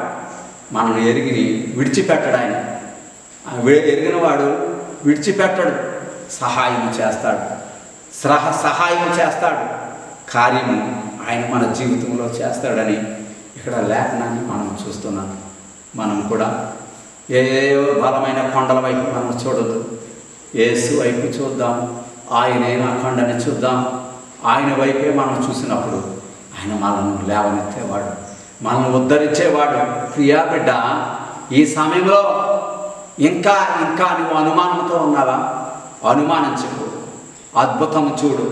మనల్ని విడిచిపెట్టడు. ఆయన ఎరిగిన వాడు విడిచిపెట్టడు, సహాయం చేస్తాడు, సహాయం చేస్తాడు, కార్యము ఆయన మన జీవితంలో చేస్తాడని ఇక్కడ లేఖనాన్ని మనం చూస్తున్నాం. మనం కూడా ఏ బలమైన కొండల వైపు మనం చూడొద్దు, యేసు వైపు చూద్దాం. ఆయనైనా కొండని చూద్దాం. ఆయన వైపే మనం చూసినప్పుడు ఆయన మనల్ని లేవనెత్తేవాడు, మనల్ని ఉద్ధరించేవాడు. ప్రియా బిడ్డ, ఈ సమయంలో ఇంకా నువ్వు అనుమానంతో ఉన్నావా? అనుమానించకు, అద్భుతం చూడు,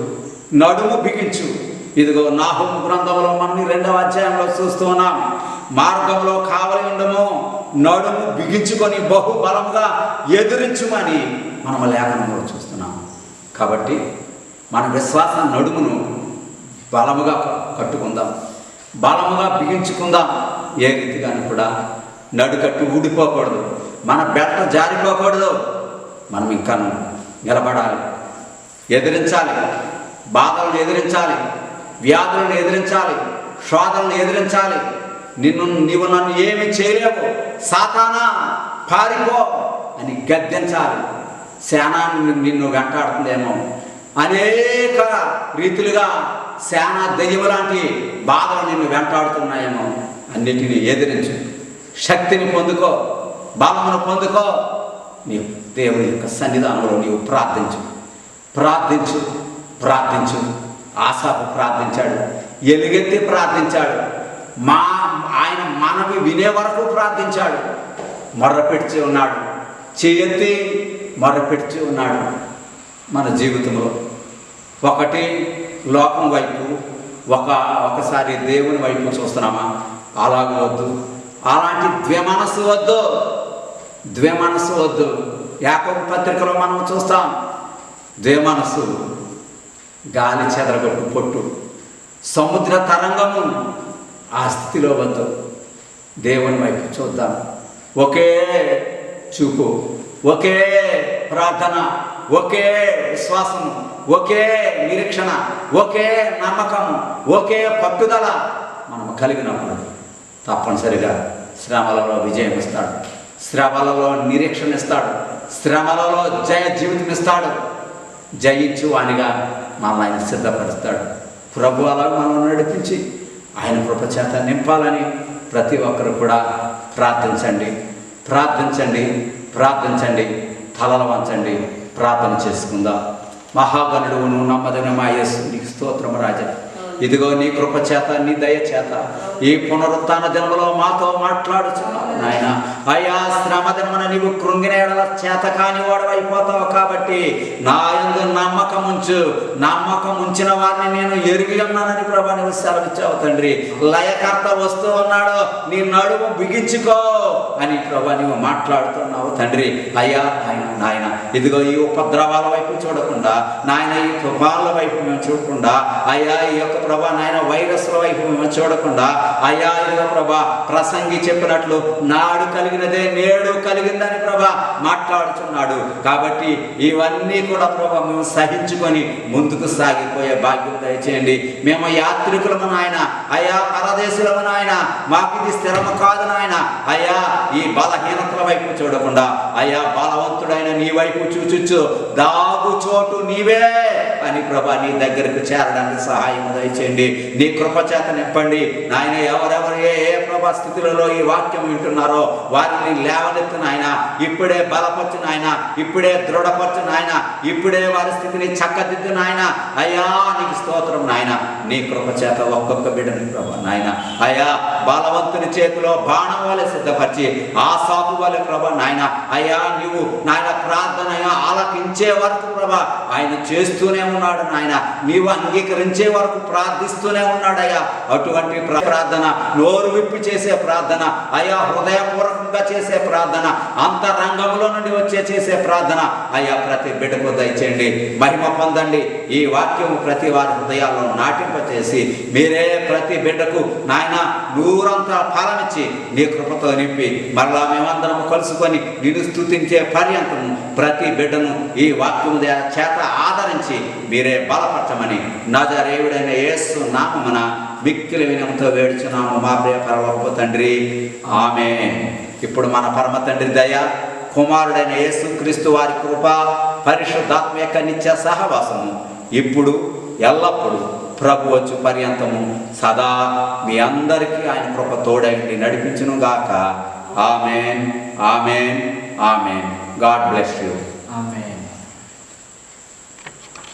నడుము బిగించు. ఇదిగో నాహూము గ్రంథంలో మనం 2వ అధ్యాయంలో చూస్తూ ఉన్నాం. మార్గంలో కావలి ఉండము, నడుము బిగించుకొని బహుబలముగా ఎదురించుమని మనం లేఖనంలో చూస్తున్నాం. కాబట్టి మన విశ్వాస నడుమును బలముగా కట్టుకుందాం. బలముగా బిగించుకుందాం. ఏ రీతిగాని కూడా నడుకట్టు ఊడిపోకూడదు, మన బెట్ట జారిపోకూడదు. మనం ఇంకా నిలబడాలి, ఎదిరించాలి, బాధలను ఎదిరించాలి, వ్యాధులను ఎదిరించాలి, శోధనలను ఎదిరించాలి. నీవు నన్ను ఏమి చేయలేవు, సాతానా పారిపో అని గద్దించాలి. సేనా నిన్ను వెంటాడుతుందేమో, అనేక రీతులుగా సేనా దెయ్యం లాంటి బాధలు నిన్ను వెంటాడుతున్నాయేమో, అన్నిటినీ ఎదిరించు. శక్తిని పొందుకో, బలమును పొందుకో. నీవు దేవుని యొక్క సన్నిధానంలో నీవు ప్రార్థించు, ప్రార్థించు, ప్రార్థించు. ఆసాపు ప్రార్థించాడు, ఎలుగెత్తి ప్రార్థించాడు, ఆయన మనవి వినే వరకు ప్రార్థించాడు, మొర్రపెట్టి ఉన్నాడు, చేయెత్తి మొర్రపెట్టి ఉన్నాడు. మన జీవితంలో ఒకటి లోకం వైపు, ఒకసారి దేవుని వైపు చూస్తున్నామా? అలాగ వద్దు, అలాంటి ద్విమనస్సు వద్దు, ద్విమనస్సు వద్దు. యాకోబు పత్రికలో మనం చూస్తాం, ద్విమనస్సు గాలి చెదరగొట్టు పొట్టు, సముద్ర తరంగము. ఆ స్థితిలో వద్దు, దేవుని వైపు చూద్దాం. ఒకే చూపు, ఒకే ప్రార్థన, ఒకే విశ్వాసము, ఒకే నిరీక్షణ, ఒకే నమ్మకము, ఒకే పట్టుదల మనము కలిగినప్పుడు తప్పనిసరిగా శ్రమలలో విజయం ఇస్తాడు, శ్రమలలో నిరీక్షణ ఇస్తాడు, శ్రమలలో జయ జీవితం ఇస్తాడు. జయించు వానిగా మనల్ని ఆయన సిద్ధపరుస్తాడు. ప్రభు అలా మనల్ని నడిపించి ఆయన కృపచేత నింపాలని ప్రతి ఒక్కరు కూడా ప్రార్థించండి, ప్రార్థించండి, ప్రార్థించండి. తలలు వంచండి, ప్రార్థన చేసుకుందాం. మహాగణుడు నువ్వు నమ్మదగిన మా యేసు, నీకు స్తోత్రం రాజా. ఇదిగో నీ కృప చేత, నీ దయ చేత ఈ పునరుత్థాన దినములో మాతో మాట్లాడుచున్నావు నాయన. అయా శ్రమ దినమున నీవు కృంగిన ఎడల చేత కాని వాడవైపోతావు. కాబట్టి నా యందు నమ్మకం ఉంచు, నమ్మకం ఉంచిన వారిని నేను ఎరిగి ఉన్నానని ప్రభా నువ్వు సెలవిచ్చావు తండ్రి. లయకర్త వస్తూ ఉన్నాడు, నీ నడుము బిగించుకో అని ప్రభా నువ్వు మాట్లాడుతున్నావు తండ్రి. అయ్యా నాయన ఇదిగో ఈ ఉపద్రవాల వైపు చూడకుండా నాయన, ఈ తుఫాన్ల వైపు మేము చూడకుండా అయ్యా, ఈ యొక్క ప్రభా నాయన వైరస్ల వైపు మేము చూడకుండా అయ్యా, ఇదిగో ప్రభా ప్రసంగి చెప్పినట్లు నాడు కలిగినదే నేడు కలిగిందని ప్రభా మాట్లాడుతున్నాడు. కాబట్టి ఇవన్నీ కూడా ప్రభా మేము సహించుకొని ముందుకు సాగిపోయే భాగ్యం దయచేయండి. మేము యాత్రికులము నాయన, అయ్యా పరదేశులము నాయన, మాకు ఇది స్థిరము కాదు నాయన. అయ్యా ఈ బలహీనతల వైపు చూడకుండా అయ్యా బలవంతుడైన నీ వైపు చూచుచ్చు, దాగు చోటు నీవే అని ప్రభా నీ దగ్గరకు చేరడానికి సహాయం దయచేయండి. నీ కృప చేత నింపండి నాయన. ఎవరెవరు ఏ ప్రభా స్థితులలో ఈ వాక్యం వింటున్నారో వారిని లేవనెత్తు నాయన, ఇప్పుడే బలపరచు నాయన, ఇప్పుడే దృఢపరచు నాయన, ఇప్పుడే వారి స్థితిని చక్కదిద్దు నాయన. అయ్యా నీకు స్తోత్రం నాయన. నీ కృప చేత ఒక్కొక్క బిడ్డని ప్రభా నాయన అయ్యా బలవంతుని చేతిలో బాణం వలె సిద్ధపరిచి ఆసాపు వలె ప్రభా నాయన అయ్యా నీవు నాయన ప్రార్థన ఆలకించే వరకు ప్రభా ఆయన చేస్తూనే ఉన్నాడు నాయన. నీవు అంగీకరించే వరకు ప్రార్థిస్తూనే ఉన్నాడయ్యా. అటువంటి ప్రార్థన, నోరు విప్పి చేసే ప్రార్థన అయ్యా, హృదయపూర్వకంగా చేసే ప్రార్థన, అంతరంగంలో నుండి చేసే ప్రార్థన అయ్యా ప్రతి బిడ్డకు దయచేయండి. మహిమ పొందండి. ఈ వాక్యం ప్రతి వారి హృదయాల్లో నాటింపచేసి మీరే ప్రతి బిడ్డకు నాయన నూరంతా ఫలమిచ్చి నీ కృపతో నింపి మరలా మేమందరం కలుసుకొని నిన్ను స్తుతించే పర్యంతము ప్రతి బిడ్డను ఈ వాక్యము చేత ఆదరించి మీరే బలపరచమని నజరేయుడైన యేసు నామమున మిక్కిలి వినయంతో వేడుచున్నాము మా ప్రియ పరలోకపు తండ్రి, ఆమేన్. ఇప్పుడు మన పరమ తండ్రి దయ, కుమారుడైన యేసు క్రీస్తు వారి కృప, పరిశుద్ధాత్మ యొక్క నిత్య సహవాసము ఇప్పుడు ఎల్లప్పుడూ ప్రభు వచ్చు పర్యంతము సదా మీ అందరికీ ఆయన కృప తోడైండి నడిపించును గాక. ఆమేన్, ఆమేన్, ఆమేన్. God bless you. ఆమేన్.